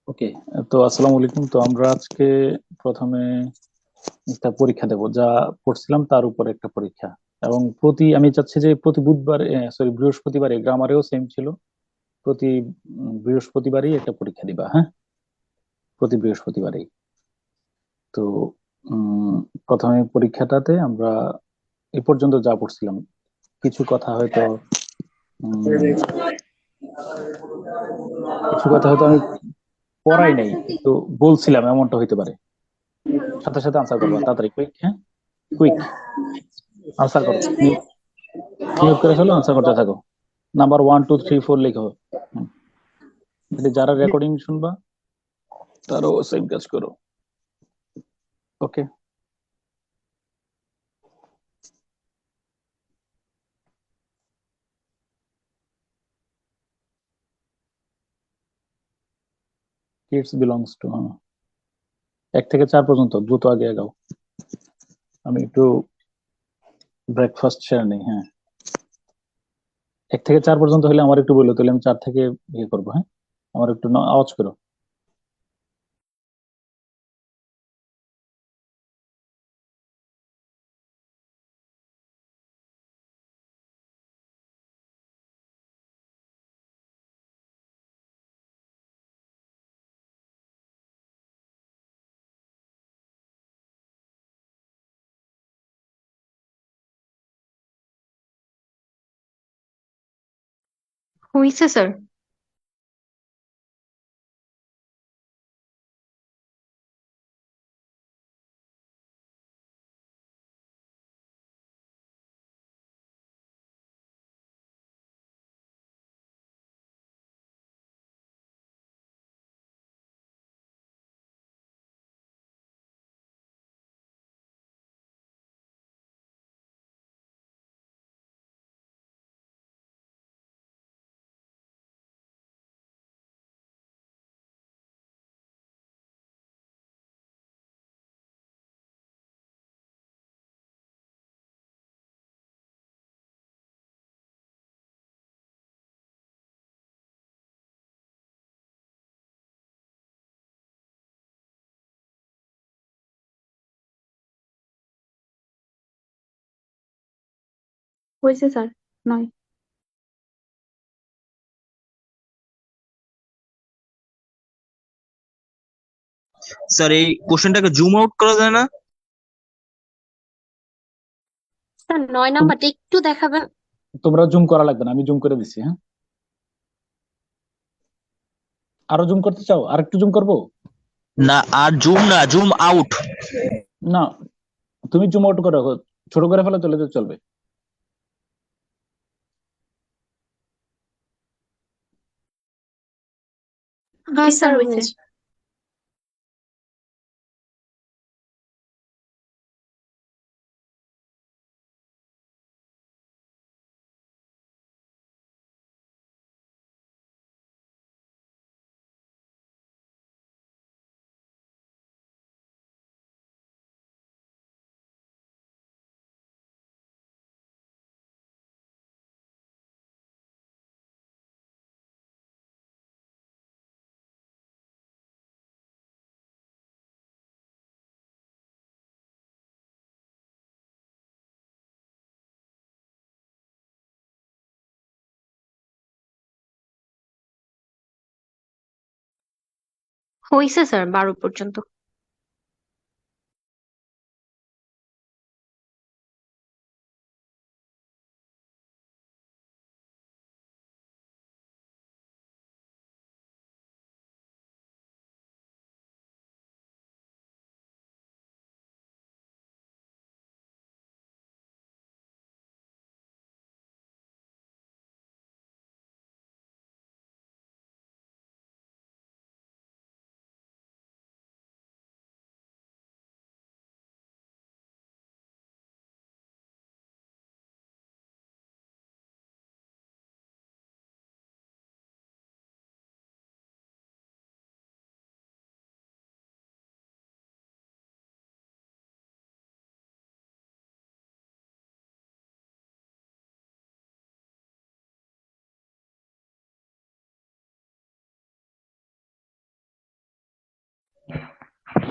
ওকে। তো আসসালামু আলাইকুম। তো আমরা আজকে প্রথমে একটা পরীক্ষা দেব, যা পড়ছিলাম তার উপর একটা পরীক্ষা। এবং আমি চাচ্ছি যে প্রতি বুধবার, সরি, বৃহস্পতিবারে, গ্রামারেও সেম ছিল, প্রতি বৃহস্পতিবারই একটা পরীক্ষা দিবা, হ্যাঁ? প্রতি বৃহস্পতিবারেই। তো উম, প্রথমে পরীক্ষাটাতে আমরা এ পর্যন্ত যা পড়ছিলাম, কিছু কথা হয়তো উম, কিছু কথা হয়তো আমি পড়াই নাই, একটু বলছিলাম, এমনটা হইতে পারে। সাথে সাথে আনসার করবা, তাড়াতাড়ি, কুইক, হ্যাঁ, কুইক আনসার করো। মিউট করে ফেলো, আনসার করতে থাকো। নাম্বার 1 2 3 4 লিখো। হুম। এটা যারা রেকর্ডিং শুনবা তারাও সেম কাজ করো। ওকে। কিডস বিলংস টু, 1 থেকে 4 পর্যন্ত দ্রুত আগে আগাও। আমি একটু ব্রেকফাস্ট সেরে নিই, হ্যাঁ। 1 থেকে 4 পর্যন্ত হলে আমার একটু বললো, তাহলে আমি 4 থেকে ইয়ে করবো, হ্যাঁ। আমার একটু আওয়াজ করো। হয়েছে স্যার। হয়েছে স্যার। নয়। স্যার, এই কোশ্চেনটাকে জুম আউট করা যায় না? স্যার 9 নাম্বারটা একটু দেখাবেন। তোমরা জুম করা লাগবে না, আমি জুম করে দিচ্ছি, হ্যাঁ। আরো জুম করতে চাও? আর একটু জুম করবো? না, আর জুম না, জুম আউট। না, তুমি জুম আউট করে রাখো, ছোট করে ফেলে চলে তো চলবে। হ্যাঁ স্যার, হয়েছে। হয়েছে স্যার, 12 পর্যন্ত।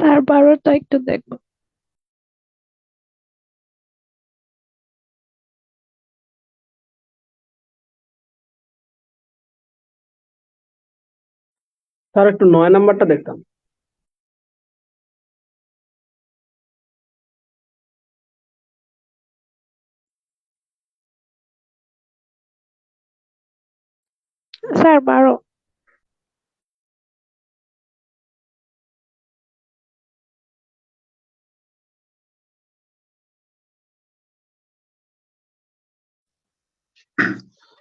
স্যার 12টা একটু দেখবো। স্যার একটু 9 নাম্বারটা দেখতাম। স্যার 12।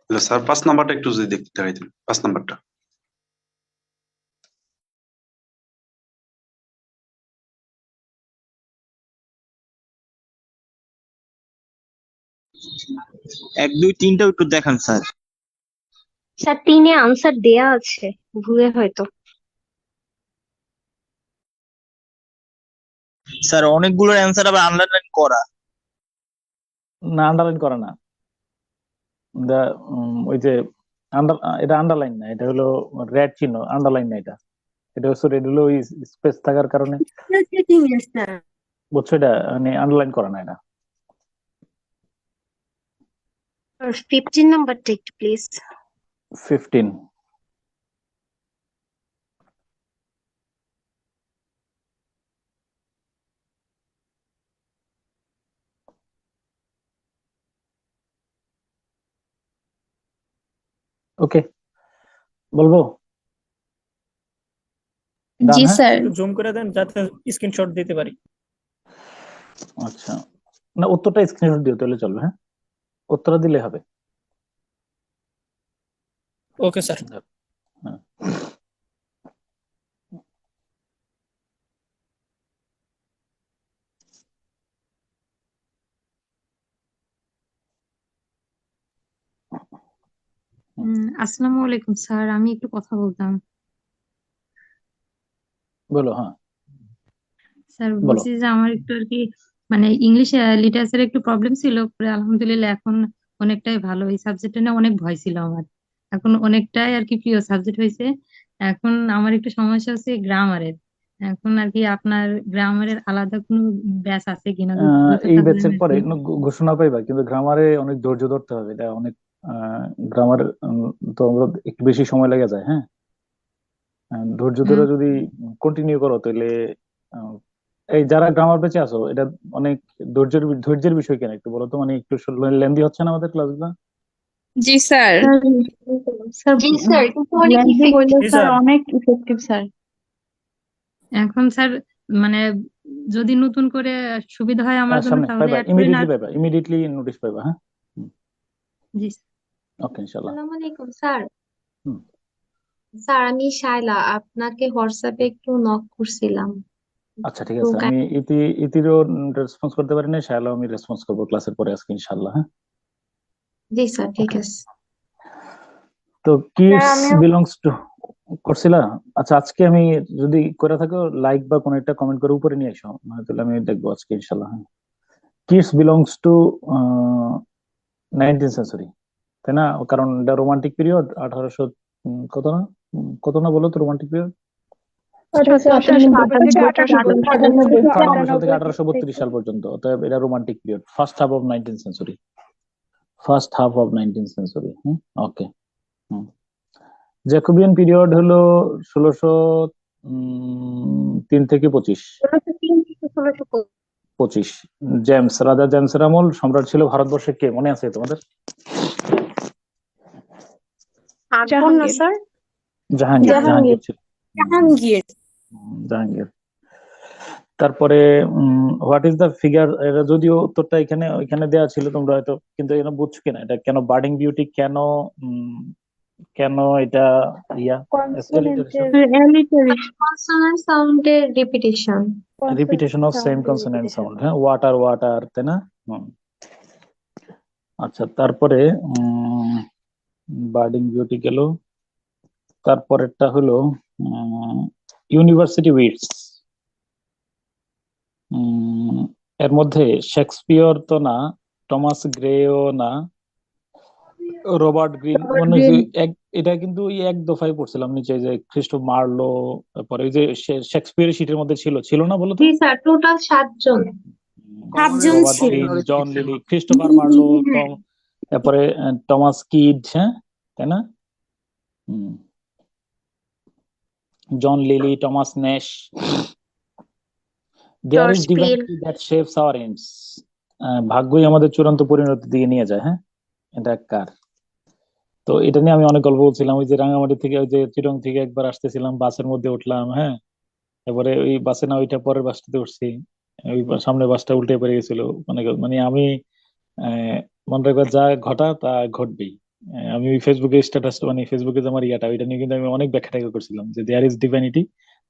হ্যালো স্যার, 5 নাম্বারটা একটু যদি দেখতে চাইতেন, 5 নাম্বারটা। এক দুই তিনটা একটু দেখান স্যার। স্যার 3-এ আনসার দেয়া আছে, ভুলে হয়তো। স্যার অনেকগুলোর অ্যান্সার আবার আন্ডারলাইন করা। না, আন্ডারলাইন করা না। ওই যে এটা আন্ডারলাইন না, এটা হলো রেড চিহ্ন, আন্ডারলাইন না এটা। এটা সরি, এটা হলো ওই স্পেস থাকার কারণে, বুঝছো? এটা মানে আন্ডারলাইন করা না এটা। 15 নাম্বারটা একটু প্লিজ। 15। ওকে, বলবো? ডান, জি হ্যাঁ? স্যার। একটু জুম করে দেন যাতে স্ক্রিনশট দিতে পারি। আচ্ছা, না উত্তরটা স্ক্রিনশট দিও তাহলে চলবে। হ্যাঁ, উত্তরটা দিলে হবে। Okay sir. হ্যাঁ। আসসালামু আলাইকুম স্যার, আমি একটু কথা বলতাম। বলো। হ্যাঁ, স্যার বলো। বলছি যে আমার একটু আর কি মানে ইংলিশ লিটারেচারে একটু প্রবলেম ছিল, পরে আলহামদুলিল্লাহ এখন অনেকটাই ভালো। এই সাবজেক্টটা নিয়ে অনেক ভয় ছিল আমার, এখন অনেকটাই আর কি প্রিয় সাবজেক্ট হয়েছে। এখন আমার একটু সমস্যা হচ্ছে গ্রামারের। এখন আর কি আপনার গ্রামারের আলাদা কোনো ব্যাচ আছে কিনা, যদি বলতে এই পারবেন ব্যাচের আর পরে কি। ঘোষণা পাইবা, কিন্তু গ্রামারে অনেক ধৈর্য ধরতে হবে। এটা অনেক গ্রামার তো একটু বেশি সময় লেগে যায়। হ্যাঁ, ধৈর্য ধরে যদি কন্টিনিউ করো তাহলে আহ, এই যারা গ্রামার ব্যাচে আছো, এটা অনেক ধৈর্যের বিষয়। কেন একটু বলো তো, মানে একটু লেন্দি হচ্ছে না আমাদের ক্লাসগুলো? জি স্যার। স্যার জি স্যার, কিন্তু অনেক ল্যান্দি হইলে জি স্যার স্যার। অনেক ইফেক্টিভ স্যার। এখন স্যার মানে যদি নতুন করে সুবিধা হয় আমার জন্য সামনে তাহলে পাইবা, অ্যাড করে না। ইমিডিয়েটলি নোটিশ পাইবা। হ্যাঁ, জি ওকে, ইনশাল্লাহ। আসসালামু আলাইকুম স্যার। হুম। স্যার আমি শায়লা, আপনাকে হোয়াটসঅ্যাপে একটু নক করছিলাম। আচ্ছা, ঠিক তো আছে। আমি ইতিরও রেসপন্স করতে পারি না, শায়লাও আমি রেসপন্স করবো ক্লাসের পরে আজকে ইনশাল্লাহ। হ্যাঁ, জি স্যার, ঠিক ওকে। আছে। তো কিডস বিলংস টু করছিলা? আচ্ছা, আজকে আমি যদি করে থাকো লাইক বা কোনো একটা কমেন্ট করে উপরে নিয়ে এসো, তাহলে আমি দেখবো আজকে ইনশাল্লাহ। হ্যাঁ, kids belongs to 19th century, তাই না? কারণ এটা রোমান্টিক পিরিয়ড। 1800 কত না, কত না বলো তো রোমান্টিক পিরিয়ড? 58 সাল থেকে 1832 সাল পর্যন্ত, অতএব এটা romantic period, first half of 19th century. First half of 19th century. Okay. Jacobian period হলো 1603 থেকে 25। 25 জেমস, রাজা জেমসের আমল। সম্রাট ছিল ভারতবর্ষে কে, মনে আছে তোমাদের? আকবর না স্যার? জাহাঙ্গীর। জাহাঙ্গীর ছিল। জাহাঙ্গীর। জাহাঙ্গীর। তারপরে হোয়াট ইজ দ্য ফিগার, এটা যদিও উত্তরটা এখানে দেওয়া ছিল, তোমরা হয়তো কিন্তু এখানে বুঝছো কিনা এটা, কেন বার্ডিং বিউটি, কেন কেন এটা ইয়া কনসোনেন্ট সাউন্ডের repetition. Repetition of same consonant sound. হ্যাঁ, ওয়াটার ওয়াটার, তাই না? আচ্ছা, তারপরে বার্ডিং বিউটি গেল। তারপরেরটা হলো ইউনিভার্সিটি উইটস। এর মধ্যে শেক্সপিয়র তো না, টমাস গ্রেও না, রবার্ট গ্রিন, মানে এটা কিন্তু ওই এক দফায় পড়ছিলাম নিচে, যে খ্রিস্টোফ মার্লো, তারপরে ওই যে শেক্সপিয়ারের শীটের মধ্যে ছিল না বলো তো? জি স্যার, টোটাল 7 জন। 7 জন রবার্ট ছিল। Greene, John Lyly, Christopher Marlowe, তারপরে টমাস কিড, হ্যাঁ তাই না? Hmm, John Lyly, Thomas Nashe. There George is Peele. Divinity that shapes our ends. ভাগ্যই আমাদের চূড়ান্ত পরিণতির দিকে নিয়ে যায়, হ্যাঁ। এটা কার? তো এটা নিয়ে আমি অনেক গল্প বলছিলাম। ওই যে রাঙামাটি থেকে, ওই যে চিটং থেকে একবার আসতেছিলাম, বাসের মধ্যে উঠলাম, হ্যাঁ, এবারে ওই বাসে না ওইটা পরের বাসটাতে উঠছি, ওই সামনের বাসটা উল্টে পড়ে গেছিল। মানে মানে আমি মনে রাখবো, যা ঘটা তা ঘটবেই। আমি ওই ফেসবুকে স্ট্যাটাস, মানে ফেসবুকে যে আমার ইয়াটা, ওইটা নিয়ে কিন্তু আমি অনেক ব্যাখ্যা ট্যাখ্যা করছিলাম যে there is divinity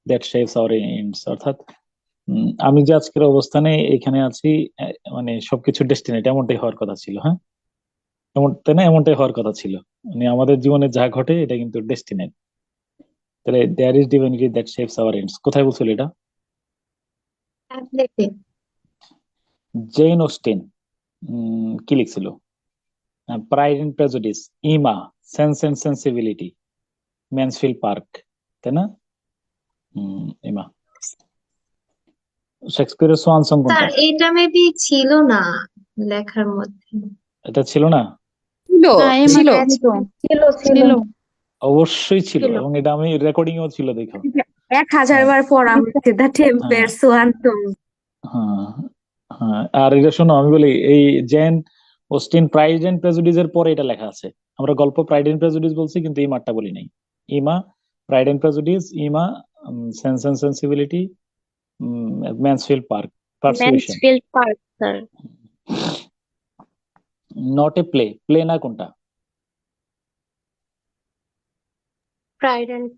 that shapes our ends, অর্থাৎ আমি যে আজকের অবস্থানে এখানে আছি, মানে সবকিছু ডেস্টিনেট এমনটাই হওয়ার কথা ছিল, হ্যাঁ, এমন তাই না? এমনটাই হওয়ার কথা ছিল, মানে আমাদের জীবনে যা ঘটে এটা কিন্তু ডেস্টিনেট। তাহলে there is divinity that shapes our ends কোথায় বলছিল এটা? হ্যামলেটে। জেন অস্টিন কি লিখছিল? Pride and prejudice, Emma, sense and sensibility, Mansfield Park, তাই না? ইমা। শেক্সপিয়ারের সোয়ান সং কোনটা? স্যার এটা মেবি ছিল না লেখার মধ্যে। এটা ছিল না? ছিল হ্যাঁ, এমা ছিল ছিল। ছিল ছিল। অবশ্যই ছিল, ছিল। এবং এটা আমি রেকর্ডিং এও ছিল, দেখো। 1000 বার পড়া হচ্ছে দ্য টেম্পের হ্যাঁ সোয়ান সং। হ্যাঁ হ্যাঁ। আর এটা শোনো, আমি বলি, এই Jane Austen Pride and Prejudice এর পরে এটা লেখা আছে। আমরা গল্প প্রাইড এন্ড প্রেজুডিস বলছি, কিন্তু এই মাঠটা বলি নাই। Emma, pride and prejudice, Emma, sense and sensibility, Mansfield Park, persuasion. Mansfield Park sir. Not a play, play না কোনটা? Pride and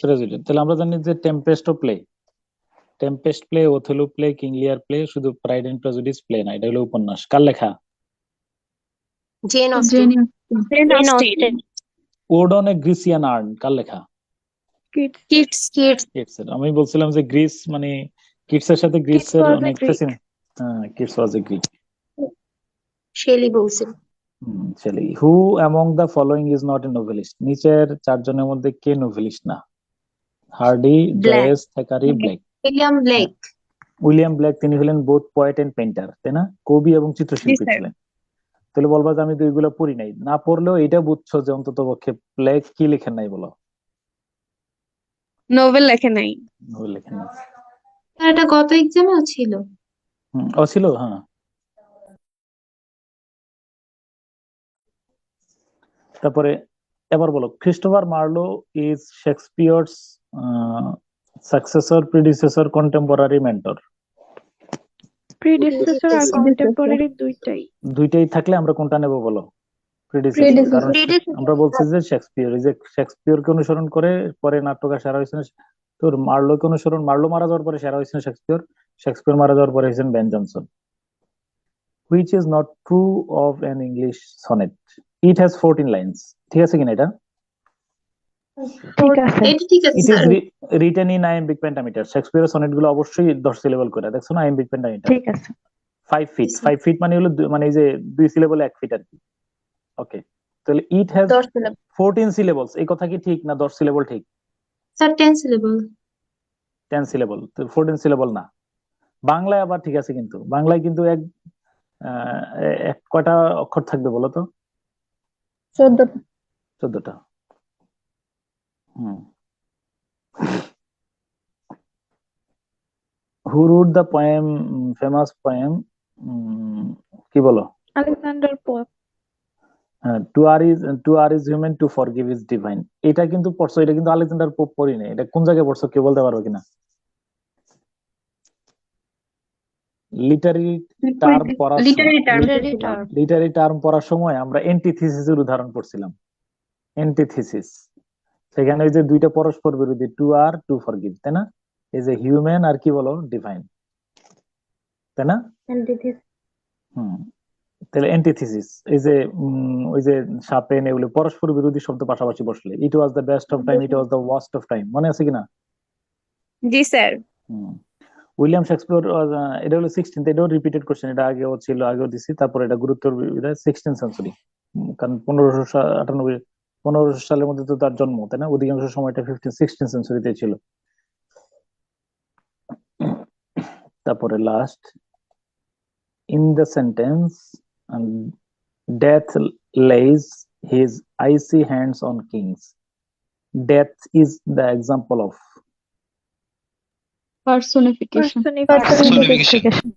prejudice. তাহলে আমরা জানি যে টেম্পেস্ট ও play, Tempest play, Othello play, King Lear play, শুধু প্রাইড এন্ড প্রেজুডিস প্লে না। এটা হলো উপন্যাস। কার লেখা? Jane Austen. Jane Austen. Ode on a Grecian urn, কার লেখা? কিডস। কিডস। কিটস এর। আমি বলছিলাম যে গ্রিস, মানে কিটস এর সাথে গ্রিস কিডস এর ওয়াজ এ অনেক Greek. Keats was a Greek. Shelley বলছিল। চলি। Who among the following is not a novelist? নিচের 4 জনের মধ্যে কে নোভেলিস্ট না? Hardy, Blake. Joyce, Thackeray, Blake. William Blake. William Blake, তিনি হলেন বোথ পোয়েট এন্ড পেইন্টার, তাই না? কবি এবং জি চিত্রশিল্পী স্যার। ছিলেন। তাহলে বলবা যে আমি তো এগুলো পড়ি নাই। না পড়লেও এটা বুঝছো যে অন্তত পক্ষে ব্লেক কি লেখেন নাই, বলো? নোবেল লেখে নাই। নোবেল লেখেন নাই। স্যার এটা গত এক্সামেও ছিল। ও ছিল, হ্যাঁ। তারপরে এবার বলো, Christopher Marlowe is Shakespeare's successor, predecessor, contemporary, mentor? Predecessor আর কন্টেম্পোরারি দুইটাই। দুইটাই থাকলে আমরা কোনটা নেব বলো? প্রিডিসেসর। কারণ Predecessor। আমরা বলছি যে শেক্সপিয়ার, এই যে শেক্সপিয়ারকে অনুসরণ করে পরে নাট্যকার সেরা হয়েছেন তোর মার্লোকে অনুসরণ, মার্লো মারা যাওয়ার পরে সেরা হয়েছেন শেক্সপিয়ার, শেক্সপিয়ার মারা যাওয়ার পরে হয়েছেন Ben Jonson. Which is not true of an English sonnet? It has 14 lines. ঠিক আছে কিনা এটা? ঠিক আছে। এটা ঠিক আছে it is sir. Written in iambic pentameter. শেক্সপিয়ারের সনেট গুলো অবশ্যই 10 সিলেবল করে, দেখছো না আইএমবিক পেন্টামিটার? ঠিক আছে। 5 ফিট। 5 ফিট মানে হলো মানে এই যে 2 সিলেবল 1 ফিট আর কি। ওকে, তাহলে ইট হ্যাজ 10 সিলেবল। 14 সিলেবলস, এই কথা কি ঠিক না 10 সিলেবল ঠিক? Sir 10 syllable. 10 সিলেবল, তো 14 সিলেবল না। বাংলায় আবার ঠিক আছে, কিন্তু বাংলায় কিন্তু এক কয়টা অক্ষর থাকবে বলো তো? 14টা। Who wrote the poem, famous poem, কি বলো? Alexander Pope. To err is human, to forgive is divine. এটা কিন্তু পড়ছো, এটা কিন্তু আলেকজান্ডার পোপ পড়ি নাই। এটা কোন জায়গায় পড়ছো, কেউ বলতে পারবে কিনা? লিটারি টার্ম পড়ার লিটারি টার্ম। লিটারি টার্ম পড়ার সময় আমরা এন্টিথিসিসের উদাহরণ পড়ছিলাম। এন্টিথিসিস, সেখানে ওই যে দুইটা পরস্পর বিরোধী, টু আর, টু ফরগিভ, তাই না? এই যে হিউম্যান আর কি বলো, ডিভাইন, তাই না? তাহলে এন্টিথিসিস, এই যে ওই যে সাপে এগুলো পরস্পর বিরোধী শব্দ পাশাপাশি বসলে, it was the best of time, it was the worst of time, মনে আছে কিনা? জি স্যার। উইলিয়াম শেক্সপিয়ার, এটা হলো 16th, এটাও রিপিটেড কোশ্চেন, এটা আগেও ছিল, আগেও দিছি, তারপর এটা গুরুত্ব 16th সেঞ্চুরি, কারণ 1598 1500 সালের মধ্যে তো তার জন্ম, তাই না? অধিকাংশ সময়টা 15-16 সেঞ্চুরিতে ছিল। তারপরে last, in the sentence death lays his icy hands on kings, death is the example of. Personification. Personification.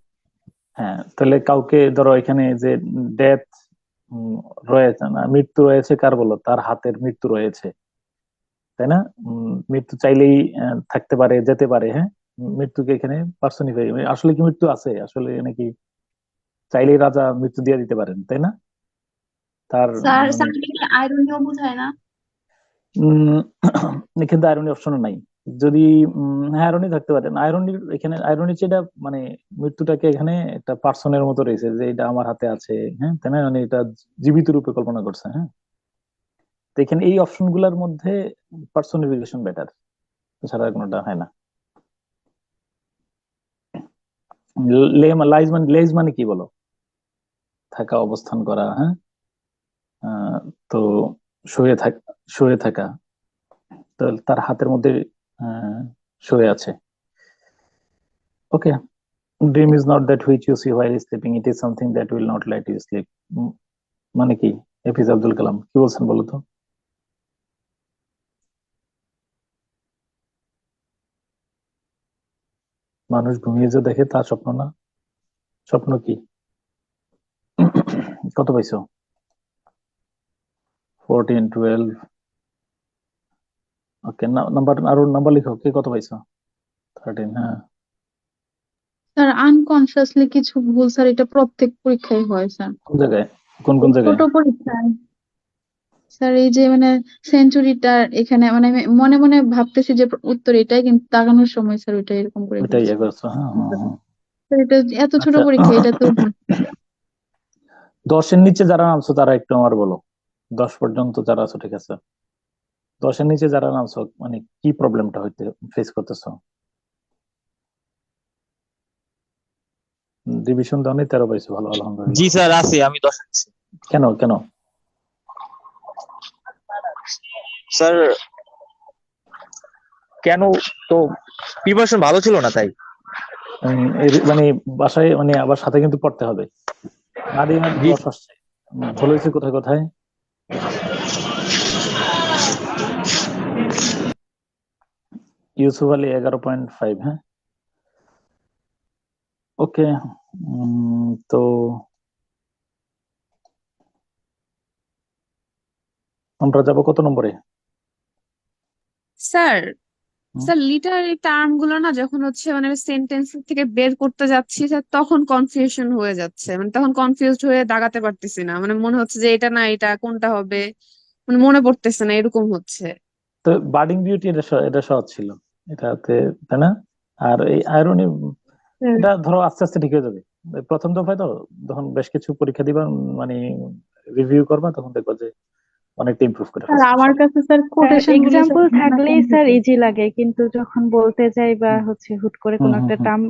হ্যাঁ, তাহলে কাউকে ধরো এখানে যে ডেথ রয়েছে না, মৃত্যু রয়েছে কার বলো, তার হাতের মৃত্যু রয়েছে, তাই না? মৃত্যু চাইলেই থাকতে পারে, যেতে পারে। হ্যাঁ, মৃত্যুকে এখানে পার্সনিফাই, আসলে কি মৃত্যু আছে? আসলে নাকি চাইলেই রাজা মৃত্যু দিয়ে দিতে পারেন, তাই না? তার স্যার মানে স্যার এটা কি আইরনিও বোঝায় না? কিন্তু আয়রনি অপশনও নাই। যদি আয়রনি থাকতে পারে, আয়রনির এখানে আয়রনি যেটা মানে মৃত্যুটাকে এখানে একটা পার্সনের মতো রয়েছে, যে এটা আমার হাতে আছে, হ্যাঁ, তাই না? মানে এটা জীবিত রূপে কল্পনা করছে। হ্যাঁ, তো এখানে এই অপশন গুলার মধ্যে পার্সনিফিকেশন বেটার, এছাড়া কোনোটা হয় না। লেজ মানে কি বলো? থাকা, অবস্থান করা। হ্যাঁ, তো শুয়ে থাকা, তো তার হাতের মধ্যে শুয়ে আছে। ওকে, dream is not that which you see while sleeping, it is something that will not let you sleep. মানে কি? এপিজে আব্দুল কালাম কি বলছেন বলো তো? মানুষ ঘুমিয়ে যে দেখে তা স্বপ্ন না? স্বপ্ন কি? কত পাইছো? 14, 12। ওকে, নাম্বার, আরো নাম্বার লিখো, কে কত পাইছো? 13। হ্যাঁ, স্যার আনকনসিয়াসলি কিছু ভুল স্যার, এটা প্রত্যেক পরীক্ষায় হয় স্যার। কোন জায়গায়? কোন জায়গায়? ছোট পরীক্ষায় স্যার, এই যে মানে সেঞ্চুরিটা এখানে মানে আমি মনে মনে ভাবতেছি যে উত্তর এটাই, কিন্তু তাকানোর সময় স্যার ওইটা এরকম করে ওইটাই ফেলছি। করছো? হ্যাঁ, স্যার এটা এত ছোট আচ্ছা, পরীক্ষা, এটা তো 10-এর নিচে যারা নামছো তারা একটু আমার বলো, 10 পর্যন্ত যারা আছো, ঠিক আছে? 10-এর নিচে যারা নামছো মানে কি প্রবলেমটা হইতে ফেস করতেছো? ডিভিশন দাও নেই, 13 পাইছো, ভালো, জি আলহামদুলিল্লাহ। স্যার আছি, আমি 10 আছি কেন কেন? স্যার। কেন? তো প্রিপারেশন ভালো ছিল না তাই। মানে বাসায় মানে আবার সাথে কিন্তু পড়তে হবে, না দিয়ে না জি। দশ আসছে। ভুল হয়েছে কোথায় কোথায়? ইউসুফ আলী 11.5। হ্যাঁ, ওকে। তো আমরা যাবো কত নম্বরে? স্যার স্যার লিটারারি টার্ম গুলো না যখন হচ্ছে মানে সেন্টেন্স থেকে বের করতে যাচ্ছি স্যার, তখন কনফিউশন হয়ে যাচ্ছে, মানে তখন কনফিউজড হয়ে দাগাতে পারতেছি না, মানে মনে হচ্ছে যে এটা না এটা কোনটা হবে, মানে মনে পড়তেছে না, এরকম হচ্ছে। তো বার্ডিং বিউটি এটা সহজ ছিল এটাতে, তাই না? আর এই আয়রনি এটা ধরো আস্তে আস্তে ঠিক হয়ে যাবে। প্রথম দফায় তো যখন বেশ কিছু পরীক্ষা দিবা, মানে রিভিউ করবা, তখন দেখবা যে অনেকটা ইমপ্রুভ করে স্যার ফেলছো আমার ইনশাআল্লাহ। কাছে স্যার কোটেশন গুলো স্যার এক্সাম্পল মনে থাকলেই স্যার কমপ্লিট। ইজি লাগে, কিন্তু যখন বলতে যাই বা হচ্ছে হুট করে কোনো একটা টার্ম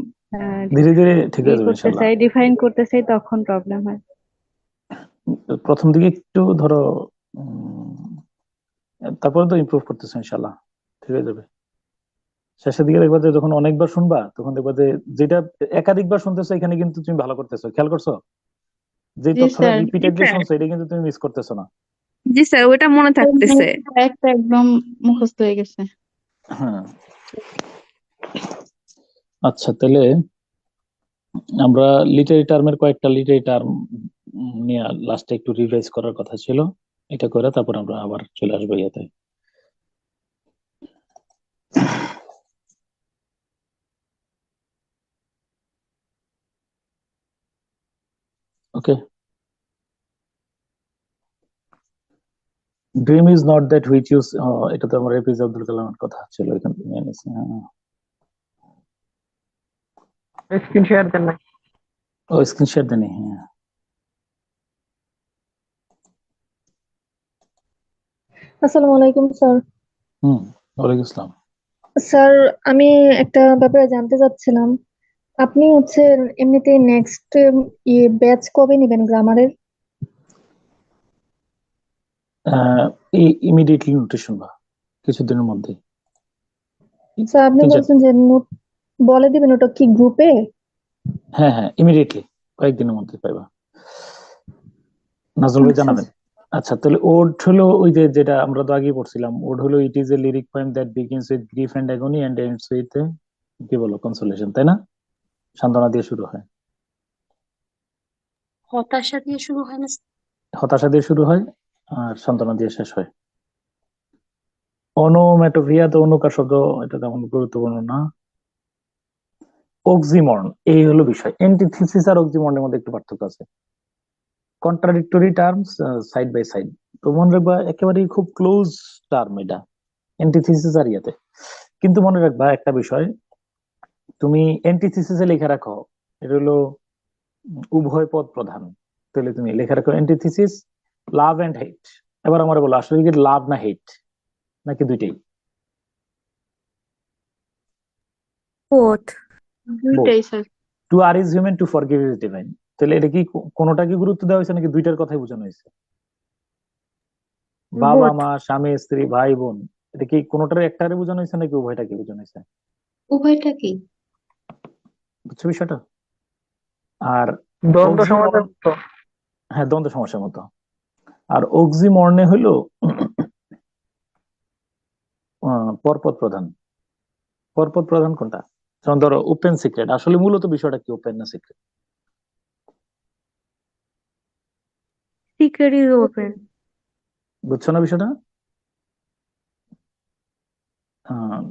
ধীরে ধীরে ঠিক হয়ে যাবে করতে ইনশাআল্লাহ। চাই, ডিফাইন করতে চাই, তখন প্রবলেম হয়। প্রথম দিকে একটু ধরো, তারপরে তো ইমপ্রুভ করতেছো ইনশাআল্লাহ, ঠিক হয়ে যাবে। শেষের দিকে দেখবা যে যখন অনেকবার শুনবা, তখন দেখবা যে যেটা একাধিকবার শুনতেছো এখানে কিন্তু তুমি ভালো করতেছো। খেয়াল করছো? যে জি তথ্যটা স্যার। রিপিটেডলি শুনছো, এটা কিন্তু তুমি মিস করতেছো না। জি স্যার, ওইটা মনে থাকতেছে। একটা একদম মুখস্থ হয়ে গেছে। হ্যাঁ, আচ্ছা, তাহলে আমরা লিটারি টার্মের কয়েকটা লিটারি টার্ম নিয়ে লাস্টে একটু রিভাইজ করার কথা ছিল, এটা করে তারপর আমরা আবার চলে আসবো ইয়াতে। Okay, dream is not that which you, এটা তো আমার এপিজে আব্দুল কালামের কথা ছিল, এখান থেকে নিয়ে নিছি। স্ক্রিন শেয়ার দেন না। ও স্ক্রিন শেয়ার দেনি। হ্যাঁ, আসসালামু আলাইকুম স্যার। ওয়ালাইকুম আসসালাম। স্যার, আমি একটা ব্যাপারে জানতে চাচ্ছিলাম, আপনি হচ্ছে এমনিতে নেক্সট ব্যাচ কবে নেবেন গ্রামারের? ইমিডিয়েটলি নোটেশন বা কিছুদিনের মধ্যে, স্যার আপনি 3-4 বলছেন যে নোট বলে দিবেন, ওটা কি গ্রুপে? হ্যাঁ হ্যাঁ ইমিডিয়েটলি কয়েকদিনের মধ্যে পাইবা। নাজমুল ভাই আচ্ছা জানাবেন। আচ্ছা তাহলে ওড হলো ওই যে যেটা আমরা তো আগে পড়ছিলাম, ওড হলো it is a lyric poem that begins with grief and agony and ends with কি বলো কনসোলেশন, তাই না? সান্ত্বনা দিয়ে শুরু হয়, হতাশা দিয়ে শুরু হয় না? হতাশা দিয়ে শুরু হয় আর সান্ত্বনা দিয়ে শেষ হয়। অনোমেটোফিয়া তো অনুকার শব্দ, এটা তেমন গুরুত্বপূর্ণ না। অক্সিমর্ন এই হলো বিষয়। এন্টিথিসিস আর অক্সিমর্নের মধ্যে একটু পার্থক্য আছে। Contradictory terms side by side, তো মনে রাখবা একেবারেই খুব ক্লোজ টার্ম এটা এন্টিথিসিস আর ইয়াতে। কিন্তু মনে রাখবা একটা বিষয়, তুমি এন্টিথিসিসে লেখা রাখো এটা হলো উভয় পদ প্রধান, তাহলে তুমি লেখা রাখো এন্টিথিসিস লাভ এন্ড হেট। এবার আমার বলো আসলে কি লাভ না হেট নাকি দুইটাই? বোথ। দুইটাই sir. To err is human to forgive is divine, তাহলে এটা কি কোনোটা কি গুরুত্ব দেওয়া হয়েছে নাকি দুইটার কথাই বোঝানো হয়েছে? বাবা বোথ। মা স্বামী স্ত্রী ভাই বোন, এটা কি কোনোটার একটারে বোঝানো হয়েছে নাকি উভয়টাকে বোঝানো হয়েছে? উভয়টা কি? বুঝছো বিষয়টা? আর দ্বন্দ্ব অক্সিমর্ন, সমাজের মতো। হ্যাঁ দ্বন্দ্ব সমস্যার মতো। আর অক্সিমর্নে হলো পরপদ প্রধান। পরপদ প্রধান কোনটা? যেমন ধরো ওপেন সিক্রেট, আসলে মূলত বিষয়টা কি, ওপেন না সিক্রেট? Secret is open. বুঝছো না বিষয়টা?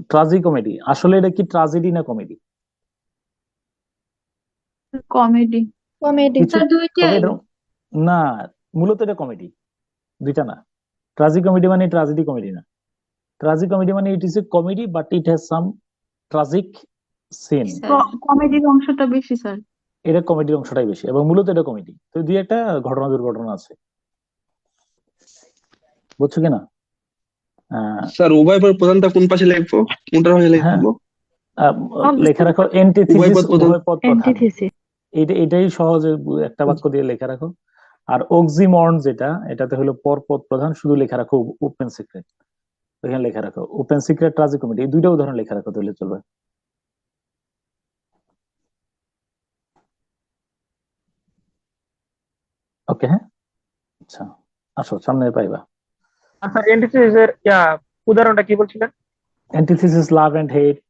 ট্রাজি কমেডি, আসলে এটা কি ট্রাজেডি না কমেডি? কমেডি। কমেডি। কিছু স্যার তবে দুইটাই। এটা না, মূলত এটা কমেডি, দুইটা না। ট্রাজি কমেডি মানে ট্রাজেডি কমেডি না। ট্রাজি কমেডি মানে it is a comedy but it has some tragic scene. Sir কমেডির অংশটা বেশি স্যার। এটা কমেডির অংশটাই বেশি এবং মূলত এটা কমেডি, তো দুই একটা ঘটনা দুর্ঘটনা আছে, বুঝছো কিনা? স্যার উভয় পদ প্রধানটা কোন পাশে লিখবো, কোনটার পাশে হ্যাঁ লিখবো? লেখা রাখো উভয় এন্টিথিসিস পদ প্রধান। উভয় পদ প্রধান, অ্যান্টিথিসিস। এটাই সহজে একটা বাক্য দিয়ে লেখা রাখো। আর অক্সিমর্ন যেটা, এটাতে হলো পরপদ প্রধান, শুধু লেখা রাখো ওপেন সিক্রেট, এখানে লেখা রাখো ওপেন সিক্রেট ট্রাজি কমেডি, এই দুইটা উদাহরণ লেখা রাখো তাহলে চলবে। ওকে হ্যাঁ, আচ্ছা আসো সামনে পাইবা। আচ্ছা এন্টিথিসিস এর উদাহরণটা কি বলছিলেন? Antithesis love and hate,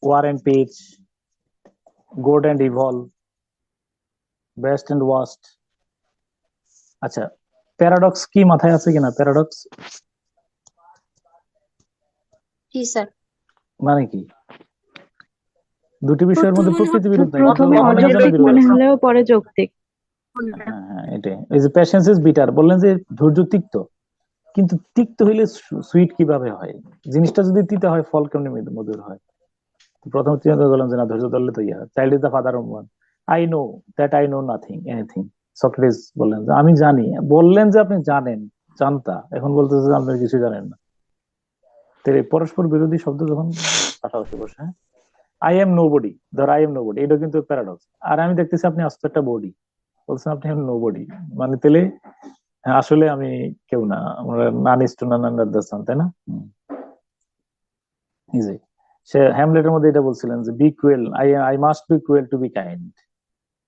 war and peace, good and evil, best and worst. আচ্ছা প্যারাডক্স কি মাথায় আছে কিনা? প্যারাডক্স জি স্যার। মানে কি? দুটি বিষয়ের মধ্যে প্রকৃতি বিরোধ নাই, প্রথমে কিন্তু অনেক জায়গায় অযৌক্তিক বিরোধ মনে আছে। হলেও পরে যৌক্তিক। হ্যাঁ হ্যাঁ এটাই, এই যে প্যাশেন্স ইজ বিটার বললেন যে ধৈর্য তিক্ত, কিন্তু তিক্ত হইলে সুইট কিভাবে হয়? জিনিসটা যদি তিতা হয় ফল কেমনি মধুর হয়? প্রথম চিন্তা করলাম যে না ধৈর্য ধরলে তো ইয়া, child is the father of one, I know that I know nothing anything. Socrates বললেন যে আমি জানি, বললেন যে আপনি জানেন, জানতা, এখন বলতেছে যে আপনি কিছু জানেন না। পরস্পর বিরোধী শব্দ যখন পাশাপাশি বসে, আই এম নো বডি, ধর আই এম নো বডি, এটা কিন্তু প্যারাডক্স। আর আমি দেখতেছি আপনি আস্ত একটা বডি, বলছেন আপনি নো বডি, মানে তাহলে আসলে আমি কেউ না, আমরা none is to none under the sun, তাই না? ইজি। সে হ্যামলেটের মধ্যে এটা বলছিলেন যে be cruel, I must be cruel to be kind.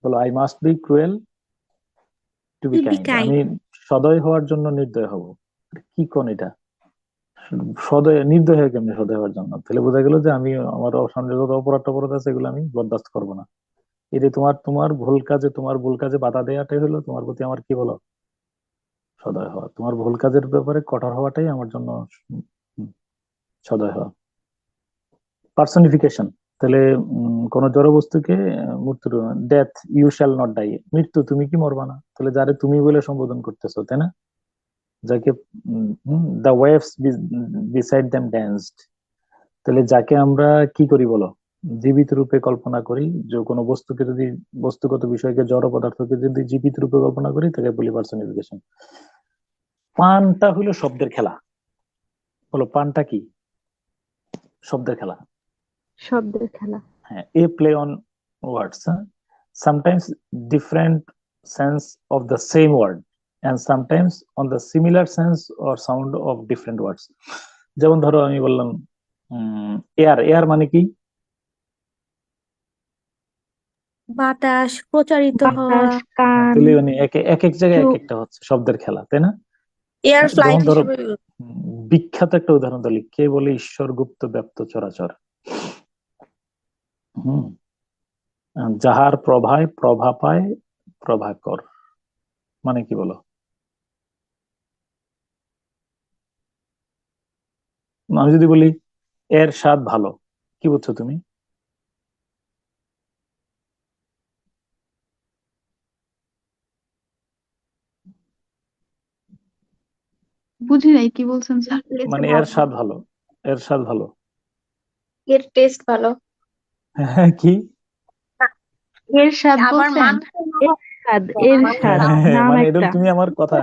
বলো I must be cruel to be kind, আমি সদয় হওয়ার জন্য নির্দয় হব। কি কোন এটা? সদয় নির্দয় হয়ে কেমনি সদয় হওয়ার জন্য? তাহলে বোঝা গেল যে আমি আমার সামনে যত অপরাধ টপরাধ আছে এগুলো আমি বরদাস্ত করবো না। এই যে তোমার ভুল কাজে বাধা দেওয়াটাই হলো তোমার প্রতি আমার কি বলো সদয় হওয়া। তোমার ভুল কাজের ব্যাপারে কঠোর হওয়াটাই আমার জন্য সদয় হওয়া। পার্সনিফিকেশন, তাহলে কোন জড় বস্তুকে মৃত্যুর, death you shall not die, মৃত্যু তুমি কি মরবা না, তাহলে যারে তুমি বলে সম্বোধন করতেছো, তাই না? যাকে the waves beside them danced, তাহলে যাকে আমরা কি করি বলো, জীবিত রূপে কল্পনা করি, যে কোনো বস্তুকে যদি, বস্তুগত বিষয়কে জড় পদার্থকে যদি জীবিত রূপে কল্পনা করি তাকে বলি পার্সনিফিকেশন। পানটা হলো শব্দের খেলা, বলো পানটা কি? শব্দের খেলা। শব্দের খেলা। হ্যাঁ, a play on words, sometimes different sense of the same word, and sometimes on the similar sense or sound of different words. যেমন ধরো আমি বললাম এয়ার, এয়ার মানে কি? বাতাস, প্রচারিত হওয়া, বাতাস, কান, তাহলে মানে এক এক জায়গায় এক চোখ। একটা হচ্ছে শব্দের খেলা, তাই না? এয়ার ফ্লাইট যেমন ধরো হিসেবে বিখ্যাত একটা উদাহরণ দিলি, কে বলে ঈশ্বর গুপ্ত ব্যপ্ত চরাচর। হুম, যাহার প্রভায় প্রভা পায় প্রভাকর, মানে কি বলো? আমি যদি বলি এর স্বাদ ভালো, কি বলছো তুমি? বুঝি নাই কি বলছেন স্যার। মানে এর স্বাদ ভালো, এর স্বাদ ভালো। এর টেস্ট ভালো। হ্যাঁ, কি? এর স্বাদ আবার বলছেন? স্বাদ, এর স্বাদ, নাম মানে এটা একটা, তুমি আমার কথা,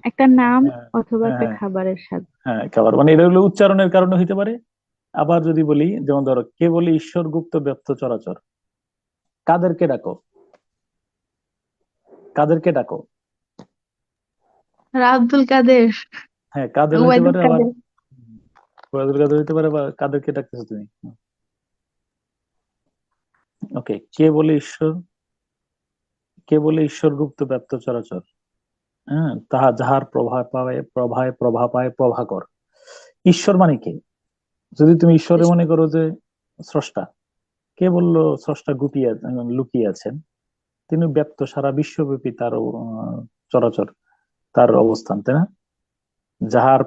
একটা নাম হ্যাঁ, অথবা একটা হ্যাঁ, খাবারের স্বাদ। হ্যাঁ খাবার, মানে এটা হলো উচ্চারণের কারণে হইতে পারে। আবার যদি বলি, যেমন ধরো কে বলে ঈশ্বর গুপ্ত ব্যপ্ত চরাচর, কাদেরকে ডাকো, কাদেরকে ডাকো? আব্দুল কাদের, হ্যাঁ, কাদের হইতে ওবায়দুল পারে, আবার কাদের। ওবায়দুল কাদের হইতে পারে, বা কাদেরকে ডাকতেছো তুমি? ওকে, কে বলে ঈশ্বর, কে বলে ঈশ্বর গুপ্ত ব্যপ্ত চরাচর, হ্যাঁ, তাহা যাহার প্রভা পায় প্রভাকর। ঈশ্বর মানে কে? যদি তুমি ঈশ্বরে মনে করো যে স্রষ্টা, কে বললো স্রষ্টা লুকিয়ে আছেন? তিনি ব্যপ্ত, সারা বিশ্বব্যাপী তার চরাচর, তার অবস্থান, তাই না? যাহার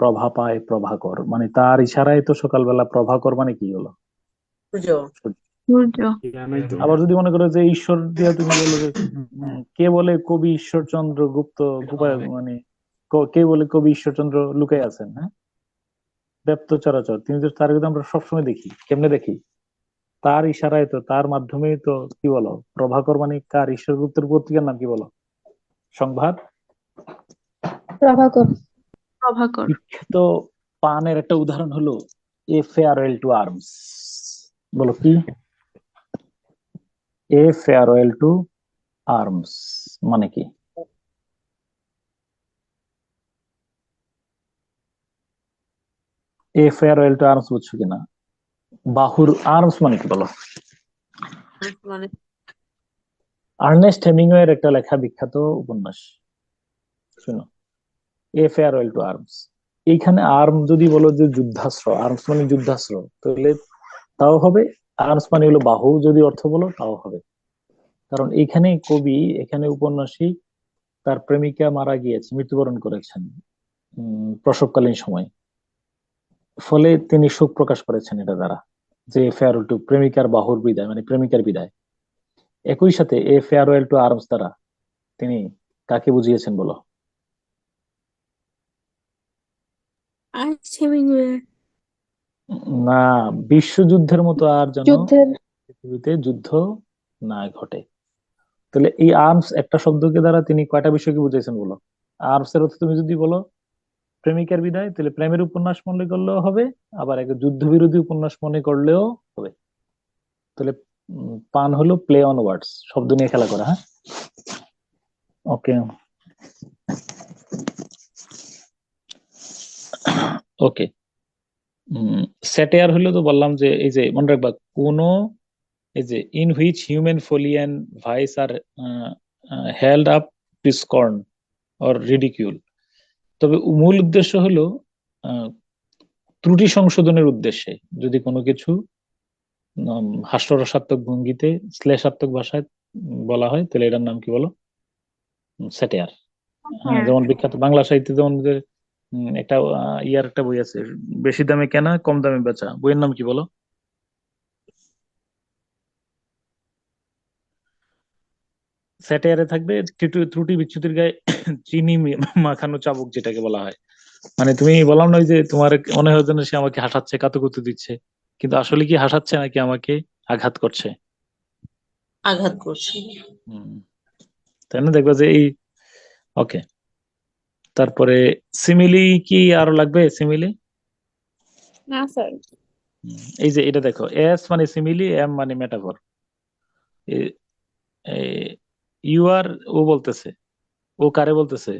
প্রভা পায় প্রভাকর, মানে তার ইশারায় তো সকালবেলা প্রভাকর, মানে কি হলো? সূর্য। আবার যদি মনে করো যে ঈশ্বর দিয়ে তুমি বলো যে কে বলে কবি ঈশ্বরচন্দ্র গুপ্ত মানে কে বলে কবি ঈশ্বরচন্দ্র লুকাই আছেন, হ্যাঁ, ব্যপ্ত চরাচর, তিনি তো, তার কিন্তু আমরা সবসময় দেখি, কেমনে দেখি? তার ইশারায় তো, তার মাধ্যমেই তো, কি বলো? প্রভাকর মানে কার? ঈশ্বর গুপ্তের পত্রিকার নাম কি বলো? সংবাদ। প্রভাকর। প্রভাকর। বিখ্যাত পানের একটা উদাহরণ হলো এ ফেয়ারওয়েল টু আর্মস। বলো কি? এ ফেয়ারওয়েল টু আর্মস মানে কি? এ ফেয়ারওয়েল টু আর্মস বুঝছো কিনা? বাহুর আর্মস মানে কি বলো? মানে আর্নেস্ট হেমিংওয়ের একটা লেখা বিখ্যাত উপন্যাস, শুনো, এ ফেয়ারওয়েল টু আর্মস। এইখানে আর্ম যদি বলো যে যুদ্ধাস্ত্র, আর্মস মানে যুদ্ধাস্ত্র, তাহলে তাও হবে। আর্মস মানে হলো বাহু, যদি অর্থ বলো তাও হবে। কারণ এইখানে কবি, এখানে উপন্যাসিক, তার প্রেমিকা মারা গিয়েছে, মৃত্যুবরণ করেছেন প্রসবকালীন সময়, ফলে তিনি শোক প্রকাশ করেছেন এটা দ্বারা, যে ফেয়ারওয়েল টু, প্রেমিকার বাহুর বিদায়, মানে প্রেমিকার বিদায়। একই সাথে এ ফেয়ারওয়েল টু আর্মস দ্বারা তিনি কাকে বুঝিয়েছেন বলো? না, বিশ্বযুদ্ধের মতো আর যেন যুদ্ধের পৃথিবীতে যুদ্ধ না ঘটে। তাহলে এই আর্মস একটা শব্দকে দ্বারা তিনি কয়টা বিষয়কে বুঝাইছেন বলো? আর্মস এর অর্থ তুমি যদি বলো প্রেমিকার বিদায়, তাহলে প্রেমের উপন্যাস মনে করলেও হবে, আবার একটা যুদ্ধবিরোধী উপন্যাস মনে করলেও হবে। তাহলে পান হলো প্লে অন ওয়ার্ডস, শব্দ নিয়ে খেলা করা। হ্যাঁ, ওকে ওকে। স্যাটায়ার হলো, তো বললাম যে এই যে মনে রাখবা, কোন, এই যে in which human folly and vice are held up to scorn or ridicule. তবে মূল উদ্দেশ্য হলো ত্রুটি সংশোধনের উদ্দেশ্যে যদি কোনো কিছু হাস্যরসাত্মক ভঙ্গিতে, শ্লেষাত্মক ভাষায় বলা হয়, তাহলে এটার নাম কি বলো? স্যাটায়ার। হ্যাঁ, যেমন বিখ্যাত বাংলা সাহিত্যে যেমন যে একটা ইয়ার একটা বই আছে, বেশি দামে কেনা কম দামে বেচা, বইয়ের নাম কি বলো? স্যাটায়ারে থাকবে ত্রুটি বিচ্যুতির গায়ে চিনি মাখানো চাবুক, যেটাকে বলা হয়। মানে তুমি বললাম না যে তোমার মনে হয় যেন সে আমাকে হাসাচ্ছে, কাতুকুতু দিচ্ছে, কিন্তু আসলে কি হাসাচ্ছে নাকি আমাকে আঘাত করছে? আঘাত করছে। তাই না? দেখবা যে এই, ওকে। তারপরে সিমিলি কি আরো লাগবে? সিমিলি না স্যার। এই যে এটা দেখো, এস মানে সিমিলি, এম মানে মেটাফর। ইউ আর, ও বলতেছে ও কারে বলতেছে?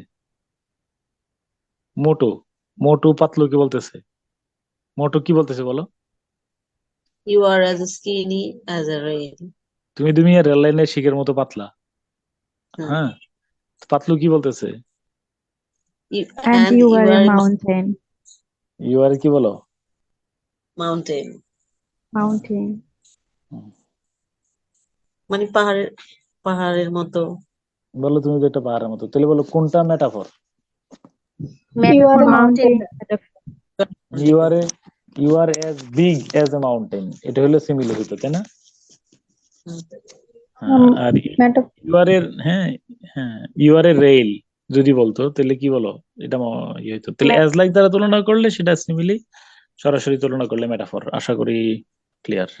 মোটু। মোটু পাতলুকে বলতেছে। মোটু কি বলতেছে বলো? You are as skinny as a rail. তুমি রেল লাইনের শিকের মতো পাতলা। হুম। হ্যাঁ, পাতলু কি বলতেছে? And And you you are a are a mountain. You are কি বলো? mountain. Mountain. মানে পাহাড়ের মতো। বলো তুমি যে একটা পাহাড়ের মতো, তাহলে বলো কোনটা metaphor? You are a mountain. Mountain. You are as big as a mountain, এটা হলো সিমিলি হইতো, তাই না? হুম। হ্যাঁ, আর Metaphor. হ্যাঁ হ্যাঁ, ইউ আর এ রেইল যদি বলতো তাহলে কি বলো? এটা ইয়ে হইতো। তাহলে অ্যাজ লাইক দ্বারা তুলনা করলে সেটা সিমিলি, সরাসরি তুলনা করলে মেটাফর। আশা করি ক্লিয়ার।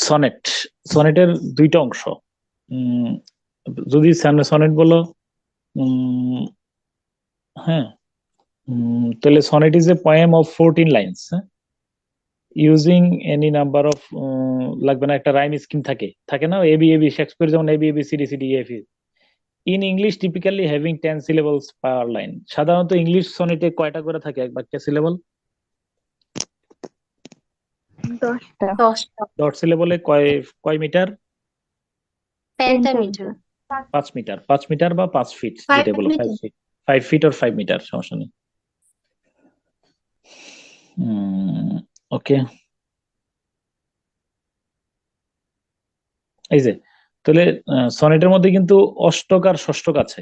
সনেট। সনেটের দুইটা অংশ। উম, যদি সনেট বলো, হ্যাঁ, তাহলে sonnet is a poem of 14 lines, using any number of, লাগবে না, একটা রাইম স্কিম থাকে না, এবি শেক্সপিয়ার যেমন AB CD CD F. In English typically having 10 syllables per line. সাধারণত ইংলিশ সনেটে কয়টা করে থাকে এক বাক্যে সিলেবল? 10টা। 10টা। 10 সিলেবলে কয় মিটার? পেন্টামিটার। 5 মিটার। 5 মিটার বা 5 ফিট, 5 যেটা বলো, 5 মিটার। ফিট। 5 ফিট আর 5 মিটার, সমস্যা নেই। ওকে, এই যে তাহলে সনেটের মধ্যে কিন্তু অষ্টক আর ষষ্ঠক আছে।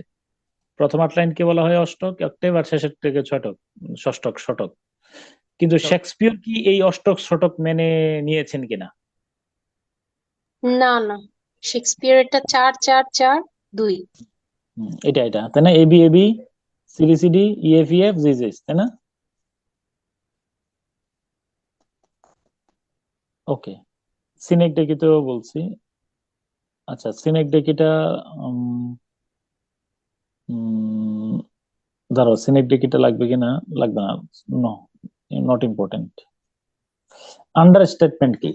প্রথম 8 লাইনকে বলা হয় অষ্টক, অক্টেভ, আর শেষের থেকে ষষ্ঠক, শতক। কিন্তু শেক্সপিয়র কি এই অষ্টক শতক মেনে নিয়েছেন কিনা? না না, শেক্সপিয়ার এটা 4 4 4 2। এটা তাই না? A B CD C D E F E F G, তাই না? ওকে, সিনেক ডেকিতেও বলছি। আচ্ছা, সিনেক ডেকিটা দাঁড়াও, সিনেক ডেকিটা লাগবে কিনা? লাগবে না, no, not important. Understatement কি?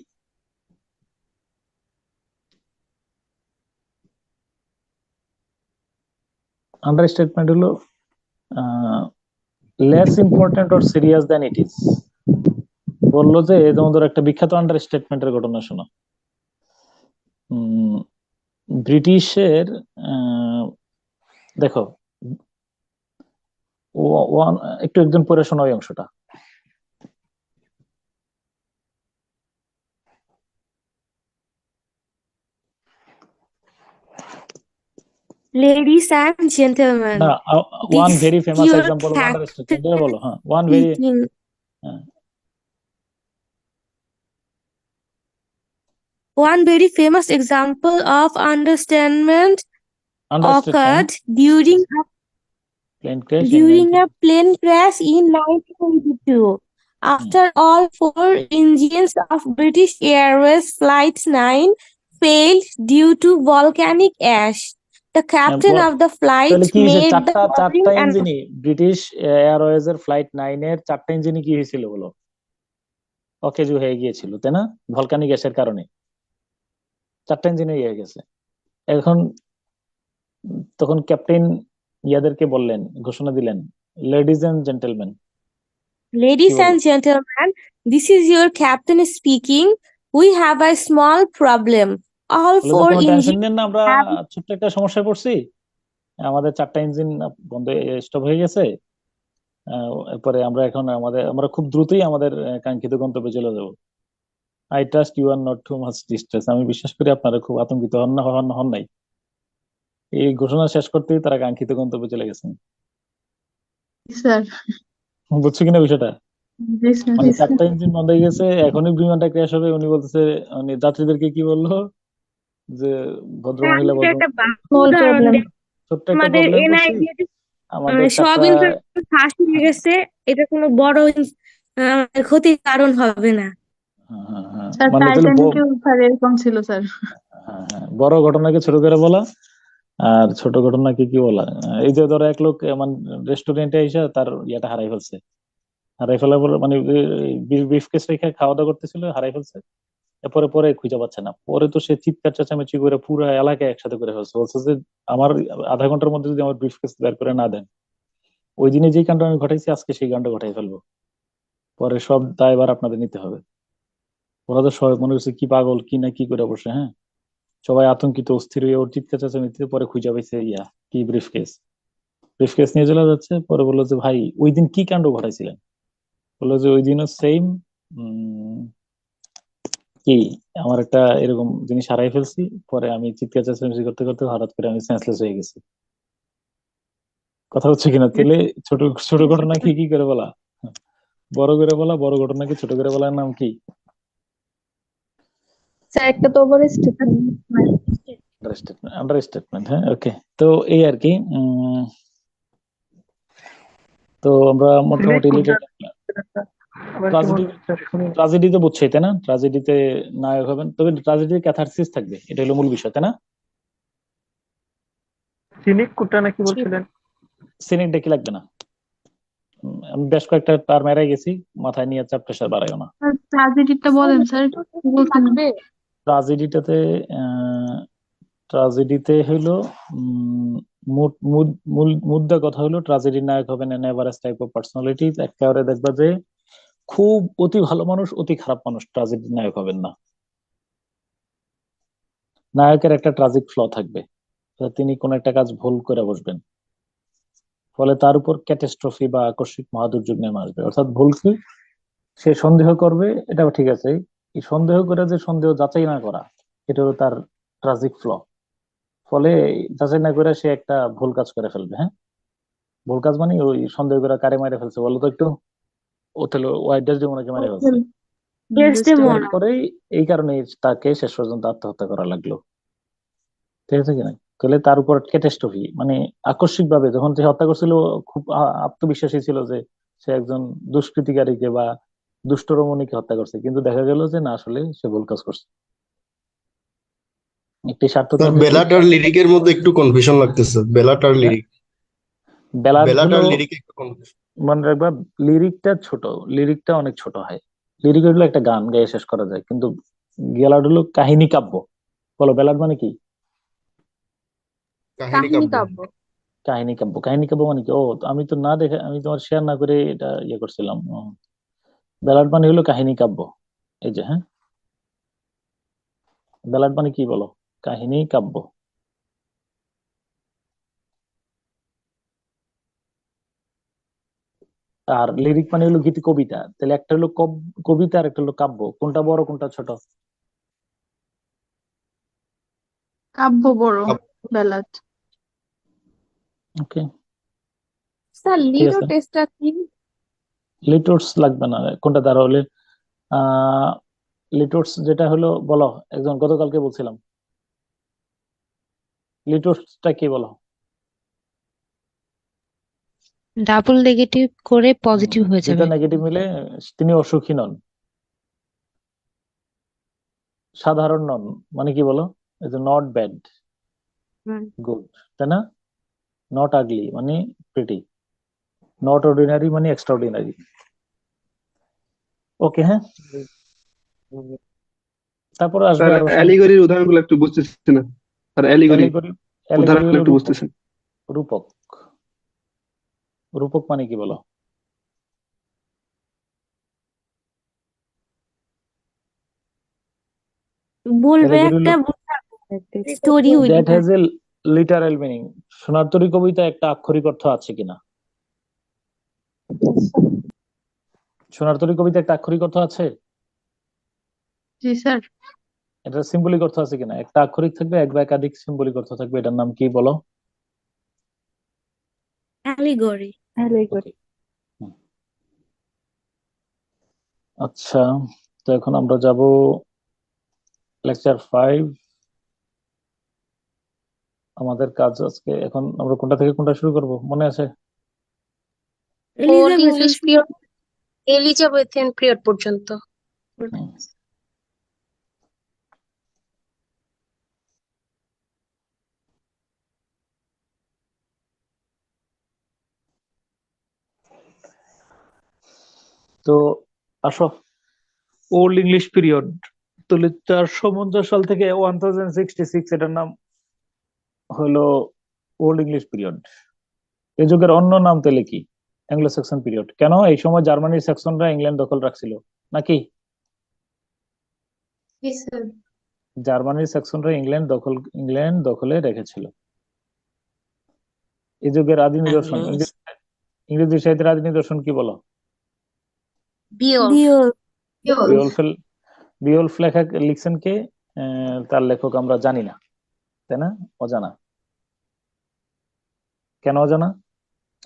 আন্ডার স্টেটমেন্ট হলো less important or serious than it is. বললো যে, যেমন ধরো একটা বিখ্যাত আন্ডার স্টেটমেন্টের ঘটনা শোনো। ব্রিটিশের, দেখো, একটু একজন পড়ে শোনো ওই অংশটা। Ladies and gentlemen, না, one this very is famous your example of understatement, এটা বলো। হ্যাঁ, one very, speaking. One very famous example of understatement occurred during plane crash a plane crash in 1982. After all 4 engines of British Airways Flight 9 failed due to volcanic ash, the captain of the flight তাহলে কি হয়েছে? made the চারটা following ইঞ্জিনই, British Airways এর flight 9 এর 4টা ইঞ্জিনই কি হয়েছিল বলো? অকেজো হয়ে গিয়েছিল, তাই না? ভলকানিক গ্যাসের কারণে 4টা ইঞ্জিনই হয়ে গেছে। এখন তখন ক্যাপ্টেন ইয়াদেরকে বললেন, ঘোষণা দিলেন, ladies and gentleman. Ladies and gentlemen, this is your captain speaking. We have a small problem. All 4 tension engines নেন না, আমরা have ছোট্ট একটা সমস্যায় পড়ছি। আমাদের 4টা ইঞ্জিন বন্ধ, স্টপ হয়ে গেছে। এরপরে আমরা খুব দ্রুতই আমাদের কাঙ্ক্ষিত গন্তব্যে চলে যাব। I trust you are not too much distress. আমি বিশ্বাস করি আপনারা খুব আতঙ্কিত হন নাই। এই ঘোষণা শেষ করতেই তারা কাঙ্ক্ষিত গন্তব্যে চলে গেছেন। স্যার। বুঝছো কিনা বিষয়টা? জি স্যার। মানে 4টা ইঞ্জিন বন্ধ হয়ে গেছে, এখনই বিমানটা ক্র্যাশ হবে। উনি বলতেছে, উনি যাত্রীদেরকে কি বললো যে, ভদ্রমহিলা, একটা Small উদাহরণ problem. দিই। ছোট্ট একটা আমাদের প্রবলেম করছি, NIA আমাদের সব 4টা। ইন্টারভিউ ফাঁস হয়ে গেছে, এটা কোনো বড় ক্ষতির কারণ হবে না। হ্যাঁ, স্যার মানে তাহলে টাইটানিকেও স্যার এরকম ছিল স্যার। হ্যাঁ হ্যাঁ, বড় ঘটনাকে ছোট করে বলা আর ছোট ঘটনাকে কি বলা। এই যে ধরো এক লোক মানে রেস্টুরেন্টে এসে তার ইয়েটা হারাই ফেলছে, হারাই ফেলার পর মানে ব্রিফকেস রেখে খাওয়া দাওয়া করতেছিল, হারাই ফেলছে। এরপরে পরে খুঁজে পাচ্ছে না, পরে তো সে চিৎকার চেঁচামেচি করে পুরো এলাকায় একসাথে করে ফেলছে, বলছে যে আমার আধা ঘন্টার মধ্যে যদি আমার ব্রিফকেস বের করে না দেন, ওই দিনে যে কাণ্ড আমি ঘটাইছি আজকে সেই কাণ্ড ঘটাই ফেলবো, পরে সব দায়ভার আপনাদের নিতে হবে। ওরা তো সবাই মনে করছে কি পাগল কি না কি করে বসে। হ্যাঁ, সবাই আতঙ্কিত অস্থির হয়ে ওর চিৎকার চেঁচামেচিতে পরে খুঁজে পাইছে ইয়া কি ব্রিফকেস। ব্রিফকেস নিয়ে চলে যাচ্ছে, পরে বললো যে ভাই ওই দিন কি কাণ্ড ঘটাইছিলেন? বললো যে ওই দিনও সেম কি আমার একটা এরকম জিনিস হারাই ফেলছি, পরে আমি চিৎকার চেঁচামেচি করতে করতে হঠাৎ করে আমি সেন্সলেস হয়ে গেছি। কথা হচ্ছে কিনা? তাহলে ছোট ছোট ঘটনাকে কি করে বলা, বড় করে বলা, বড় ঘটনাকে ছোট করে বলার নাম কি? স্যার একটা তো ওভার স্টেটমেন্ট। আন্ডারস্টেটমেন্ট। আন্ডারস্টেটমেন্ট, হ্যাঁ ওকে। তো এই আর কি তো আমরা মোটামুটি ট্রাজেডি তো বুঝছোই তাই না? ট্রাজেডিতে নায়ক হবেন, তবে ট্রাজেডিতে ক্যাথারসিস থাকবে, এটা হলো মূল বিষয় তাই না? সিনিক কোটা নাকি বলছিলেন? সিনিকটা কি লাগবে না, আমি বেশ কয়েকটা টার্ম এড়াই গেছি, মাথায় নিয়ে চাপ প্রেশার বাড়াইও না। ট্রাজেডিটা বলেন স্যার, কি বলছেন? ট্রাজেডিটাতে ট্রাজেডিতে হইলো মুদ্রা কথা হলো ট্রাজেডির নায়ক হবেন N average type of personality. একেবারে দেখবা যে খুব অতি ভালো মানুষ অতি খারাপ মানুষ ট্রাজেডির নায়ক হবেন না। নায়কের একটা ট্রাজিক ফ্ল থাকবে, তিনি কোন একটা কাজ ভুল করে বসবেন, ফলে তার উপর ক্যাটাস্ট্রফি বা আকস্মিক মহাদুর্যোগ নেমে আসবে। অর্থাৎ ভুল কি সে সন্দেহ করবে, এটাও ঠিক আছে, এই সন্দেহ করে যে সন্দেহ যাচাই না করা, এটা হলো তার ট্রাজিক ফ্ল। ফলে যাচাই না করে সে একটা ভুল কাজ করে ফেলবে। হ্যাঁ, ভুল কাজ মানে ওই সন্দেহ করে কারে মারে ফেলছে বলো তো একটু, ওথেলো ওয়াইড ডেসডেমোনাকে মারে ফেলছে, পরেই এই কারণে তাকে শেষ পর্যন্ত আত্মহত্যা করা লাগলো। ঠিক আছে কিনা? তাহলে তার উপর ক্যাটাস্ট্রফি মানে আকস্মিক ভাবে যখন সে হত্যা করছিল খুব আত্মবিশ্বাসী ছিল যে সে একজন দুষ্কৃতিকারীকে বা দুষ্ট রমণীকে হত্যা করছে, কিন্তু দেখা গেল যে না, আসলে সে ভুল কাজ করছে। একটি স্বার্থ বেলাট আর লিরিকের মধ্যে একটু কনফিউশন লাগতেছে। বেলাট আর লিরিক, বেলাট আর লিরিক একটু কনফিউশন। মনে রাখবা লিরিকটা ছোট, লিরিকটা অনেক ছোট হয়। লিরিক হলো একটা গান গায়ে শেষ করা যায়, কিন্তু বেলাড হলো কাহিনী কাব্য। বলো বেলাড মানে কি? কাহিনী কাব্য। কাহিনী কাব্য। কাহিনী কাব্য মানে কি? ও আমি তো না দেখে, আমি তোমার শেয়ার না করে এটা ইয়ে করছিলাম। বেলাড মানে হলো কাহিনী কাব্য। এই যে হ্যাঁ, বেলাড মানে কি বলো? কাহিনী কাব্য। আর লিরিক মানে হলো গীতি কবিতা। তাহলে একটা হলো কবিতা আর একটা হলো কাব্য, কোনটা বড় কোনটা ছোট? কাব্য বড়, বেলাট। ওকে, স্যার ঠিক লিডো আছে। টেস্টটা কি? লিটোর্স লাগবে না, কোনটা দ্বারা হলে লিটোর্স যেটা হলো বলো, একজন গতকালকে বলছিলাম, লিটোর্সটা কি বলো? ডাবল নেগেটিভ করে পজিটিভ হয়ে দুটা যাবে। নেগেটিভ মিলে তিনি অসুখী নন, সাধারণ নন, মানে কি বলো? এই যে নট ব্যাড, গুড, তাই না? নট আগলি মানে প্রিটি, নট অর্ডিনারি মানে এক্সট্রাঅর্ডিনারি। ওকে, হ্যাঁ। তারপর আসবে স্যার আরো অ্যালিগরির উদাহরণগুলো একটু বুঝতেছি না স্যার। অ্যালিগরি উদাহরণ একটু বুঝতেছেন? রূপক। রূপক মানে কি বলো? বলবে একটা story that has a literal meaning. Sonar Tori কবিতা একটা আক্ষরিক অর্থ আছে কিনা? সোনারতরী কবিতা একটা আক্ষরিক অর্থ আছে? জি স্যার। এটা সিম্বলিক অর্থ আছে কিনা? একটা আক্ষরিক থাকবে, এক বা একাধিক সিম্বলিক অর্থ থাকবে, এটার নাম কি বলো? অ্যালিগরি। অ্যালিগরি। আচ্ছা, তো এখন আমরা যাব লেকচার 5। আমাদের কাজ আজকে, এখন আমরা কোনটা থেকে কোনটা শুরু করব মনে আছে? Old English period, Elizabethan period পর্যন্ত। তো আসো, ওল্ড ইংলিশ পিরিয়ড, তাহলে 450 সাল থেকে 1066, এটার নাম হলো ওল্ড ইংলিশ পিরিয়ড। এই যুগের অন্য নাম তাহলে কি? Anglo Saxon period. কেন? এই সময় জার্মানির স্যাক্সনরা ইংল্যান্ড দখল রাখছিল নাকি? জি স্যার। জার্মানির স্যাক্সনরা ইংল্যান্ড দখলে রেখেছিল। এই যুগের আদি নিদর্শন, ইংরেজি সাহিত্যের আদি নিদর্শন কি বলো? বিওল্ফ। বিওল্ফ লেখা লিখছেন কে? তার লেখক আমরা জানি না, তাই না? অজানা। কেন অজানা?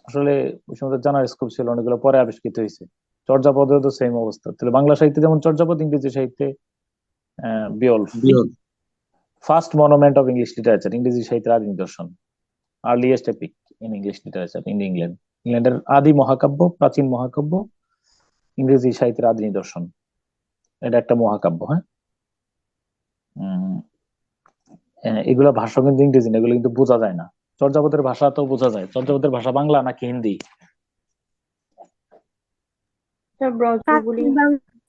আসলে ওই সময় জানার স্কোপ ছিল, অনেকগুলো পরে আবিষ্কৃত হয়েছে। চর্যাপদেও তো সেম অবস্থা। তাহলে বাংলা সাহিত্যে যেমন চর্যাপদ, ইংরেজি সাহিত্যে Beowulf. First monument of English literature, ইংরেজি সাহিত্যের আদি নিদর্শন, earliest epic in English literature in England. ইংল্যান্ডের আদি মহাকাব্য, প্রাচীন মহাকাব্য, ইংরেজি সাহিত্যের আদি নিদর্শন। এটা একটা মহাকাব্য। হ্যাঁ, এগুলো ভাষা কিন্তু ইংরেজি না, এগুলো কিন্তু বোঝা যায় না। চর্যাপদের ভাষা তো বোঝা যায়। চর্যাপদের ভাষা বাংলা নাকি হিন্দি?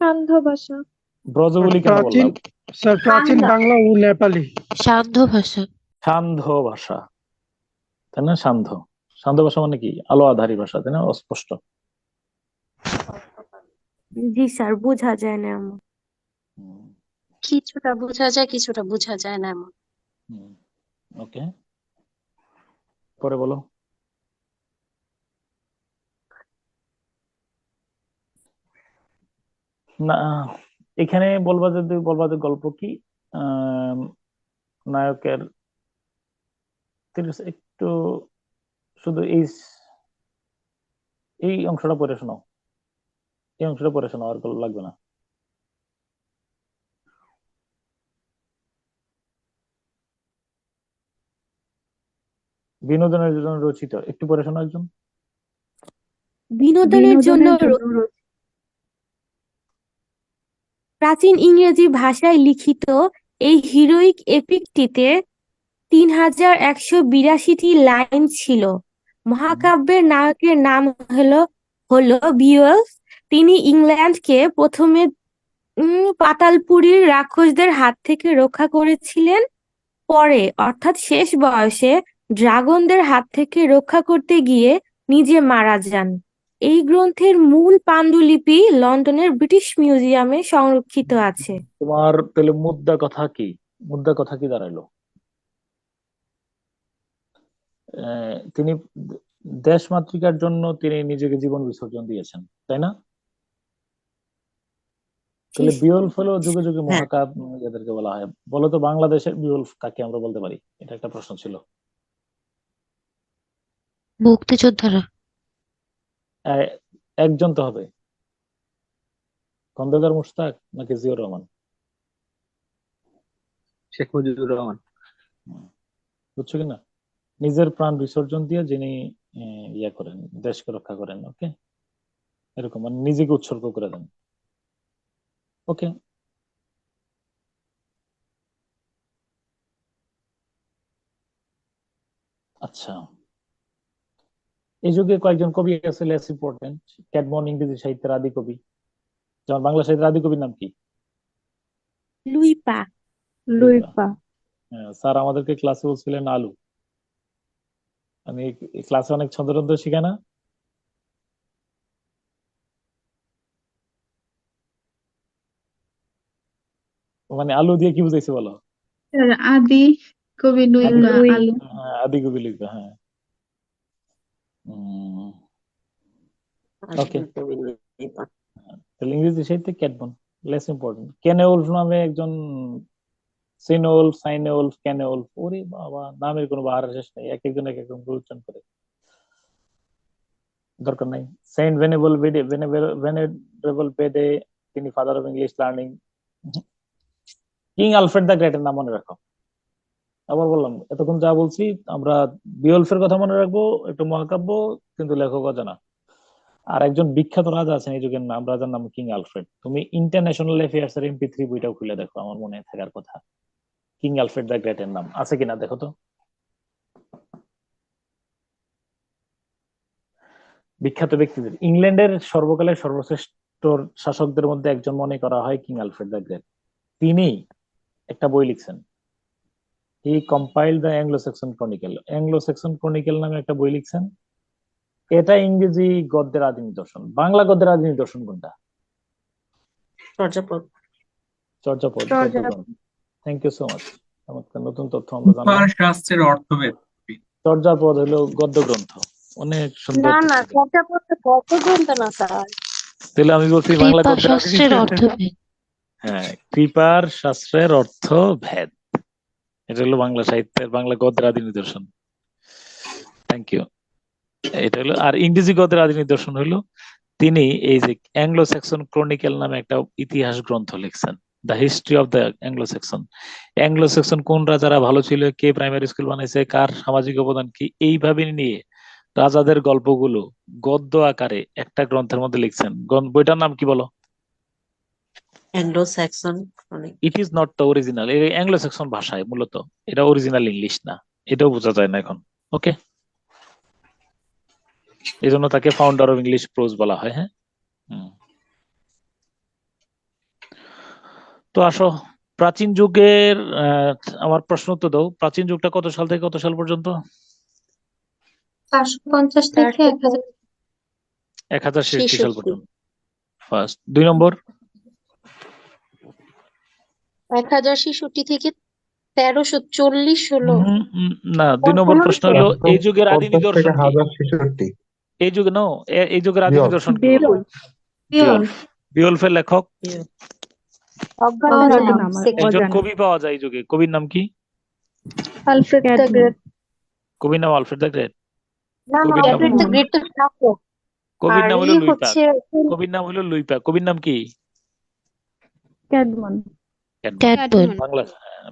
সান্ধ্য ভাষা। ব্রজবুলি কেন বললাম? স্যার প্রাচীন বাংলা ও নেপালি। সান্ধ্য ভাষা। সান্ধ্য ভাষা, তাই না? সান্ধ্য ভাষা মানে কি? আলো আধারী ভাষা, তাই না? অস্পষ্ট। জি স্যার, বোঝা যায় না এমন। কিছুটা বোঝা যায়, কিছুটা বোঝা যায় না এমন। ওকে, পরে বলো। না, এখানে বলবা যে গল্প কি, নায়কের একটু শুধু এই অংশটা পড়ে শোনাও, এই অংশটা পড়ে শোনাও, আর গল্প লাগবে না। বিনোদনের জন্য রচিত, একটু পড়ে শোনাও একজন। বিনোদনের জন্য প্রাচীন ইংরেজি ভাষায় লিখিত এই হিরোইক এপিকটিতে 3182টি লাইন ছিল। মহাকাব্যের নায়কের নাম হলো বিওল্ফ। তিনি ইংল্যান্ডকে প্রথমে পাতালপুরীর রাক্ষসদের হাত থেকে রক্ষা করেছিলেন। পরে, অর্থাৎ শেষ বয়সে, ড্রাগনদের হাত থেকে রক্ষা করতে গিয়ে নিজে মারা যান। এই গ্রন্থের মূল পাণ্ডুলিপি লন্ডনের ব্রিটিশ মিউজিয়ামে সংরক্ষিত আছে। তোমার তাহলে মুদ্রা কথা কি দাঁড়াইলো? তিনি দেশ মাতৃকার জন্য তিনি নিজেকে জীবন বিসর্জন দিয়েছেন, তাই না? তাহলে বিওল্ফ হলো যুগে যুগে মহাকাব্য এদেরকে বলা হয়। বলো তো বাংলাদেশের বিওল্ফ কাকে আমরা বলতে পারি? এটা একটা প্রশ্ন ছিল। মুক্তিযোদ্ধারা। একজন তো হবে। খন্দকার মুশতাক নাকি জিয়াউর রহমান? শেখ মুজিবুর রহমান। বুঝছো কিনা? নিজের প্রাণ বিসর্জন দিয়ে যিনি ইয়া করেন, দেশকে রক্ষা করেন। ওকে, এরকম মানে নিজেকে উৎসর্গ করে দেন। ওকে, আচ্ছা। এই যুগে কয়েকজন কবি আছে লেস ইম্পর্টেন্ট। ক্যাডমন ইংরেজি সাহিত্যের আদি কবি। যেমন বাংলা সাহিত্যের আদি কবির নাম কি? লুইপা। স্যার আমাদেরকে ক্লাসে বলছিলেন আলু। আমি ক্লাসে অনেক ছন্দরন্ত শিখে না? মানে আলু দিয়ে কি বুঝাইছে বলো? আদি কবি লুইপা আলু। আদি কবি লিখবে। হ্যাঁ, ওকে। তাহলে ইংরেজি সাহিত্যে ক্যাডমন লেস ইম্পর্টেন্ট। কেনেউলফ নামে একজন, সিনোউলফ, সাইনেউলফ, ক্যানেউলফ, ওরে বাবা, নামের কোনো বাহার শেষ নেই, এক একজন এক এক রকম উচ্চারণ করে, দরকার নাই। সেন্ট ভেনেরেবল বেডে, তিনি father of English learning. King Alfred the গ্রেটের নাম মনে রাখো। আবার বললাম, এতক্ষণ যা বলছি আমরা বিওল্ফের কথা মনে রাখবো, একটু মহাকাব্য, কিন্তু লেখক অজানা। আর একজন বিখ্যাত রাজা আছেন এই যুগের নাম, রাজার নাম কিং আলফ্রেড। তুমি ইন্টারন্যাশনাল অ্যাফেয়ার্স এর MP3 বইটাও খুলে দেখো, আমার মনে থাকার কথা। কিং আলফ্রেড দ্য গ্রেটের নাম আছে কিনা দেখো তো। বিখ্যাত ব্যক্তিদের, ইংল্যান্ডের সর্বকালের সর্বশ্রেষ্ঠ ভিক্টোর শাসকদের মধ্যে একজন মনে করা হয় কিং আলফ্রেড দ্য গ্রেট। তিনি একটা বই লিখছেন, হি কম্পাইলড দ্য অ্যাংলো সেক্সন ক্রনিকেল। অ্যাংলো সেক্সন ক্রনিকেল নামে একটা বই লিখছেন। এটা ইংরেজি গদ্যের আদি নিদর্শন। বাংলা গদ্যের আদি নিদর্শন কোনটা? Charyapada. Charyapada. Charyapada. Thank you so much. চমৎকার নতুন তথ্য আমরা জানলাম। রূপার শাস্ত্রের অর্থভেদ। চর্যাপদ হলো গদ্য গ্রন্থ। অনেক সুন্দর। না না, চর্যাপদ তো গদ্য গ্রন্থ না স্যার। তাহলে আমি বলছি বাংলা কৃপা গদ্যের আদি শাস্ত্রের অর্থভেদ। হ্যাঁ, কৃপার শাস্ত্রের অর্থ ভেদ, এটা হলো বাংলা সাহিত্যের বাংলা গদ্যের আদি নিদর্শন। Thank you. এটা হলো, আর ইংরেজি গদ্যের আদি নিদর্শন হলো তিনি এই যে অ্যাংলো সেক্সন ক্রনিকেল নামে একটা ইতিহাস গ্রন্থ লিখছেন, the history of the Anglo Saxon. Anglo Saxon কোন রাজারা ভালো ছিল, কে প্রাইমারি স্কুল বানাইছে, কার সামাজিক অবদান কি, এইভাবে নিয়ে রাজাদের গল্পগুলো গদ্য আকারে একটা গ্রন্থের মধ্যে লিখছেন। বইটার নাম কি বলো? Anglo Saxon chronic. It is not the original. এই অ্যাংলো সেক্সন ভাষায় মূলত, এটা অরিজিনাল ইংলিশ না, এটাও বোঝা যায় না এখন। ওকে, এই জন্য তাকে ফাউন্ডার অফ ইংলিশ প্রোজ বলা হয়। হ্যাঁ, তো আসো প্রাচীন যুগের আমার প্রশ্ন তো দাও, প্রাচীন যুগটা কত সাল থেকে কত সাল পর্যন্ত? 450 থেকে 1066 সাল পর্যন্ত। ফার্স্ট। 2 নম্বর 1066 থেকে 1340 হলো। না, 2 নম্বর প্রশ্ন হলো এই যুগের আদি নিদর্শন কি? 1066। এই যুগে নো, এই যুগের আদি নিদর্শন কি? বিওলফের লেখক একজন কবি পাওয়া যায় এই যুগে। কবির নাম কি? Alfred the great. কবির নাম আলফ্রেড দ্য গ্রেট? না না, আলফ্রেড দ্য গ্রেট তো শাসক। কবির নাম হলো লুই পাক। হচ্ছে কবির নাম হলো লুই পাক। কবির নাম কি? ক্যাডমন। ক্যাডবন।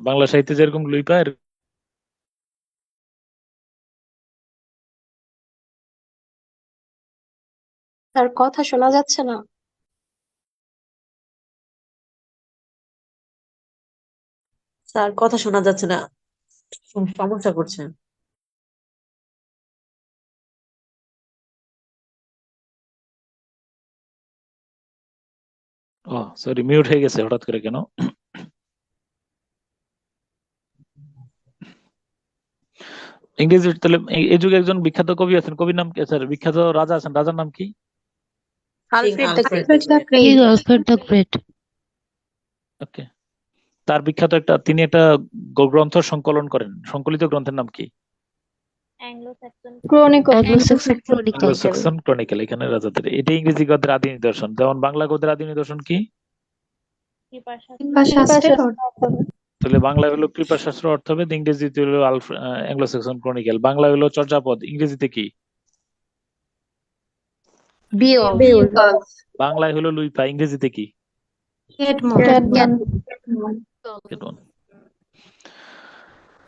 বাংলা সাহিত্যে যেরকম লুই পাক, তার কথা শোনা যাচ্ছে না। স্যার কথা শোনা যাচ্ছে না, সমস্যা করছে। ও সরি, মিউট হয়ে গেছে হঠাৎ করে কেন? ইংরেজি। তাহলে এই যুগে একজন বিখ্যাত কবি আছেন, কবির নাম কি? স্যার, বিখ্যাত রাজা আছেন, রাজার নাম কি? Alfred the Great. King Alfred the Great. Okay, তার বিখ্যাত তিনি একটা গ্রন্থ সংকলন করেন, সংকলিত গ্রন্থের নাম কি? Anglo-Saxon chronicle. এখানে রাজাদের, এটা ইংরেজি গদ্যের আদি নিদর্শন। যেমন বাংলা গদ্যের আদি নিদর্শন কি? তাহলে বাংলা হলো কৃপা শাস্ত্র অর্থভেদ, ইংরেজিতে হলো অ্যাংলো-স্যাক্সন ক্রনিকল। বাংলা হলো চর্যাপদ, ইংরেজিতে কি? বাংলায় হলো লুই পাক, ইংরেজিতে কি?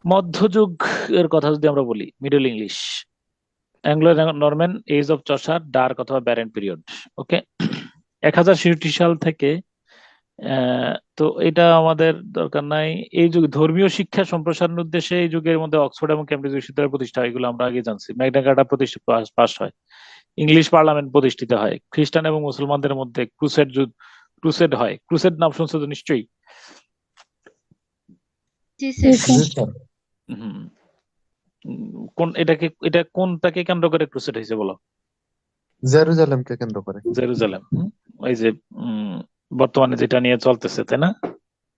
মধ্যযুগ এর কথা যদি আমরা বলি, Middle English, Anglo Norman age of Chaucer, dark অথবা ব্যারেন পিরিয়ড। ওকে, 1066 সাল থেকে তো এটা আমাদের দরকার নাই। এই যুগে ধর্মীয় শিক্ষা সম্প্রসারণের উদ্দেশ্যে এই যুগের মধ্যে অক্সফোর্ড এবং কেমব্রিজ বিশ্ববিদ্যালয় প্রতিষ্ঠা হয়, এগুলো আমরা আগে জানছি। ম্যাগনা কার্টা পাস হয়, ইংলিশ পার্লামেন্ট প্রতিষ্ঠিত হয়, খ্রিস্টান এবং মুসলমানদের মধ্যে ক্রুসেড হয়। ক্রুসেড নাম শুনছো তো নিশ্চয়ই? এটা কোনটাকে কেন্দ্র করে ক্রুসেড হয়েছে বলো? জেরুজালেমকে কেন্দ্র করে। জেরুজালেম, ওই যে বর্তমানে যেটা নিয়ে চলতেছে, তাই না?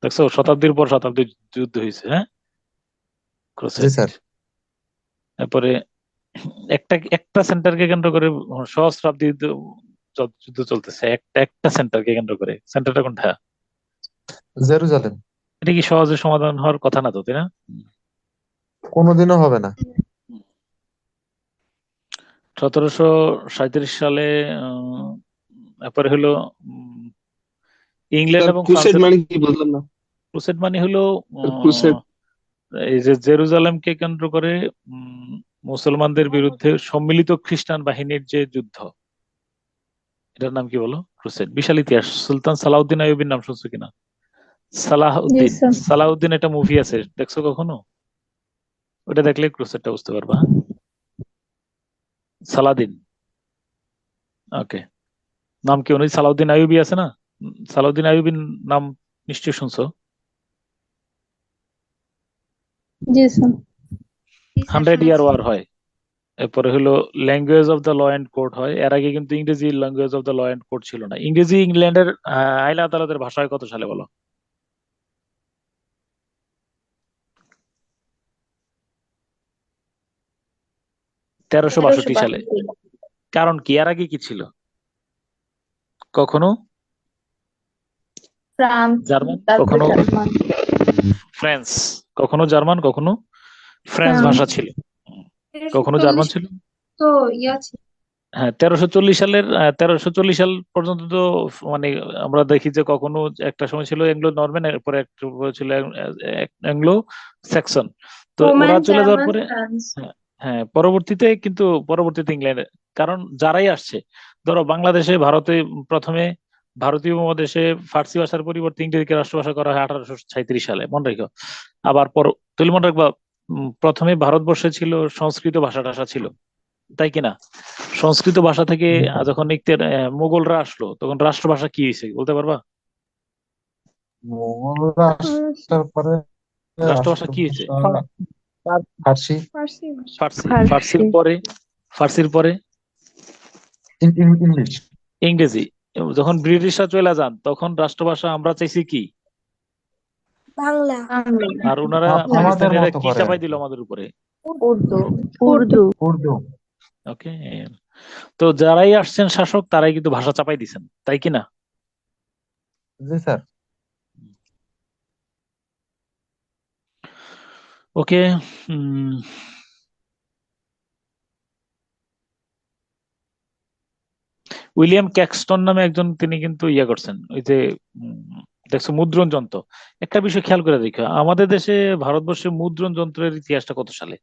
দেখছো, শতাব্দীর পর শতাব্দী যুদ্ধ হয়েছে। হ্যাঁ, ক্রুসেড। তারপরে একটা সেন্টারকে কেন্দ্র করে সহস্রাব্দী যুদ্ধ চলতেছে, একটা সেন্টারকে কেন্দ্র করে। সেন্টারটা কোনটা? জেরুজালেম। এটা কি সহজে সমাধান হওয়ার কথা না তো, তাই না? কোনোদিনও হবে না। 1737 সালে তারপরে হলো ইংল্যান্ড এবং ক্রুসেড মানে কি বুঝলাম না। ক্রুসেড মানে হলো ক্রুসেড এই যে জেরুজালেমকে কেন্দ্র করে মুসলমানদের বিরুদ্ধে সম্মিলিত খ্রিস্টান বাহিনীর যে যুদ্ধ, এটার নাম কি বলো? ক্রুসেড। বিশাল ইতিহাস। সুলতান সালাউদ্দিন আইয়ুবীর নাম শুনছো কিনা? সালাউদ্দিন একটা মুভি আছে, দেখছো কখনো? ওটা দেখলে ক্রুসেডটা বুঝতে পারবা। সালাদিন। ওকে, নাম কি? উনি সালাউদ্দিন আইয়ুবী আছে না? সালাউদ্দিন আইয়ুবীর নাম নিশ্চয়ই শুনছো। জি স্যার। 100 ইয়ার ওয়ার হয়, এরপরে হলো language of the law and court হয়। এর আগে কিন্তু ইংরেজি language of the law and court ছিল না। ইংরেজি ইংল্যান্ডের আইন আদালতের ভাষা হয় কত সালে বলো? 1362 সালে। কারণ কি? এর আগে কি ছিল? কখনো ফ্রান্স, জার্মান, তারপরে কখনো জার্মান, ফ্রেঞ্চ, কখনো জার্মান, কখনো ফ্রেঞ্চ ফ্রান্স। ভাষা ছিল, কখনো জার্মান ছিল। তো ইয়া ছিল। হ্যাঁ, 1340 সাল পর্যন্ত তো মানে আমরা দেখি যে কখনো একটা সময় ছিল এংলো নরম্যান, এরপরে একটা ছিল অ্যাংলো স্যাক্সন। তো ওরা রোমান, চলে যাওয়ার জার্মান, পরে ফ্রান্স। হ্যাঁ পরবর্তীতে ইংল্যান্ডে, কারণ যারাই আসছে, ধরো বাংলাদেশে ভারতে প্রথমে ভারতীয় উপমহাদেশে ফার্সি ভাষার পরিবর্তে ইংরেজিকে রাষ্ট্রভাষা করা হয় 1837 সালে, মনে রেখো। আবার তুমি মনে রাখবা, প্রথমে ভারতবর্ষে ছিল সংস্কৃত ভাষা টাষা ছিল, তাই কিনা? সংস্কৃত ভাষা থেকে যখন মোগলরা আসলো, তখন রাষ্ট্রভাষা কি হয়েছে বলতে পারবা? মোগলরা আসার পরে রাষ্ট্রভাষা কি হয়েছে? ফার্সি। ফার্সির পরে ইংলিশ, ইংরেজি। যখন ব্রিটিশরা চলে যান, তখন রাষ্ট্রভাষা আমরা চাইছি কি? বাংলা। আর ওনারা আমাদের পাকিস্তানিরা মতো কি করে চাপাই দিল আমাদের উপরে? উর্দু। ওকে, তো যারাই আসছেন শাসক, তারাই কিন্তু ভাষা চাপাই দিছেন, তাই কিনা? জি স্যার। ওকে, উইলিয়াম ক্যাক্সটন নামে একজন, তিনি কিন্তু করছেন ওই যে দেখছো মুদ্রণ যন্ত্র। একটা বিষয় খেয়াল করে দেখো, আমাদের দেশে ভারতবর্ষে মুদ্রণ যন্ত্রের ইতিহাসটা কত সালে?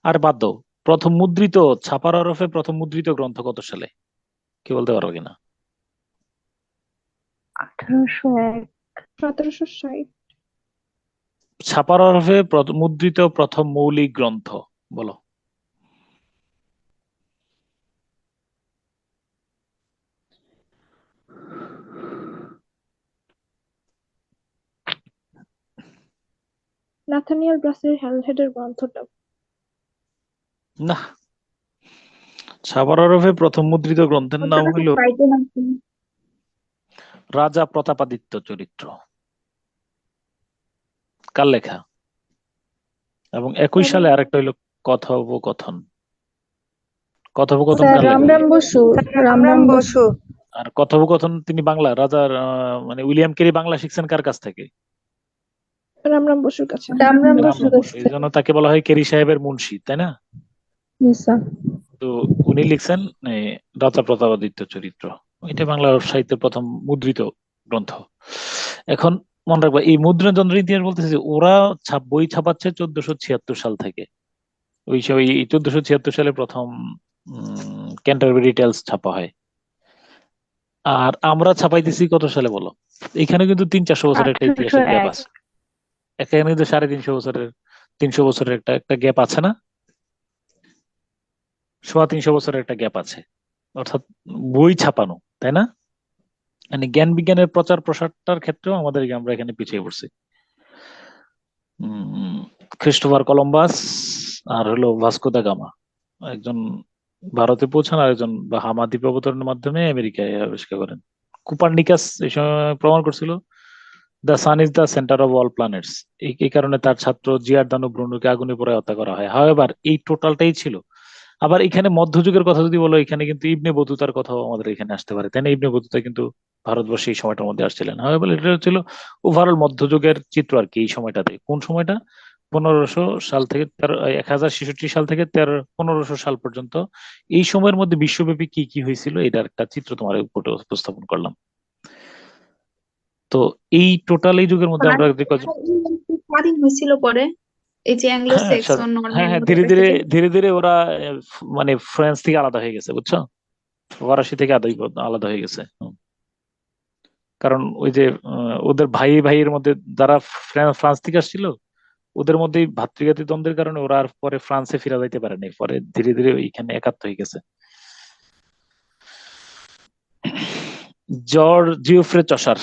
আর বাদ দাও, প্রথম মুদ্রিত ছাপার হরফে প্রথম মুদ্রিত গ্রন্থ কত সালে? কি বলতে পারো কিনা? 1801, 1760। ছাপার হরফে মুদ্রিত প্রথম মৌলিক গ্রন্থ বলো। নাথানিয়েল ব্রাসের হ্যালহেডের গ্রন্থটা। না, ছাপার হরফে প্রথম মুদ্রিত গ্রন্থের নাম হইল রাজা প্রতাপাদিত্য চরিত্র। কার লেখা? এবং 21 সালে আরেকটা হইল কথোপকথন। কথোপকথন কার লেখা? রামরাম বসু। রামরাম বসু। আর কথোপকথন তিনি বাংলা রাজার মানে উইলিয়াম কেরি বাংলা শিখছেন কার কাছ থেকে? রামরাম বসুর কাছে। রামরাম বসুর কাছে। এই জন্য তাকে বলা হয় কেরি সাহেবের মুন্সি, তাই না? তো উনি লিখছেন রাজা প্রতাপাদিত্য চরিত্র, এটা বাংলা সাহিত্যের প্রথম মুদ্রিত গ্রন্থ। এখন মনে রাখবা, এই মুদ্রণ যন্ত্রের ইতিহাস বলতেছে যে ওরা বই ছাপাচ্ছে 1476 সাল থেকে। ওই 1476 সালে প্রথম ক্যান্টারবেরি টেলস ছাপা হয়। আর আমরা ছাপাইতেছি কত সালে বলো? এখানে কিন্তু 300-400 বছরের একটা ইতিহাসের গ্যাপ আছে। এখানে কিন্তু 350 বছরের একটা গ্যাপ আছে না? 350 বছরের একটা গ্যাপ আছে, অর্থাৎ বই ছাপানো, তাই না? মানে জ্ঞান বিজ্ঞানের প্রচার প্রসারটার ক্ষেত্রেও আমরা এখানে পিছিয়ে পড়ছি। ক্রিস্টোফার কলম্বাস আর হলো ভাস্কো দা গামা, একজন ভারতে পৌঁছান, আর একজন বাহামা দ্বীপ অবতরণের মাধ্যমে আমেরিকায় আবিষ্কার করেন। কুপারনিকাস এই সময় প্রমাণ করছিল the sun is the centre of all planets. এই কারণে তার ছাত্র জিয়ারদানো ব্রুনোকে আগুনে পড়ে হত্যা করা হয়। হাওয়েভার এই টোটালটাই ছিল। আবার এখানে মধ্যযুগের কথা যদি বলো, এখানে কিন্তু ইবনে বতুতার কথাও আমাদের এখানে আসতে পারে, তাই না? ইবনে বতুতা কিন্তু ভারতবর্ষে এই সময়টার মধ্যে আসছিলেন। হাওয়েভার এটা ছিল ওভারঅল মধ্যযুগের চিত্র আর কি। এই সময়টাতে, কোন সময়টা? 1500 সাল থেকে 1066 সাল থেকে 1500 সাল পর্যন্ত, এই সময়ের মধ্যে বিশ্বব্যাপী কি কি হয়েছিল এটার একটা চিত্র তোমার উপরে উপস্থাপন করলাম। তো এই টোটাল এই যুগের মধ্যে আমরা স্বাধীন হয়েছিল পরে, এই যে অ্যাংলো স্যাক্সন হ্যাঁ, ধীরে ধীরে ওরা মানে ফ্রান্স থেকে আলাদা হয়ে গেছে, বুঝছো? ফরাসি থেকে আলাদা হয়ে গেছে। কারণ ওই যে ওদের ভাইয়ের মধ্যে যারা ফ্রান্স থেকে আসছিল, ওদের মধ্যে ভাতৃঘাতী দ্বন্দ্বের কারণে ওরা আর পরে ফ্রান্সে ফিরে যাইতে পারেনি, পরে ধীরে ধীরে ওইখানে একাত্ম হয়ে গেছে। Geoffrey Chaucer.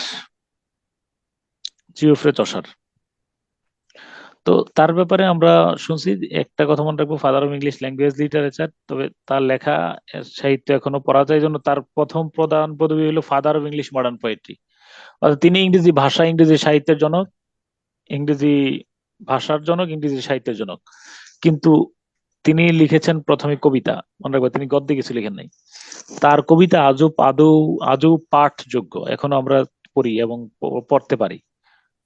Geoffrey Chaucer. তো তার ব্যাপারে আমরা শুনছি, একটা কথা মনে রাখবো, father of English language literature. তবে তার লেখা সাহিত্য এখনো পড়া যায়, জন্য তার প্রথম প্রধান পদবি হলো father of English modern poetry. অর্থাৎ তিনি ইংরেজি ভাষা, ইংরেজি সাহিত্যের জনক, ইংরেজি ভাষার জনক, ইংরেজি সাহিত্যের জনক। কিন্তু তিনি লিখেছেন প্রথমে কবিতা, মনে রাখবো তিনি গদ্যে কিছু লিখেন নাই। তার কবিতা আজও পাঠযোগ্য, এখনো আমরা পড়ি এবং পড়তে পারি,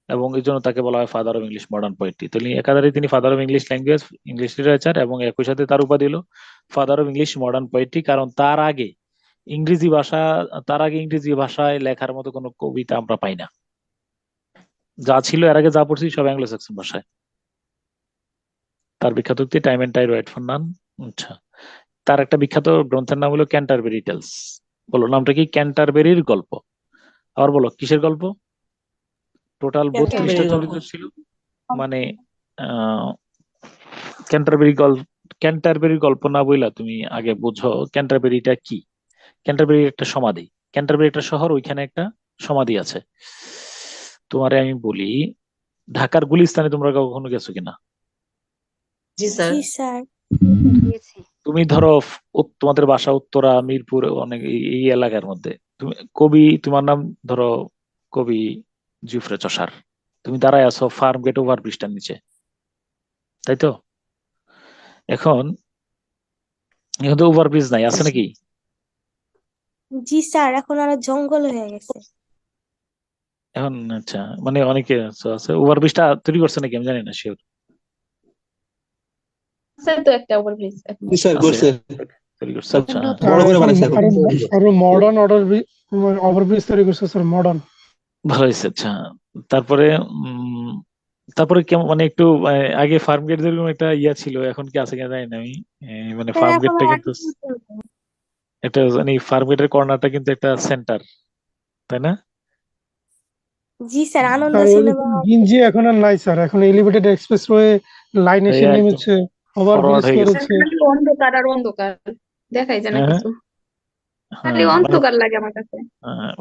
এবং এই জন্য তাকে বলা হয় father of English modern poetry. তো একাধারে তিনি father of English language, English literature, এবং একই সাথে তার উপাধি হলো father of English modern poetry. কারণ তার আগে ইংরেজি ভাষায় লেখার মতো কোনো কবিতা আমরা পাই না। যা ছিল এর আগে যা পড়ছি সব অ্যাংলো স্যাক্সন ভাষায়। তার বিখ্যাত উক্তি time and tide wait for none. আচ্ছা, তার একটা বিখ্যাত গ্রন্থের নাম হলো ক্যান্টারবেরি টেলস। বলো নামটা কি? ক্যান্টারবেরির গল্প। আবার বলো, কিসের গল্প? টোটাল 32টা চরিত্র ছিল, মানে ক্যান্টারবেরির গল্প না বইলা তুমি আগে বুঝো ক্যান্টারবেরিটা কি। ক্যান্টারবেরি একটা সমাধি, ক্যান্টারবেরি একটা শহর, ওইখানে একটা সমাধি আছে। তোমারে আমি বলি, ঢাকার গুলিস্তানে তোমরা কখনো গেছো কিনা? জি স্যার। জি স্যার। তুমি ধরো তোমাদের বাসা উত্তরা, মিরপুর, অনেক এই এলাকার মধ্যে। তোমার নাম ধরো কবি জিওফ্রে চসার। তুমি দাঁড়ায় আছো ফার্ম গেট ওভার ব্রিজটার নিচে, তাই তো? এখন তো ওভার ব্রিজ নাই, আছে নাকি? জি স্যার, এখন আরো জঙ্গল হয়ে গেছে। এখন আচ্ছা, মানে অনেকে আছে। ওভার ব্রিজটা তৈরি করছে নাকি আমি জানি না, শিওর। স্যার তো একটা ওভারব্রিজ স্যার করছে, তৈরি করছে, আচ্ছা। বড় করে বানাইছে এখন। আরো মডার্ন ওভারব্রিজ তৈরি করছে স্যার, মডার্ন। ভালো হয়েছে, আচ্ছা। তারপরে কেমন, মানে একটু আগে ফার্ম গেট যেরকম একটা ইয়া ছিল, এখন কি আছে কিনা জানি না আমি। মানে স্যার ফার্ম এখন গেটটা আর কিন্তু একটা, মানে ফার্ম গেটের কর্নারটা কিন্তু একটা সেন্টার, তাই না? জি স্যার, আনন্দ স্যার সিনেমা হল। গিঞ্জি এখন আর নাই স্যার, এখন এলিভেটেড এক্সপ্রেসওয়ে লাইন এসে একদম নেমেছে, ফরওয়ার্ড ওভারব্রিজ হয়ে গেছে। করেছে। অন্ধকার আর অন্ধকার, দেখাই যায় না হ্যাঁ, কিছু, খালি হ্যাঁ, মানে অন্ধকার লাগে আমার কাছে।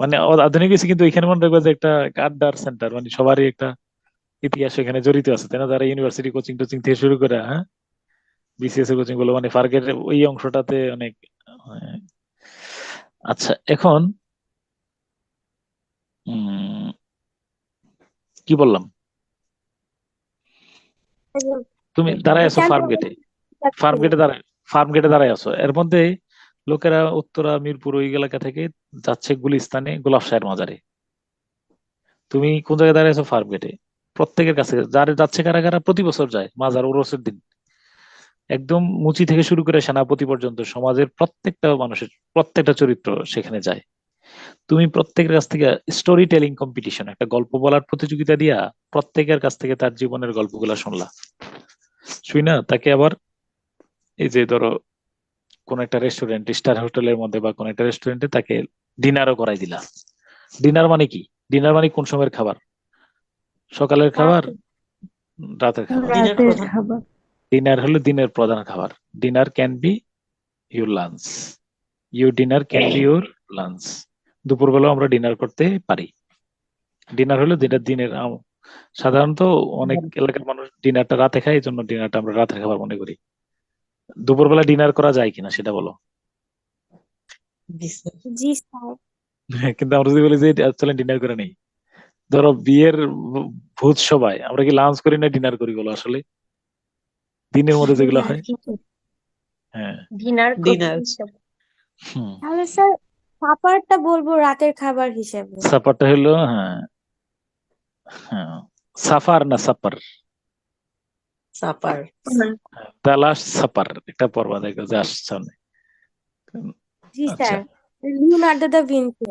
মানে আধুনিক কিছু, কিন্তু এখানে মনে রাখবে যে একটা আড্ডার সেন্টার, মানে সবারই একটা ইতিহাস এখানে জড়িত আছে, তাই না? যারা ইউনিভার্সিটি কোচিং টোচিং থেকে শুরু করে, হ্যাঁ, বিসিএস কোচিং গুলো, মানে ফার্গের ওই অংশটাতে অনেক। আচ্ছা, এখন কি বললাম? তুমি দাঁড়ায় আছো ফার্ম গেটে, ফার্ম গেটে দাঁড়ায় আছো। এর মধ্যে লোকেরা উত্তরা, মিরপুর ওই এলাকা থেকে যাচ্ছে গুলিস্তানে, গোলাপ শাহের মাজারে। তুমি কোন জায়গায় দাঁড়িয়ে আছো? ফার্ম গেটে। প্রত্যেকের কাছে যারা যাচ্ছে, কারা কারা প্রতি বছর যায় মাজার ওরসের দিন। একদম মুচি থেকে শুরু করে সেনাপতি পর্যন্ত সমাজের প্রত্যেকটা মানুষের প্রত্যেকটা চরিত্র সেখানে যায়। তুমি প্রত্যেকের কাছ থেকে স্টোরি টেলিং কম্পিটিশন, একটা গল্প বলার প্রতিযোগিতা দিয়া প্রত্যেকের কাছ থেকে তার জীবনের গল্পগুলা শুনলা। শুই না তাকে আবার, এই যে ধরো কোন একটা রেস্টুরেন্ট, স্টার হোটেলের মধ্যে বা কোন একটা রেস্টুরেন্টে তাকে ডিনারও করাই দিলা। ডিনার মানে কি? ডিনার মানে কোন সময়ের খাবার? সকালের খাবার, রাতের খাবার। রাতের খাবার। ডিনার হলো দিনের প্রধান খাবার। Dinner can be your lunch, your dinner can be your lunch. দুপুরবেলা আমরা ডিনার করতে পারি। ডিনার হলো যেটা দিনের সাধারণত অনেক এলাকার মানুষ ডিনারটা রাতে খায়, এই জন্য ডিনারটা আমরা রাতের খাবার মনে করি। দুপুরবেলা ডিনার করা যায় কিনা সেটা বলো। জি স্যার। কিন্তু আমরা যদি বলি যে চলেন ডিনার করে নেই, ধরো বিয়ের ভোজ সবাই, আমরা কি লাঞ্চ করি না ডিনার করি বলো? আসলে দিনের মধ্যে যেগুলো হয়, হ্যাঁ, ডিনার ডিনার। তাহলে স্যার সাপারটা বলবো রাতের খাবার হিসেবে। সাপারটা হলো, হ্যাঁ হ্যাঁ, সাফার না supper, supper. The last supper একটা পর্ব দেখো যে আসছে অনেক। জি আচ্ছা, স্যার, লিওনার্দো দা ভিঞ্চি।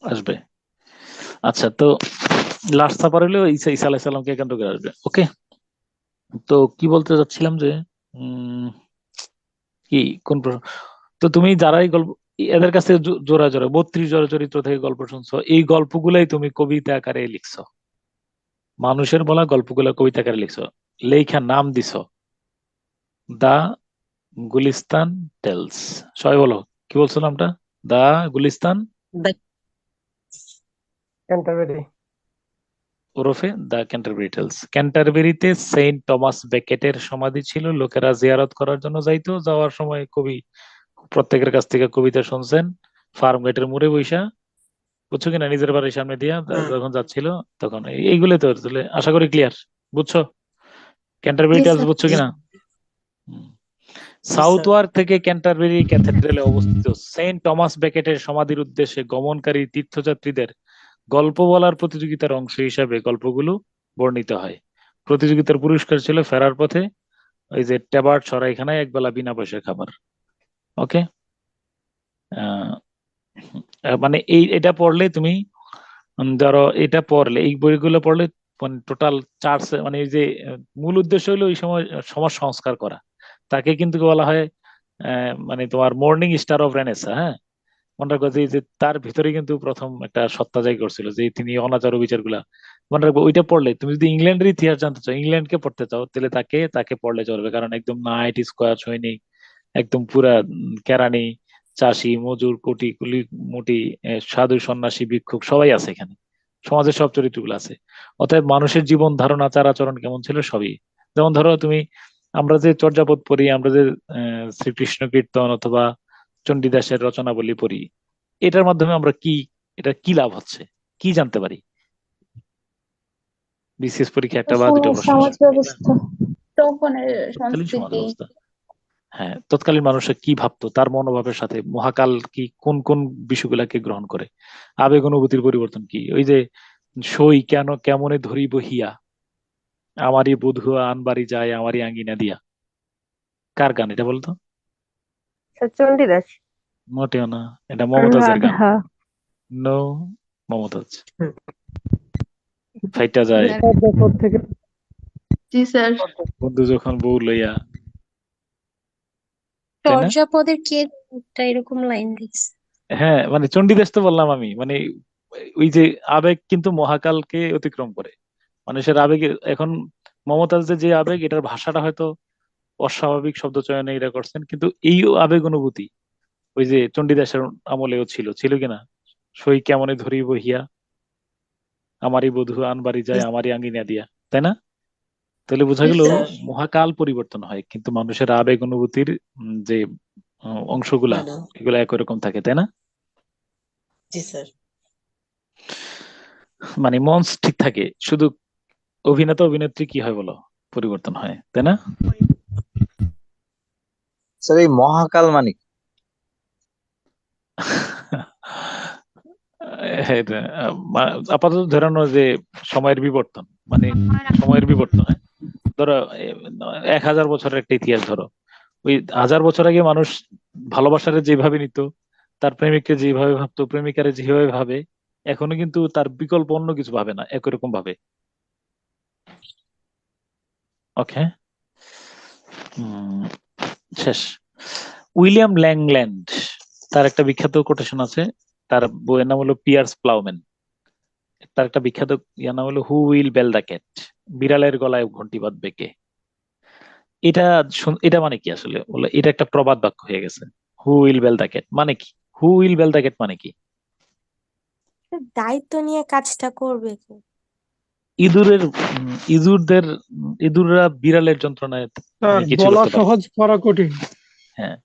আসবে। আচ্ছা, তো লাস্ট সাপার হলো ঈসা আলাইহিস সালামকে একান্ত করে আসবে। ওকে, তো কি বলতে চাচ্ছিলাম যে কি কোন প্রশ্ন? তো তুমি যারাই গল্প, এদের কাছে জোড়া জোড়া 32 জোড়া চরিত্র থেকে গল্প শুনছো, এই গল্পগুলাই তুমি কবিতা আকারে লিখছো, মানুষের বলা গল্পগুলা কবিতা আকারে লিখছো, লেখা নাম দিছো দা গুলিস্তান টেলস। সবাই বলো কি বলছো নামটা? দা গুলিস্তান ক্যান্টারবেরি। ওরফে দ্য ক্যান্টারবেরি টেলস। ক্যান্টারবেরিতে সেন্ট টমাস বেকেটের সমাধি ছিল, লোকেরা জিয়ারত করার জন্য যাইতো, যাওয়ার সময় কবি প্রত্যেকের কাছ থেকে কবিতা শুনছেন ফার্ম গেটের মোড়ে বৈশা, বুঝছো কিনা, নিজের বাড়ির সামনে দিয়া যখন যাচ্ছিল তখন এইগুলো তো তাহলে আশা করি ক্লিয়ার, বুঝছো ক্যান্টারবেরি জি টেলস, স্যার। বুঝছো কিনা? জি সাউথ স্যার। ওয়ার্ক থেকে ক্যান্টারবেরি ক্যাথেড্রালে অবস্থিত সেন্ট টমাস বেকেটের সমাধির উদ্দেশ্যে গমনকারী তীর্থযাত্রীদের গল্প বলার প্রতিযোগিতার অংশ হিসাবে গল্পগুলো বর্ণিত হয়। প্রতিযোগিতার পুরস্কার ছিল ফেরার পথে ওই যে ট্যাবার্ট সরাইখানায় একবেলা বিনা পয়সার খাবার। ওকে, মানে এটা পড়লে তুমি ধরো এটা পড়লে এই বইগুলো পড়লে মানে টোটাল চার্চ মানে এই যে মূল উদ্দেশ্য হলো ওই সময় সমাজ সংস্কার করা। তাকে কিন্তু বলা হয় মানে তোমার মর্নিং স্টার অফ রেনেসা। হ্যাঁ, মনে রাখবো যে তার ভিতরে কিন্তু প্রথম একটা সত্তা জায়গা করছিল, যে তিনি অনাচার বিচার গুলা মনে রাখবো। ওইটা পড়লে তুমি যদি ইংল্যান্ডের ইতিহাস জানতে চাও, ইংল্যান্ডকে পড়তে চাও, তাহলে তাকে পড়লে চলবে, কারণ একদম নাইট স্কোয়ার সৈনিক, একদম পুরা কেরানি, চাষি, মজুর, কোটি কুলি, মুটি, সাধু, সন্ন্যাসী, ভিক্ষুক সবাই আছে এখানে, সমাজের সব চরিত্রগুলো আছে। অতএব মানুষের জীবন ধারণ, আচার আচরণ কেমন ছিল সবই। যেমন ধরো তুমি, আমরা যে চর্যাপদ পড়ি, আমরা যে শ্রীকৃষ্ণ কীর্তন অথবা চণ্ডীদাসের রচনাবলী পড়ি, এটার মাধ্যমে আমরা এটা কি লাভ হচ্ছে, কি জানতে পারি? বিসিএস পরীক্ষা একটা বা দুটো প্রশ্ন সমাজ আসে। ব্যবস্থা। তখনের তৎকালীন সমাজ সংস্কৃতি। ব্যবস্থা, হ্যাঁ, তৎকালীন মানুষরা কি ভাবতো, তার মনোভাবের সাথে মহাকাল কি, কোন কোন বিষয়গুলাকে গ্রহণ করে, আবেগ অনুভূতির পরিবর্তন কি। ওই যে সই কেন কেমনে ধরি বহিয়া, আমারই বধূ আনবাড়ি যায় আমারই আঙ্গিনা দিয়া, কার গান এটা বলতো? চণ্ডীদাস। মোটেও না, এটা মমতাজের গান। রাধা। নো, মমতাজ। ফাইটা যায় থেকে জি স্যার। বন্ধু যখন বউ লইয়া, তাই না? চর্যাপদের কে একটা এরকম লাইন লিখছে? হ্যাঁ, মানে চণ্ডীদাস তো বললাম আমি, মানে ওই যে আবেগ কিন্তু মহাকালকে অতিক্রম করে, মানুষের আবেগে। এখন মমতাজের যে আবেগ, এটার ভাষাটা হয়তো অস্বাভাবিক শব্দ চয়নে এরা করছেন, কিন্তু এই আবেগ অনুভূতি ওই যে চণ্ডীদাসের আমলেও ছিল কিনা, সই কেমনে ধরি বহিয়া, আমারই বধূ আনবাড়ি যায় আমারই আঙ্গিনা দিয়া, তাই না? তাহলে বোঝা জি গেল স্যার। মহাকাল পরিবর্তন হয়, কিন্তু মানুষের আবেগ অনুভূতির যে অংশগুলা, হয় না। এগুলা একই রকম থাকে, তাই না? জি স্যার। মানে মঞ্চ ঠিক থাকে, শুধু অভিনেতা অভিনেত্রী কি হয় বলো, পরিবর্তন হয়, তাই না? স্যার এই মহাকাল মানে কি? এটা, আপাতত ধরানো যে সময়ের বিবর্তন, মানে সময়ের বিবর্তন হয়। ধরো 1000 বছরের একটা ইতিহাস ধরো, ওই 1000 বছর আগে মানুষ ভালোবাসারে যেভাবে নিত, তার প্রেমিককে যেভাবে ভাবতো, প্রেমিকারে যেভাবে ভাবে, এখনো কিন্তু তার বিকল্প অন্য কিছু ভাবে না, একই রকম ভাবে। ওকে, শেষ। উইলিয়াম ল্যাংল্যান্ড, তার একটা বিখ্যাত কোটেশন আছে, তার বইয়ের নাম হলো পিয়ার্স প্লাউম্যান। তার একটা বিখ্যাত নাম হলো who will bell the cat, বিড়ালের গলায় ঘন্টি বাঁধবে কে। এটা এটা মানে কি আসলে বলে, এটা একটা প্রবাদ বাক্য হয়ে গেছে। Who will bell the cat মানে কি? Who will bell the cat মানে কি? দায়িত্ব নিয়ে কাজটা করবে কে? ইঁদুররা বিড়ালের যন্ত্রণায় মানে কিছু বলা করতে পারে। সহজ করা কঠিন। হ্যাঁ,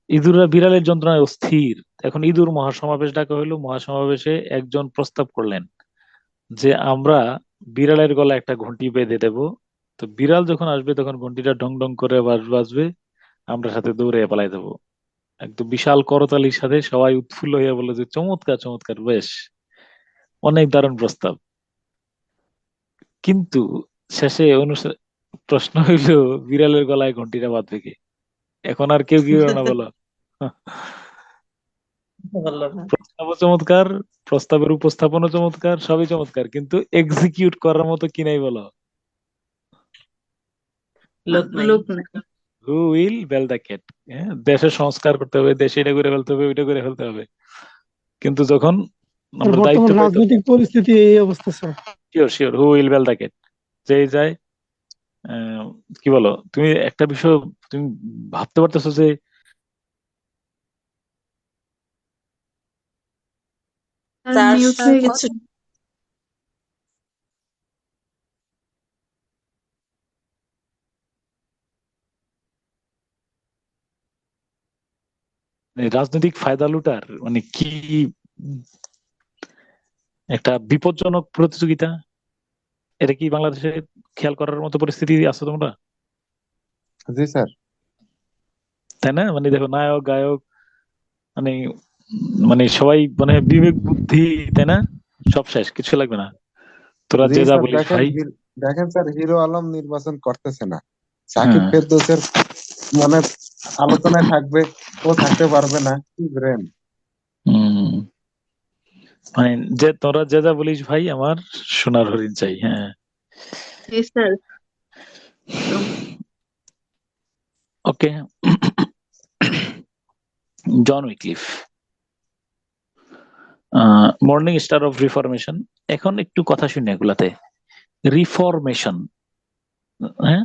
ইঁদুররা বিড়ালের যন্ত্রণায় অস্থির। এখন ইঁদুর মহাসমাবেশ ডাকা হইলো, মহাসমাবেশে একজন প্রস্তাব করলেন যে আমরা বিড়ালের গলায় একটা ঘন্টি বেঁধে দেব, তো বিড়াল যখন আসবে তখন ঘন্টিটা ডং ডং করে বাজবে, আমরা সাথে দৌড়ে পালাই দেবো। একদম বিশাল করতালির সাথে সবাই উৎফুল্ল হয়ে বলে যে চমৎকার চমৎকার, বেশ অনেক দারুণ প্রস্তাব। কিন্তু শেষে প্রশ্ন হইলো বিড়ালের গলায় ঘন্টিটা বাঁধবে কে? এখন আর কেউ কি না বলো? বললো না। প্রস্তাবও চমৎকার, প্রস্তাবের উপস্থাপনও চমৎকার, সবই চমৎকার, কিন্তু এক্সিকিউট করার মতো কি নাই বলো? লোক নাই। লোক না। Who will bell the cat. দেশের সংস্কার করতে হবে, দেশে এটা করে ফেলতে হবে, ওইটা করে ফেলতে হবে, কিন্তু যখন আমরা দায়িত্ব বর্তমান পাই রাজনৈতিক পরিস্থিতি এই অবস্থা sir. Sure sure who will bell the cat, যে যায়। কি বলো তুমি, একটা বিষয় তুমি ভাবতে পারতেছো যে স্যার মিউট হয়ে গেছে। রাজনৈতিক ফায়দা লুটার মানে কি একটা বিপজ্জনক প্রতিযোগিতা। এটা কি বাংলাদেশে খেয়াল করার মতো পরিস্থিতি আছে তোমরা? জি স্যার। তাই না? মানে দেখো নায়ক গায়ক মানে মানে সবাই মানে বিবেক বুদ্ধি, তাই না? সব শেষ, কিছু লাগবে না। তোরা জি যে যা স্যার, বলিস ভাই। দেখেন স্যার, হিরো আলম নির্বাচন করতেছে না, সাকিব হ্যাঁ ফেরদৌসের মানে আলোচনায় থাকবে, ও থাকতে পারবে না, কি ব্রেন। হম মানে যে তোরা যে যা বলিস ভাই, আমার সোনার হরিণ চাই। হ্যাঁ জি sir. Okay. John Wycliffe, morning star of Reformation. এখন একটু কথা শুনি এগুলাতে। রিফরমেশন, হ্যাঁ,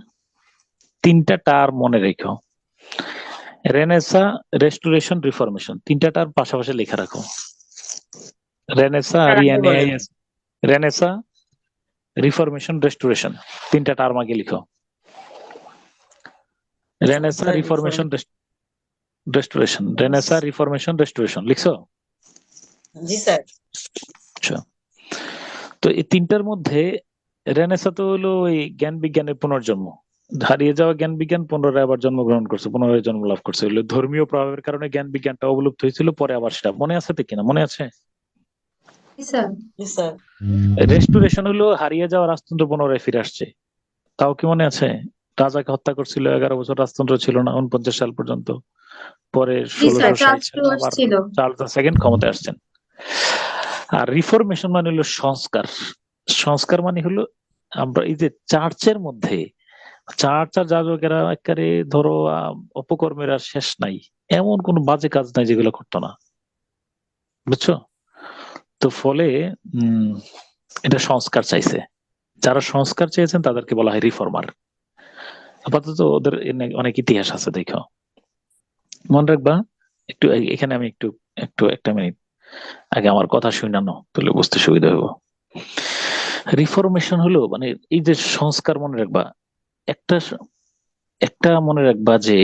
তিনটা টার মনে রেখো। রেনেসা, রেস্টোরেশন, রিফরমেশন, তিনটা টার পাশাপাশি লেখা রাখো। রেনেসা আর RENAIS, রেনেসা, রিফরমেশন, রেস্টোরেশন, তিনটা টার্ম আগে লিখো। Renaissance, reformation, restoration, Renaissance, reformation, restoration, লিখছো? জি স্যার। আচ্ছা, তো এই তিনটার মধ্যে রেনেসা তো হলো ওই জ্ঞান বিজ্ঞানের পুনর্জন্ম, হারিয়ে যাওয়া জ্ঞান বিজ্ঞান পুনরায় আবার জন্মগ্রহণ করছে, পুনরায় জন্ম লাভ করছে। হলো ধর্মীয় প্রভাবের কারণে জ্ঞান বিজ্ঞানটা অবলুপ্ত হয়েছিল, পরে আবার সেটা মনে আছে তো কিনা? মনে আছে? জি স্যার। রেস্টোরেশন হলো হারিয়ে যাওয়া রাজতন্ত্র পুনরায় ফিরে আসছে। তাও কি মনে আছে? রাজাকে হত্যা করছিল, 11 বছর রাজতন্ত্র ছিল না 49 সাল পর্যন্ত। পরে 1660 সালে আবার চার্লস দ্য সেকেন্ড ক্ষমতায় আসছেন। আর রিফরমেশন মানে হলো সংস্কার। সংস্কার মানে হলো আমরা এই যে চার্চের মধ্যে চার্চ আর যাজকেরা একেবারে ধরো অপকর্মের আর শেষ নাই, এমন কোন বাজে কাজ নাই যেগুলো করতো না, বুঝছো? তো ফলে এটা সংস্কার চাইছে। যারা সংস্কার চেয়েছেন তাদেরকে বলা হয় রিফর্মার। আপাতত ওদের অনেক ইতিহাস আছে, দেখো মনে রাখবা। একটু এখানে আমি একটু একটু একটা মিনিট আগে আমার কথা শুনানো, তাহলে বুঝতে সুবিধা হবো। রিফরমেশন হলো মানে এই যে সংস্কার, মনে রাখবা একটা একটা মনে রাখবা যে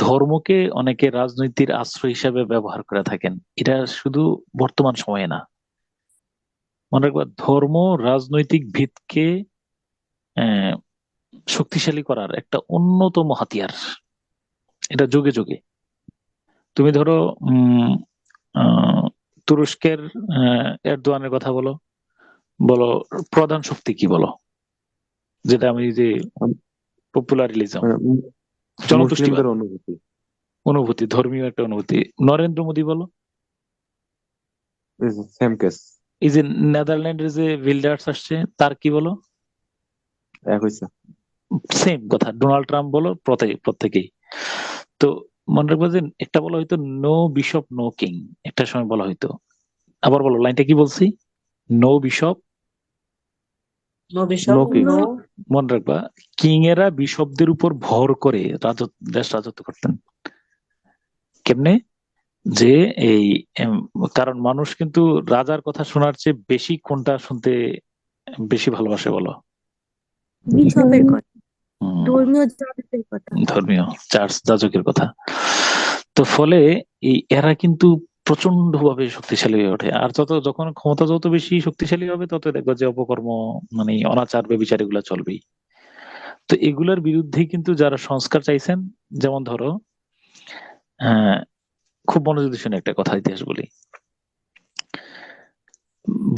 ধর্মকে অনেকে রাজনৈতিক আশ্রয় হিসাবে ব্যবহার করে থাকেন। এটা শুধু বর্তমান সময়ে না, মনে রাখবা ধর্ম রাজনৈতিক ভিতকে শক্তিশালী করার একটা অন্যতম হাতিয়ার। এটা যুগে যুগে তুমি ধরো তুরস্কের এরদোয়ানের কথা বলো, বলো প্রধান শক্তি কি বলো, যেটা আমি যে পপুলারিজম, জনতুষ্টিবাদ, অনুভূতি, ধর্মীয় একটা অনুভূতি। নরেন্দ্র মোদী বলো, সেম কেস। এই যে নেদারল্যান্ডের যে উইল্ডার্স আসছে, তার কি বলো? সেম কথা। ডোনাল্ড ট্রাম্প বলো, প্রত্যেকেই। তো মনে রাখবো যে একটা বলা হয়তো নো বিশপ নো কিং, একটা সময় বলা হয়তো। আবার বলো লাইনটা কি বলছি? নো বিশপ মনে রাখবা, কিং এরা বিশপদের উপর ভর করে দেশ রাজত্ব করতেন। কেমনে? যে এই কারণ মানুষ কিন্তু রাজার কথা শোনার চেয়ে বেশি কোনটা শুনতে বেশি ভালোবাসে বলো? বিশপের কথা, ধর্মীয় যাজকের কথা, ধর্মীয় চার্চ যাজকের কথা। তো ফলে এই এরা কিন্তু প্রচন্ড ভাবে শক্তিশালী হয়ে ওঠে। আর যখন ক্ষমতা যত বেশি শক্তিশালী হবে, তত দেখবা যে অপকর্ম মানে অনাচার বেবিচার এগুলা চলবেই। তো এগুলোর বিরুদ্ধে কিন্তু যারা সংস্কার চাইছেন, যেমন ধরো খুব মনোযোগ শুনে একটা কথা ইতিহাস বলি।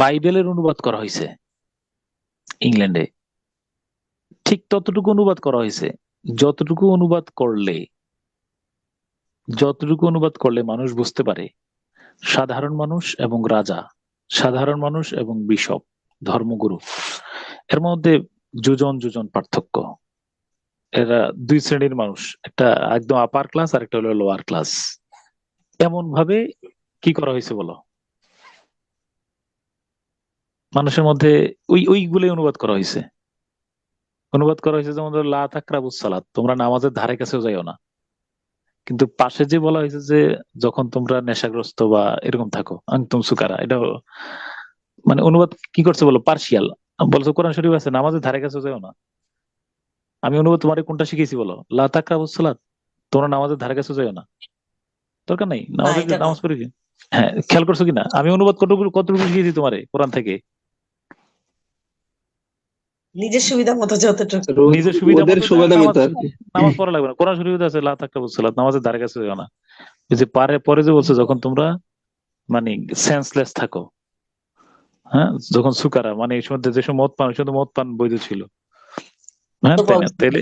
বাইবেলের অনুবাদ করা হয়েছে ইংল্যান্ডে, ঠিক ততটুকু অনুবাদ করা হয়েছে যতটুকু অনুবাদ করলে মানুষ বুঝতে পারে সাধারণ মানুষ এবং রাজা, সাধারণ মানুষ এবং বিশপ, ধর্মগুরু, এর মধ্যে যোজন পার্থক্য। এরা দুই শ্রেণীর মানুষ, একটা একদম আপার ক্লাস আর একটা হলো লোয়ার ক্লাস। এমন ভাবে কি করা হয়েছে বলো? মানুষের মধ্যে ওইগুলোই অনুবাদ করা হয়েছে। যেমন ধরো লা তাকরাবুস সালাত, তোমরা নামাজের ধারে কাছেও যাইও না। কিন্তু পাশে যে বলা হয়েছে যে যখন তোমরা নেশাগ্রস্ত বা এরকম থাকো আনতুম সুকারা, এটা মানে অনুবাদ কি করছে বলো, পার্সিয়াল বলছো। কোরআন শরীফ আছে নামাজের ধারে কাছে যাও না। আমি অনুবাদ তোমারে কোনটা শিখেছি বলো, লা তাকরাবুস সালাত, তোমরা নামাজের ধারে কাছে যাও না, দরকার নাই না নামাজের, এটা না, নামাজ পড়ে কি। হ্যাঁ, খেয়াল করছো কিনা আমি অনুবাদ কতটুকু কতটুকু শিখেছি তোমারে কোরআন থেকে? নিজের সুবিধা মতো যতটুকু। স্যার নিজের সুবিধা ওদের মতো সুবিধা নামাজ মতো আর কি। নামাজ পড়া লাগবে না, কোরআন শরীফে আছে লা তাকরাবুস সালাত, নামাজের ধারে কাছে যাও না। ওই যে পরে যে বলছে যখন তোমরা মানে সেন্সলেস থাকো, হ্যাঁ, যখন সুকারা মানে এই সময় যে সময় মদ পান, ওই সময় মদ পান বৈধ ছিল, হ্যাঁ তাই না? তাইলে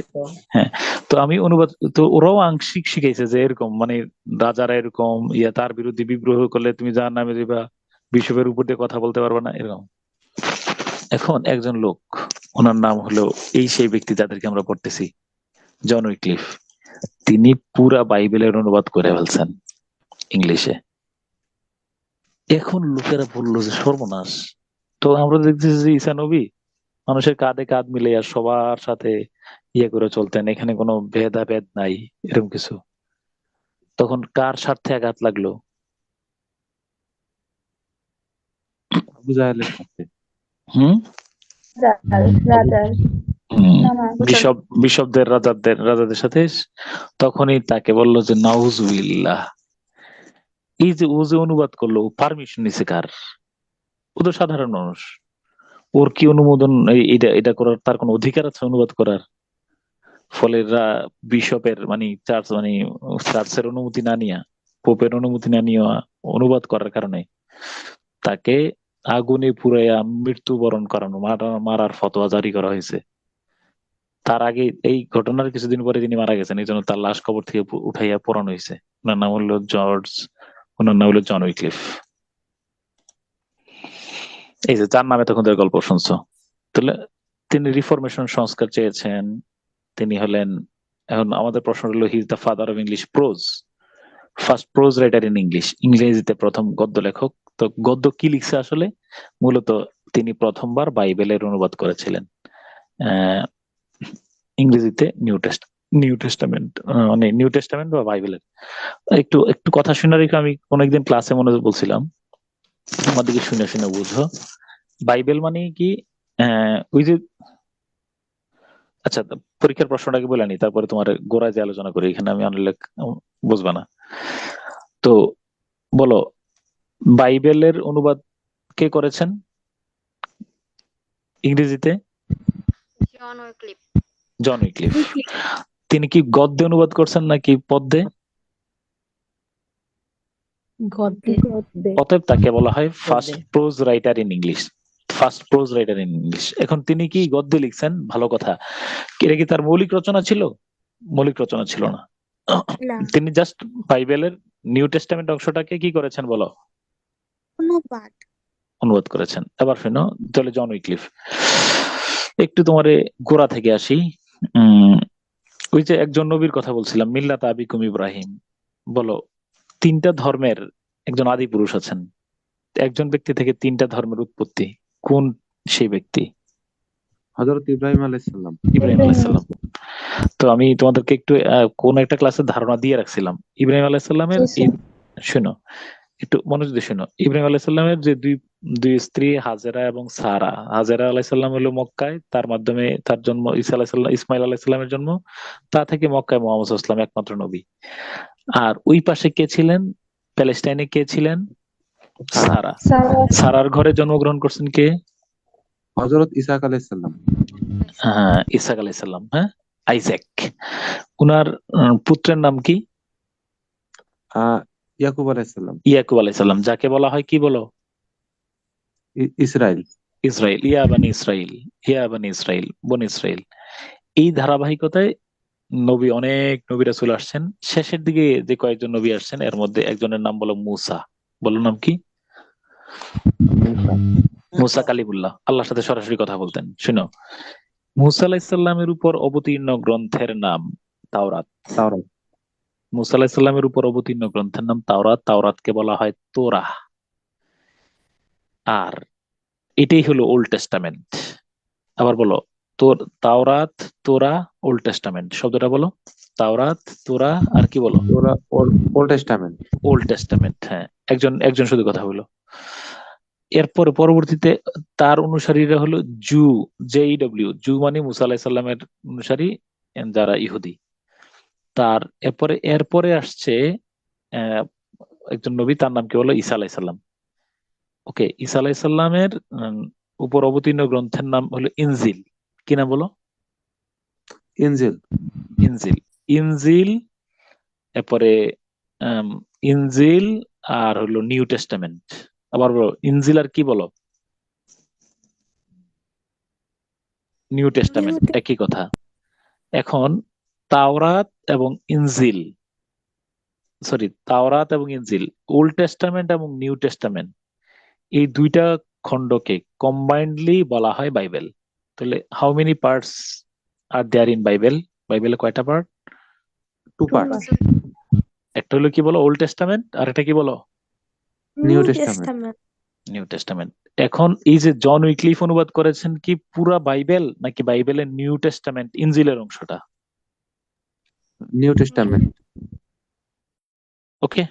হ্যাঁ, তো আমি অনুবাদ, তো ওরাও আংশিক শিখাইছে যে এরকম মানে রাজারা এরকম তার বিরুদ্ধে বিদ্রোহ করলে তুমি যার নামে দিবা, বিশ্ববের উপর দিয়ে কথা বলতে পারবে না, এরকম। এখন একজন লোক, ওনার নাম হলো এই সেই ব্যক্তি যাদেরকে আমরা পড়তেছি, জন উইক্লিফ, তিনি পুরা বাইবেলের অনুবাদ করে ফেলছেন ইংলিশে। এখন লোকেরা বললো যে সর্বনাশ। তো আমরা দেখতেছি যে ঈসা নবী মানুষের কাঁধে কাঁধ মিলে আর সবার সাথে করে চলতেন, এখানে কোনো ভেদাভেদ নাই, এরকম কিছু। তখন কার স্বার্থে আঘাত লাগলো? আবু জাহেলের সাথে। হুম রাজার বিশপদের রাজাদের সাথে। তখনই তাকে বললো যে নাউজুবিল্লাহ। এই যে ও যে অনুবাদ করলো, পারমিশন নিছে কার? ও তো সাধারণ মানুষ, ওর কি অনুমোদন এটা এটা করার তার কোনো অধিকার আছে অনুবাদ করার? ফলে বিশপের মানে চার্চের অনুমতি না নিয়ে, পোপের অনুমতি না নিয়ে অনুবাদ করার কারণে তাকে আগুনে পুড়াইয়া মৃত্যুবরণ করানো, মারার ফতোয়া জারি করা হয়েছে। তার আগে এই ঘটনার কিছুদিন পরে তিনি মারা গেছেন, এই জন্য তার লাশ কবর থেকে উঠাইয়া পোড়ানো হয়েছে। ওনার নাম হলো ওনার নাম হলো জন উইক্লিফ। এই যে তার নামে তখন গল্প শুনছো। তাহলে তিনি রিফরমেশন সংস্কার চেয়েছেন, তিনি হলেন, এখন আমাদের প্রশ্ন হলো he is the father of English pros, first pros writer in English, ইংরেজিতে প্রথম গদ্য লেখক। তো গদ্য কি লিখছে আসলে? মূলত তিনি প্রথমবার বাইবেলের অনুবাদ করেছিলেন ইংরেজিতে, নিউ টেস্টামেন্ট মানে নিউ টেস্টামেন্ট বা বাইবেলের। একটু একটু কথা শুনে রেখে, আমি কোন একদিন ক্লাসে মনে বলছিলাম, আমাদেরকে শুনে শুনে বুঝো বাইবেল মানে কি। ওই যে আচ্ছা, পরীক্ষার প্রশ্নটাকে বলে নি, তারপরে তোমার গোড়ায় যে আলোচনা করি, এখানে আমি অনেক বুঝবা না। তো বলো, বাইবেলের অনুবাদ কে করেছেন ইংরেজিতে? জন উইক্লিফ। তিনি কি গদ্যে অনুবাদ করছেন নাকি পদ্যে? অতএব তাকে বলা হয় first pros writer in English, first pros writer in English. এখন তিনি কি গদ্যে লিখছেন? ভালো কথা। এটা কি তার মৌলিক রচনা ছিল? মৌলিক রচনা ছিল না। তিনি জাস্ট বাইবেলের নিউ টেস্টামেন্ট অংশটাকে কি করেছেন বলো? অনুবাদ করেছেন। এবার শুনো তাহলে জন উইক্লিফ। একটু তোমারে গোড়া থেকে আসি। ওই যে একজন নবীর কথা বলছিলাম, মিল্লাত আবিকুম ইব্রাহিম। বলো, তিনটা ধর্মের একজন আদি পুরুষ আছেন, একজন ব্যক্তি থেকে তিনটা ধর্মের উৎপত্তি, কোন সেই ব্যক্তি? হযরত ইব্রাহিম আলাইহিস সালাম। ইব্রাহিম আলাইহিস সালাম। তো আমি তোমাদেরকে একটু কোন একটা ক্লাসে ধারণা দিয়ে রাখছিলাম ইব্রাহিম আলাইহিস সালামের। শোনো, একটু মনোযোগ দিয়ে শোনো। ইব্রাহিম আলাইহিস সালামের যে দুই স্ত্রী হাজেরা এবং সারা। হাজেরা আলাইহিস সালাম হলো মক্কায়, তার মাধ্যমে তার জন্ম। ইসমাইল আলাইহিস সালামের জন্ম, তা থেকে মক্কায় মুহাম্মদ সাল্লাল্লাহু আলাইহি ওয়াসাল্লাম একমাত্র নবী। আর ওই পাশে কে ছিলেন? প্যালেস্টাইনে কে ছিলেন? সারা। সারার ঘরে জন্মগ্রহণ করছেন কে? হযরত ইসহাক আলাইহিস সালাম। হ্যাঁ, ইসহাক আলাইহিস সালাম। হ্যাঁ, আইজ্যাক। উনার পুত্রের নাম কি? ইয়াকুব আলাইহিস সালাম। ইয়াকুব আলাইহিস সালাম, যাকে বলা হয় কি বলো? ইসরাইল। ইসরাইল, ইয়া বানি ইসরাইল, ইয়া বানি ইসরাইল, বনি ইসরাইল। এই ধারাবাহিকতায় নবী, অনেক নবী রাসূল আসছেন। শেষের দিকে যে কয়েকজন নবী আসছেন, এর মধ্যে একজনের নাম বলো মুসা। বলো নাম কি? মুসা কালিমুল্লাহ, আল্লাহর সাথে সরাসরি কথা বলতেন। শুনো, মুসা আলাইহিস সালামের উপর অবতীর্ণ গ্রন্থের নাম তাওরাত। মুসা আলাইহিস সালামের উপর অবতীর্ণ গ্রন্থের নাম তাওরাত। তাওরাতকে বলা হয় তোরাহ। আর এটাই হলো ওল্ড টেস্টামেন্ট। আবার বলো, তোর তাওরাত, তোরা, ওল্ড টেস্টামেন্ট। শব্দটা বলো। তাওরাত, তোরা, আর কি বলো? ওরা ওল্ড টেস্টামেন্ট। ওল্ড টেস্টামেন্ট, হ্যাঁ। একজন একজন শুধু কথা বলো। এরপরে পরবর্তীতে তার অনুসারীরা হলো জু, JEW, জু মানে মুসা আলাহিসাল্লামের অনুসারী, যারা ইহুদি। তার এরপরে আসছে আহ, একজন নবী, তার নাম কি বলো? ঈসা আলাইসাল্লাম। ওকে, ঈসা আলাইসাল্লামের উপর অবতীর্ণ গ্রন্থের নাম হলো ইনজিল। কি নাম বলো? ইনজিল। ইনজিল। ইনজিল, এরপরে ইনজিল আর হলো নিউ টেস্টামেন্ট। আবার বলো ইনজিল আর কি বলো? নিউ টেস্টামেন্ট, একই কথা। এখন তাওরাত এবং ইনজিল, তাওরাত এবং ইনজিল, ওল্ড টেস্টামেন্ট এবং নিউ টেস্টামেন্ট, এই দুইটা খণ্ডকে কম্বাইন্ডলি বলা হয় বাইবেল। তাহলে how many parts are there in Bible? বাইবেলে কয়টা পার্ট? 2 পার্টস। একটা হলো কি বলো? ওল্ড টেস্টামেন্ট, আর একটা কি বলো? New testament. New testament. এখন এই যে জন উইক্লিফ অনুবাদ করেছেন, কি পুরা বাইবেল নাকি বাইবেলের নিউ টেস্টামেন্ট ইনজিলের অংশটা? New testament. ওকে,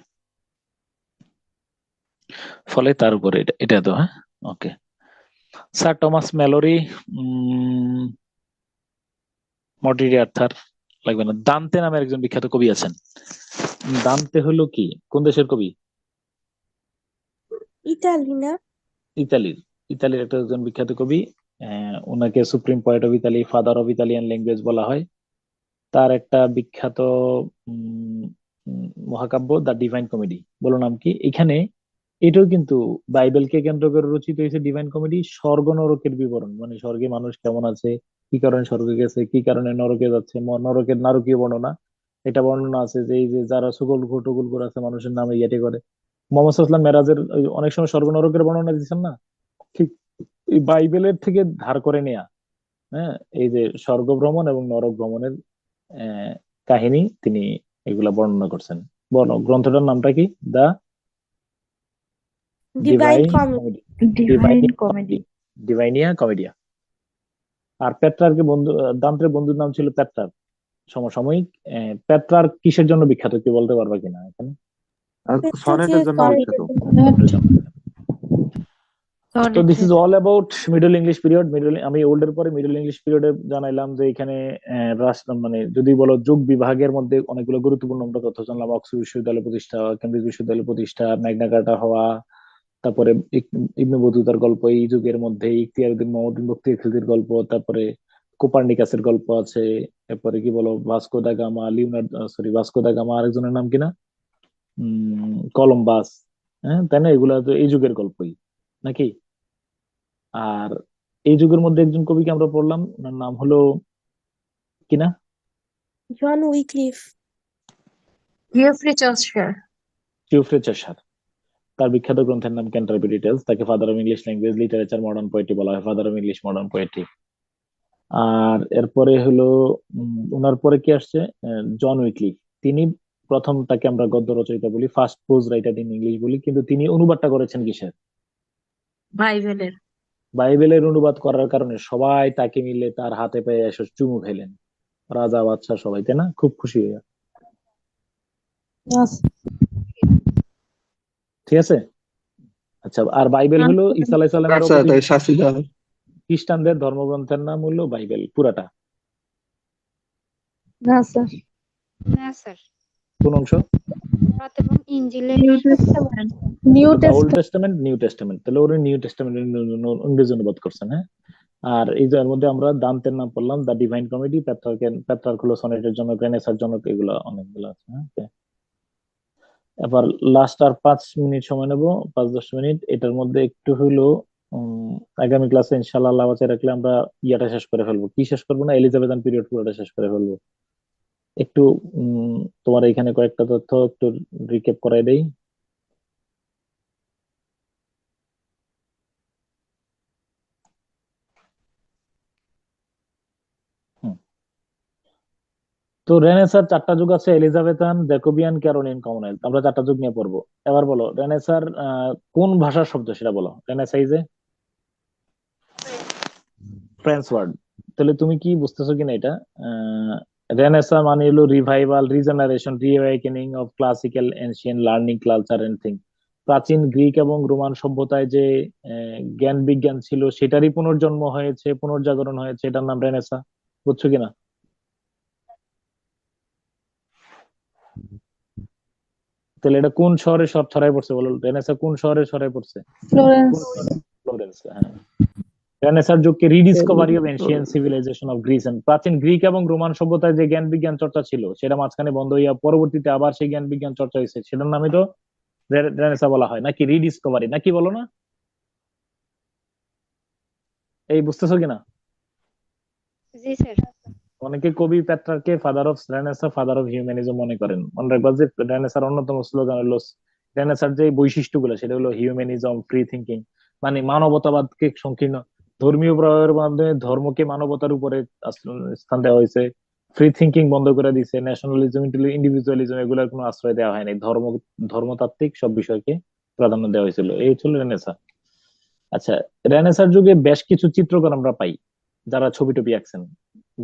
ফলে তার উপরে এটা তো, হ্যাঁ। ওকে, স্যার টমাস ম্যালোরি, মর্টিরি আর্থার লাগবে না। দান্তে নামের একজন বিখ্যাত কবি আছেন। দান্তে হলো কি, কোন দেশের কবি? ইতালি না? ইতালির একটা একজন বিখ্যাত কবি। ওনাকে supreme poet of Italy, father of Italian language বলা হয়। তার একটা বিখ্যাত মহাকাব্য দ্য ডিভাইন কমেডি, বলো নাম কি? এখানে এটাও কিন্তু বাইবেলকে কেন্দ্র করে রচিত হয়েছে ডিভাইন কমেডি। স্বর্গ নরকের বিবরণ, মানে স্বর্গে মানুষ কেমন আছে, কি কারণে স্বর্গে গেছে, কি কারণে নরকে যাচ্ছে, নরকের নারকীয় বর্ণনা। এটা বর্ণনা আছে যে এই যে যারা সুগল টুগুল করে আছে মানুষের নামে ইয়েটে করে। মোহাম্মদ সাল্লাল্লাহু আলাইহি মেরাজের অনেক সময় স্বর্গ নরকের বর্ণনা দিচ্ছেন না, ঠিক এই বাইবেলের থেকে ধার করে নেয়া। হ্যাঁ, এই যে স্বর্গ ভ্রমণ এবং নরক ভ্রমণের কাহিনী তিনি এগুলা বর্ণনা করছেন। গ্রন্থটার নামটা কি? The Divine Divine Comedy. ডিভাইনিয়া কমেডিয়া। আর পেট্রার্কে দান্তের বন্ধুর নাম ছিল পেট্রার, সমসাময়িক। পেট্রার কিসের জন্য বিখ্যাত, কি বলতে পারবা কিনা এখানে? সনেটের জন্য বিখ্যাত। তো this is all about middle English period. আমি ওল্ডের পরে মিডল ইংলিশ পিরিয়ডে জানাইলাম যে এখানে মানে যদি বলো যুগ বিভাগের মধ্যে অনেকগুলো গুরুত্বপূর্ণ আমরা তথ্য জানলাম। অক্সফোর্ড বিশ্ববিদ্যালয় প্রতিষ্ঠা, কেমব্রিজ বিশ্ববিদ্যালয় প্রতিষ্ঠা, ম্যাগনা কার্টা হওয়া, তারপরে ইবনে বতুতার গল্প এই যুগের মধ্যে, ইখতিয়ারউদ্দিন মাহমুদ বখতিয়ার খিলজির গল্প, তারপরে কোপার্নিকাসের গল্প আছে, এরপরে কি বলো Vasco da Gama, Vasco da Gama আরেকজনের নাম কিনা, কলম্বাস। হ্যাঁ, তাই না? এগুলা তো এই যুগের গল্পই নাকি? আর এই যুগের মধ্যে একজন কবিকে আমরা পড়লাম, ওনার নাম হলো কিনা? John Wycliffe. Geoffrey Chaucer. Geoffrey Chaucer. তার বিখ্যাত গ্রন্থের নাম ক্যান্টারবারি ডিটেলস। তাকে father of English language, literature, modern poetry বলা হয়, father of English modern poetry. আর এরপরে হলো ওনার পরে কি আসছে? জন উইক্লিফ। তিনি প্রথম, তাকে আমরা গদ্য রচয়িতা বলি, first pros writer in English বলি, কিন্তু তিনি অনুবাদটা করেছেন কিসের? বাইবেলের। বাইবেলের অনুবাদ করার কারণে সবাই তাকে মিলে তার হাতে পায়ে এসে চুমু খেলেন, রাজা বাদশাহ সবাই, তাই না? খুব খুশি হয়ে। ঠিক আছে, আচ্ছা। আর বাইবেল হলো ঈসা আলাইহিস সালামের খ্রিস্টানদের ধর্মগ্রন্থের নাম হলো বাইবেল পুরাটা। না স্যার। না স্যার, কোন অংশ? তাওরাত এবং ইনজিলের ওল্ড টেস্টামেন্ট, নিউ টেস্টামেন্ট। তাহলে ওরা নিউ টেস্টামেন্ট ইংরেজি অনুবাদ করছেন, হ্যাঁ। আর এই যার মধ্যে আমরা দান্তের নাম পড়লাম, দ্য ডিভাইন কমেডি, পেট্রার্ক হলো সনেটের জন্য, রেনেসার জন্য, এগুলো অনেকগুলো আছে, হ্যাঁ। এবার লাস্ট আর 5 মিনিট সময় নেবো, 5-10 মিনিট। এটার মধ্যে একটু হইলো আগামী ক্লাসে ইনশাআল্লাহ আল্লাহ বাঁচিয়ে রাখলে আমরা ইয়াটা শেষ করে ফেলবো। কি শেষ করবো না, এলিজাবেথান পিরিয়ড পুরোটা শেষ করে ফেলবো। একটু তোমার এখানে কয়েকটা তথ্য একটু রিক্যাপ করাই দেই। তো রেনেসার 4টা যুগ আছে, এলিজাবেথান, জ্যাকোবিয়ান, ক্যারোলিন, কমনওয়েলথ। আমরা 4টা যুগ নিয়ে পড়বো। এবার বলো রেনেসার কোন ভাষার শব্দ সেটা বলো। রেনেসাইজে ফ্রেঞ্চ ওয়ার্ড, তাহলে তুমি কি বুঝতেছো কিনা এটা? রেনেসা মানে হলো revival, regeneration, reawakening of classical ancient learning culture and thing. প্রাচীন গ্রিক এবং রোমান সভ্যতায় যে জ্ঞান বিজ্ঞান ছিল সেটারই পুনর্জন্ম হয়েছে, পুনর্জাগরণ হয়েছে, এটার নাম রেনেসা। বুঝছো কিনা? তাহলে এটা কোন শহরে সব ছড়াই পড়ছে বলো? রেনেসা কোন শহরে ছড়াই পড়ছে? ফ্লোরেন্স। ফ্লোরেন্স, হ্যাঁ। রেনেসার যুগকে rediscovery of ancient civilisation of Greece and, প্রাচীন গ্রিক এবং রোমান সভ্যতায় যে জ্ঞান বিজ্ঞান চর্চা ছিল সেটা মাঝখানে বন্ধ হইয়া পরবর্তীতে আবার সেই জ্ঞান বিজ্ঞান চর্চা হয়েছে, সেটার নামই তো রেনেসা বলা হয়, নাকি রিডিসকভারি, নাকি বলো না? এই বুঝতেছো কিনা? জি স্যার। অনেকে কবি পেট্রার্ককে father of Renaissance, father of humanism মনে করেন। মনে রাখবা যে রেনেসার অন্যতম স্লোগান হলো, রেনেসার যে বৈশিষ্ট্যগুলো সেটা হলো হিউম্যানিজম, ফ্রি থিঙ্কিং, মানে মানবতাবাদকে সংকীর্ণ, ধর্মীয় প্রভাবের মাধ্যমে ধর্মকে মানবতার উপরে স্থান দেওয়া হয়েছে, ফ্রি থিঙ্কিং বন্ধ করে দিয়েছে, ন্যাশনালিজম, ইন্ডিভিজুয়ালিজম এগুলোর কোনো আশ্রয় দেওয়া হয়নি, ধর্মতাত্ত্বিক সব বিষয়কে প্রাধান্য দেওয়া হয়েছিল। এই ছিল রেনেসা। আচ্ছা, রেনেসার যুগে বেশ কিছু চিত্রকর আমরা পাই যারা ছবি টবি আঁকছেন,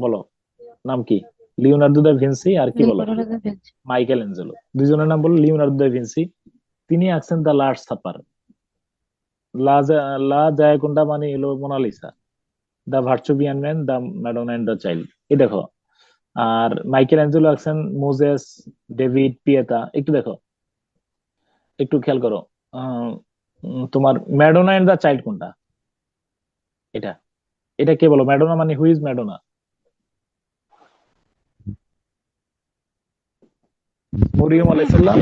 বলো নাম কি? লিওনার্দো দা ভিনসি আর কি বলো? Michael Angelo. দুইজনের নাম বলো। লিওনার্দো দা ভিনসি, তিনি আঁকছেন দ্য লাস্ট সাপার, লা জায়াকোন্ডা মানে হলো মোনালিসা, দ্য ভার্চুভিয়ান Man, the Madonna and the child, এই দেখো। আর মাইকেল অ্যাঞ্জেলো আঁকছেন মোজেস, ডেভিড, পিয়েতা। একটু দেখো, একটু খেয়াল করো, তোমার ম্যাডোনা এন্ড দ্য চাইল্ড কোনটা? এটা এটা কে বলো? ম্যাডোনা মানে হু ইজ ম্যাডোনা? মরিয়ম আলাইহিসসালাম,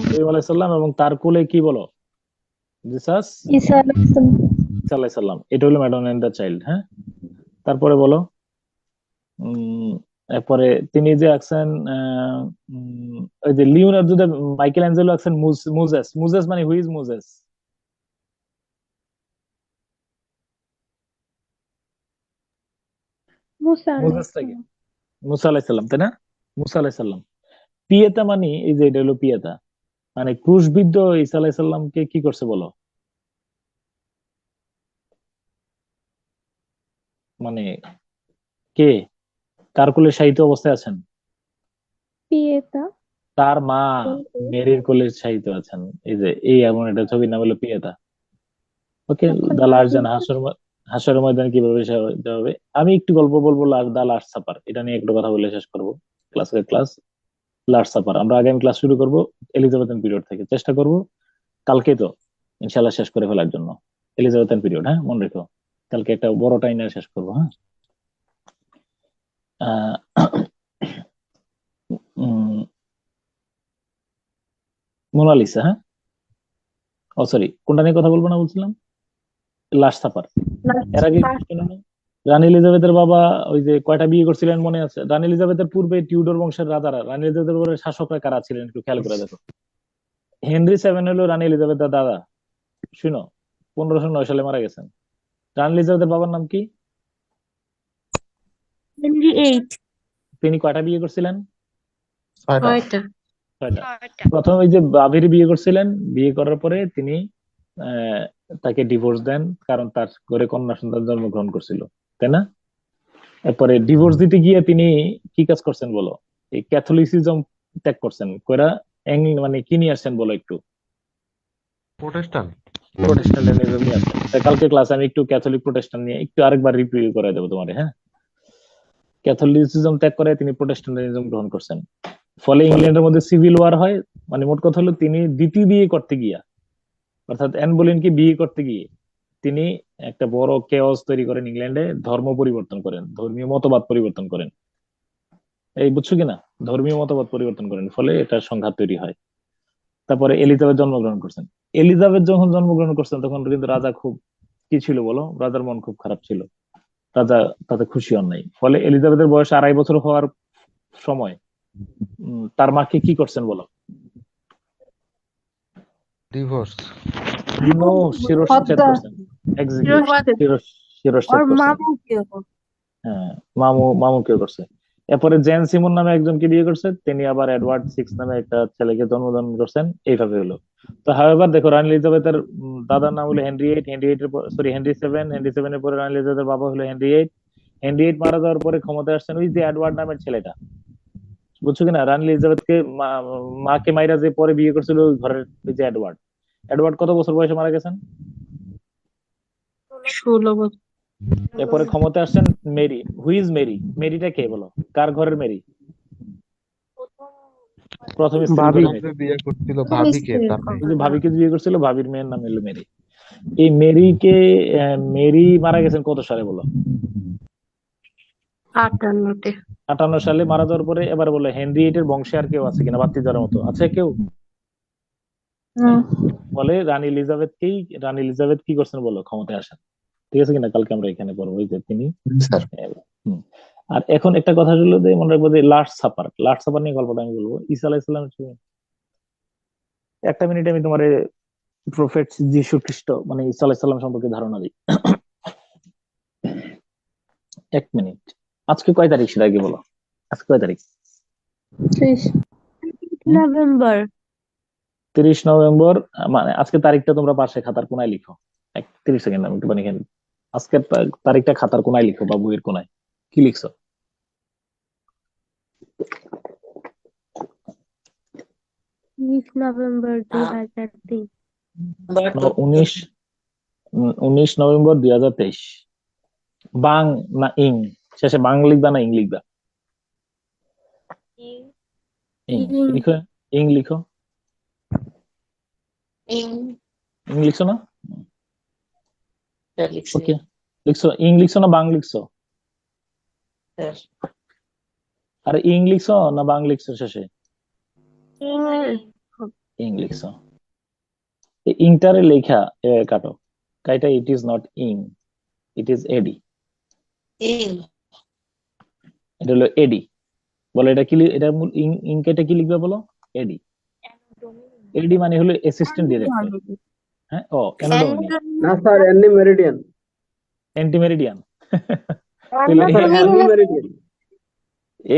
মরিয়ম আলাইহিসসালাম, এবং তার কোলে কি বলো? জিসাস, ঈসা আলাইহিস সালাম। ঈসা আলাইহিস সালাম। এটা হলো ম্যাডোনা এন্ড দ্য চাইল্ড। হ্যাঁ, তারপরে বলো, এরপরে তিনি যে আছেন ওই যে লিওনার্দো দা, মাইকেল অ্যাঞ্জেলো আছেন মুজেস। মুজেস মানে হু ইজ মুজেস? মুসা মুজেসটা কি? আলাইহিস মুসা আলাইহিস সালাম, তাই না? মুসা আলাইহিস সালাম। পিয়েতা মানে এই যে এটা হলো পিয়েতা, মানে ক্রুশবিদ্ধ ঈসা আলাইহিস সালামকে কি করছে বলো? মানে কে, কার কোলে শায়িত অবস্থায় আছেন? পিয়েতা। তার মা মেরির কোলে শায়িত আছেন। এই যে এই এমন একটা ছবির নাম হলো পিয়েতা। ওকে, দা লাস্ট জান, হাসরের ময়দানে কিভাবে যেতে হবে। আমি একটু গল্প বলবো, দা লাস্ট সাপার, এটা নিয়ে একটু কথা বলে শেষ করবো ক্লাস। লাস্ট সাপার আমরা আগামী ক্লাস শুরু করব এলিজাবেথেন পিরিয়ড থেকে, চেষ্টা করব কালকে তো ইনশাল্লাহ শেষ করে ফেলার জন্য এলিজাবেথেন পিরিয়ড। হ্যাঁ, মনে রেখো, কালকে একটা বড় টাইম শেষ করবো। হ্যাঁ, মোনালিসা। হ্যাঁ, ও সরি, কোনটা নিয়ে কথা বলবো না বলছিলাম? Last supper. এর আগে রানী এলিজাবেথের বাবা ওই যে কয়টা বিয়ে করছিলেন মনে আছে? রানী এলিজাবেথের পূর্বে টিউডর বংশের রাজারা, রানী এলিজাবেথের পরে শাসকরা কারা ছিলেন একটু খেয়াল করে দেখো। হেনরি 7 হলো রানী এলিজাবেথের দাদা। শুনো, 1509 সালে মারা গেছেন। রানী এলিজাবেথের বাবার নাম কি? হেনরি 8। তিনি কয়টা বিয়ে করছিলেন? 6টা। 6টা। প্রথম ওই যে বাবির বিয়ে করছিলেন, বিয়ে করার পরে তিনি তাকে ডিভোর্স দেন, কারণ তার ঘরে কন্যা সন্তান জন্মগ্রহণ করছিল, তাই না? এরপরে ডিভোর্স দিতে গিয়ে তিনি কি কাজ করছেন বলো? এই ক্যাথলিসিজম ত্যাগ করছেন, কইরা মানে কি নিয়ে আসছেন বলো একটু? প্রোটেস্টান্টিজম নিয়ে আসছেন। কালকে ক্লাসে আমি একটু ক্যাথলিক প্রোটেস্টান্ট নিয়ে একটু আরেকবার রিভিউ করে দেবো তোমারে। হ্যাঁ, ক্যাথলিসিজম ত্যাগ করে তিনি প্রোটেস্টান্টিজম গ্রহণ করছেন। ফলে ইংল্যান্ডের মধ্যে সিভিল ওয়ার হয়। মানে মোট কথা হলো তিনি দ্বিতীয় বিয়ে করতে গিয়া, অর্থাৎ অ্যান বোলিনকে বিয়ে করতে গিয়ে তিনি একটা বড় কেওস তৈরি করেন ইংল্যান্ডে, ধর্ম পরিবর্তন করেন, ধর্মীয় মতবাদ পরিবর্তন করেন। এই বুঝছো কিনা? ধর্মীয় মতবাদ পরিবর্তন করেন, ফলে এটা সংঘাত তৈরি হয়। তারপরে এলিজাবেথ জন্মগ্রহণ করছেন। এলিজাবেথ যখন জন্মগ্রহণ করছেন তখন কিন্তু রাজা খুব কি ছিল বলো? রাজার মন খুব খারাপ ছিল, রাজা তাতে খুশি হন নাই। ফলে এলিজাবেথের বয়স 2.5 বছর হওয়ার সময় তার মাকে কি করছেন বলো? ডিভোর্স। নো, শিরশ্ছেদ করছেন। শিরশ্ছেদ করছেন। হ্যাঁ, মামু কেউ করছে। এরপরে জেন সিমন নামে একজনকে বিয়ে করছে, তিনি আবার এডওয়ার্ড 6 নামে একটা ছেলেকে জন্মদান করছেন। এইভাবে হলো। তো হাওয়েভার দেখো, রানী এলিজাবেথের দাদার নাম হলো হেনরি 8, হেনরি 7 এর পরে রানী এলিজাবেথের বাবা হলো হেনরি 8, হেনরি VIII মারা যাওয়ার পরে ক্ষমতায় আসছেন ওই যে এডওয়ার্ড নামের ছেলেটা, বুঝছো কিনা? রানী এলিজাবেথকে মাকে মাইরা যে পরে বিয়ে করছিল ওই ঘরের ওই যে এডওয়ার্ড। এডওয়ার্ড কত বছর বয়সে মারা গেছেন? 16 বছর। এরপরে ক্ষমতায় আসছেন মেরি। Who's Mary? মেরিটা কে বলো? কার ঘরের মেরি? প্রথম স্ত্রী ভাবি করে মেরি। বিয়ে করছিল ভাবিকে, তার ওই যে ভাবিকে বিয়ে করছিল, ভাবির মেয়ের নাম হলো মেরি। এই মেরিকে মেরি মারা গেছেন কত সালে বলো? 58-তে। 58 সালে মারা যাওয়ার পরে এবার বলে হেনরি VIII এর বংশে আর কেউ আছে কিনা বাতি যাওয়ার মতো? আছে কেউ? বলে রানী এলিজাবেথ কি করছেন বলো ক্ষমতায় আসেন, ঠিক আছে কিনা? কালকে আমরা এখানে পড়বো যে তিনি। হুম। আর এখন একটা কথা হলো যে মনে রাখবো যে লাস্ট সাপার নিয়ে গল্পটা আমি বলবো। ঈসা আলাইহিস সালামের একটা মিনিট আমি তোমার প্রফেট যীশু খ্রিস্ট মানে ঈসা আলাইহিস সালাম সম্পর্কে ধারণা দিই। 1 মিনিট। আজকে কয় তারিখ সেটা আগে বলো। আজকে কয় তারিখ? 30 নভেম্বর। 30 নভেম্বর। মানে আজকে তারিখটা তোমরা পাশে খাতার কোনায় লিখো। 30 সেকেন্ড আমি একটু এখানে আজকের তারিখটা খাতার কোনায় লিখো বা বইয়ের কোনায়। কি লিখছো? 20 নভেম্বর 2023। 19 নভেম্বর 2023। বাং না ইং? শেষে বাং লিখবা না ইং লিখবা? ইং লিখো। ইং লিখো। ইং লিখছো না? ওকে লিখছো। ইং লিখছো না বাং লিখছো? আরে ইং লিখছো না বাং লিখছো শেষে? ইং লিখছো। এই ইংটারে লেখা কাটো কাইটা। ইট ইজ নট ইং, ইট ইজ এডি। এটা হলো এডি। বলো এটা কি? এটা মূল ইংকেটা কি লিখবে বলো? এডি। এডি মানে হলো অ্যাসিস্ট্যান্ট ডিরেক্টর। হ্যাঁ, ও অ্যানোডোমিনি না স্যার, অ্যান্টি মেরিডিয়ান। অ্যান্টিমেরিডিয়ান।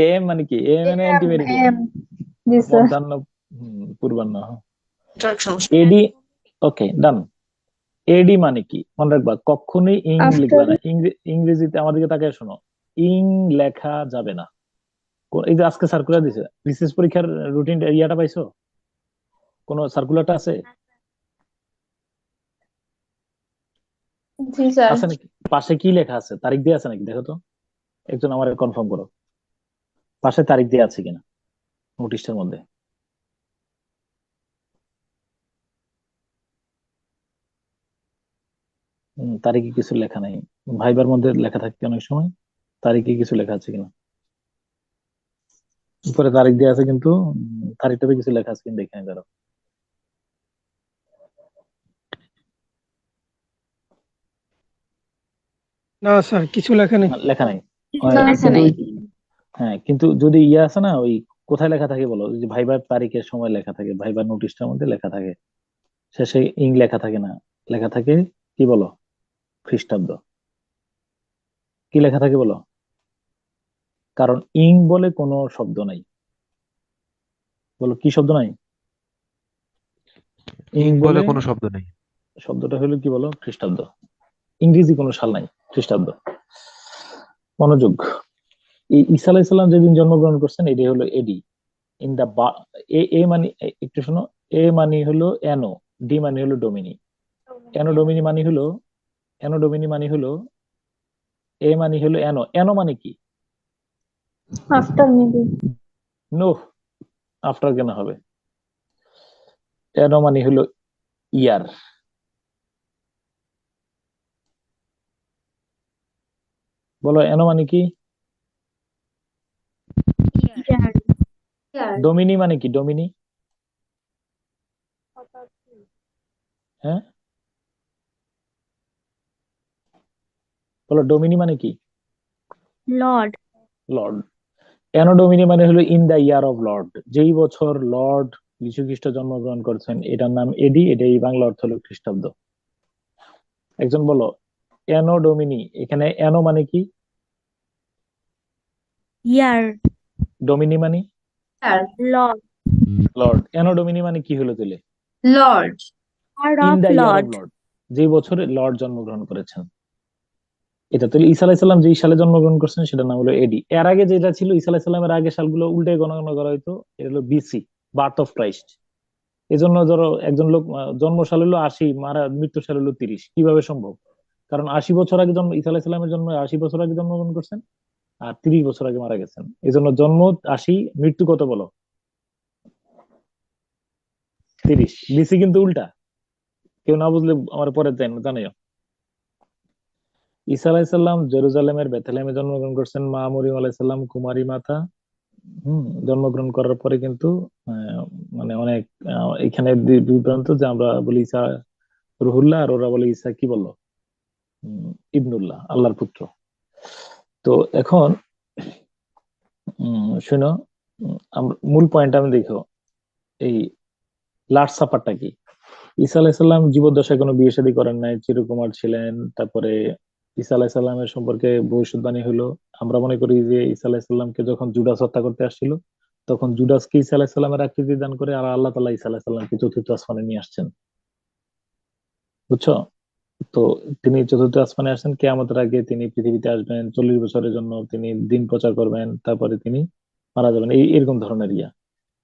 এ মানে কি? এ মানে অ্যান্টিমেরিডিয়ান, মধ্যাহ্ন পূর্বাহ্ন। এডি। ওকে ডান। এডি মানে কি মনে রাখবা, কখনোই ইং লিখবা না। ইংরেজিতে আমাদেরকে তাকে শোনো, ইং লেখা যাবে না। এই যে আজকে সার্কুলার দিছে, বিসিএস পরীক্ষার রুটিন ইয়াটা পাইছো? কোন সার্কুলারটা আছে? জি স্যার। আছে নাকি? পাশে কি লেখা আছে? তারিখ দিয়ে আছে নাকি দেখো তো, একজন আমার কনফার্ম করো। পাশে তারিখ দিয়ে আছে কিনা নোটিশটার মধ্যে? তারিখে কিছু লেখা নাই। ভাইবার মধ্যে লেখা থাকে অনেক সময়, তারিখে কিছু লেখা আছে কিনা? উপরে তারিখ দিয়ে আছে কিন্তু তারিখটাতে কিছু লেখা আছে কিনা দেখে নিতে পারো। না স্যার, কিছু লেখা নেই। লেখা নাই। লেখা নাই। হ্যাঁ, কিন্তু যদি ইয়ে আছে না, ওই কোথায় লেখা থাকে বলো? যে ভাইবার তারিখের সময় লেখা থাকে, ভাইবার নোটিশটার মধ্যে লেখা থাকে, শেষে ইং লেখা থাকে না, লেখা থাকে কি বলো? খ্রিস্টাব্দ। কি লেখা থাকে বলো? কারণ ইং বলে কোনো শব্দ নাই। বলো কি শব্দ নাই? ইং বলে কোনো শব্দ নেই। শব্দটা হলো কি বলো? খ্রিস্টাব্দ। ইংরেজি কোনো সাল নাই, খ্রিস্টাব্দ। মনোযোগ। এই ঈসা আলাইহিস সালাম যেদিন জন্মগ্রহণ করছেন এটাই হলো এডি। ইন দা এ মানে একটু শোনো, এ মানে হলো এনো, ডি মানে হলো ডোমিনি। অ্যানোডোমিনি মানে হলো এ মানে হলো এনো। এনো মানে কি? After maybe. নো, আফটার কেন হবে? এনো মানে হলো ইয়ার। বলো এনো মানে কি? ডোমিনি মানে কি? ডোমিনি? হ্যাঁ বলো ডোমিনি মানে কি? লর্ড। লর্ড। অ্যানোডোমিনি মানে হলো in the year of lord, যেই বছর লর্ড যীশু খ্রিস্ট জন্মগ্রহণ করছেন এটার নাম এডি। এটাই বাংলা অর্থ হলো খ্রিস্টাব্দ। একজন বলো অ্যানোডোমিনি। এখানে অ্যানো মানে কি? ইয়ার। ডোমিনি মানে? লর্ড। লর্ড। অ্যানোডোমিনি মানে কি হলো তাহলে? Lord. In the year lord. Of lord, যেই বছরে লর্ড জন্মগ্রহণ করেছেন। এটা তাহলে ঈসা আলাইহিস সালাম যেই সালে জন্মগ্রহণ করছেন সেটার নাম হলো এডি। এর আগে যেটা ছিল ঈসা আলাইহিস সালামের আগে সালগুলো উল্টে গণনা করা হতো, এটা হলো বিসি, বার্থ অফ ক্রাইস্ট। এই জন্য ধরো একজন লোক জন্ম সাল হলো 80, মৃত্যু সাল হলো 30, কিভাবে সম্ভব? কারণ 80 বছর আগে জন্ম, ঈসা আলাইহিস সালামের জন্ম 80 বছর আগে জন্মগ্রহণ করছেন আর 30 বছর আগে মারা গেছেন। এই জন্য জন্ম 80, মৃত্যু কত বলো? 30। বিসি কিন্তু উল্টা, কেউ না বুঝলে আমার পরে জানাইও। ঈসা আলাইসাল্লাম জেরুজালেমের বেথলেহেমে জন্মগ্রহণ করছেন। মা মরিয়ম আলাইসাল্লাম কুমারী মাতা। জন্মগ্রহণ করার পরে কিন্তু মানে অনেক এখানে বিভ্রান্ত যে আমরা বলি ঈসা রুহুল্লাহ, আর ওরা বলে ঈসা কি বললো, ইবনুল্লাহ, আল্লাহর পুত্র। তো এখন শোনো, মূল পয়েন্ট আমি দেখো, এই লাস্ট সাপারটা কি? ঈসা আলাইসাল্লাম জীবদ্দশায় কোনো বিয়ে শাদী করেন নাই, চিরকুমার ছিলেন। তারপরে ঈসা আলাইসাল্লামের সম্পর্কে ভবিষ্যৎবাণী হলো, আমরা মনে করি যে ঈসা আলাইসাল্লামকে যখন জুডাস হত্যা করতে আসছিল তখন জুডাসকে ঈসা আলাইসাল্লামের আকৃতি দান করে, আর আল্লাহ তাআলা ঈসা আলাইসাল্লামকে চতুর্থ আসমানে নিয়ে আসছেন, বুঝছো? তো তিনি চতুর্থ আসমানে আসছেন, কিয়ামতের আগে তিনি পৃথিবীতে আসবেন, 40 বছরের জন্য তিনি দিন প্রচার করবেন, তারপরে তিনি মারা যাবেন, এরকম ধরনের ইয়া।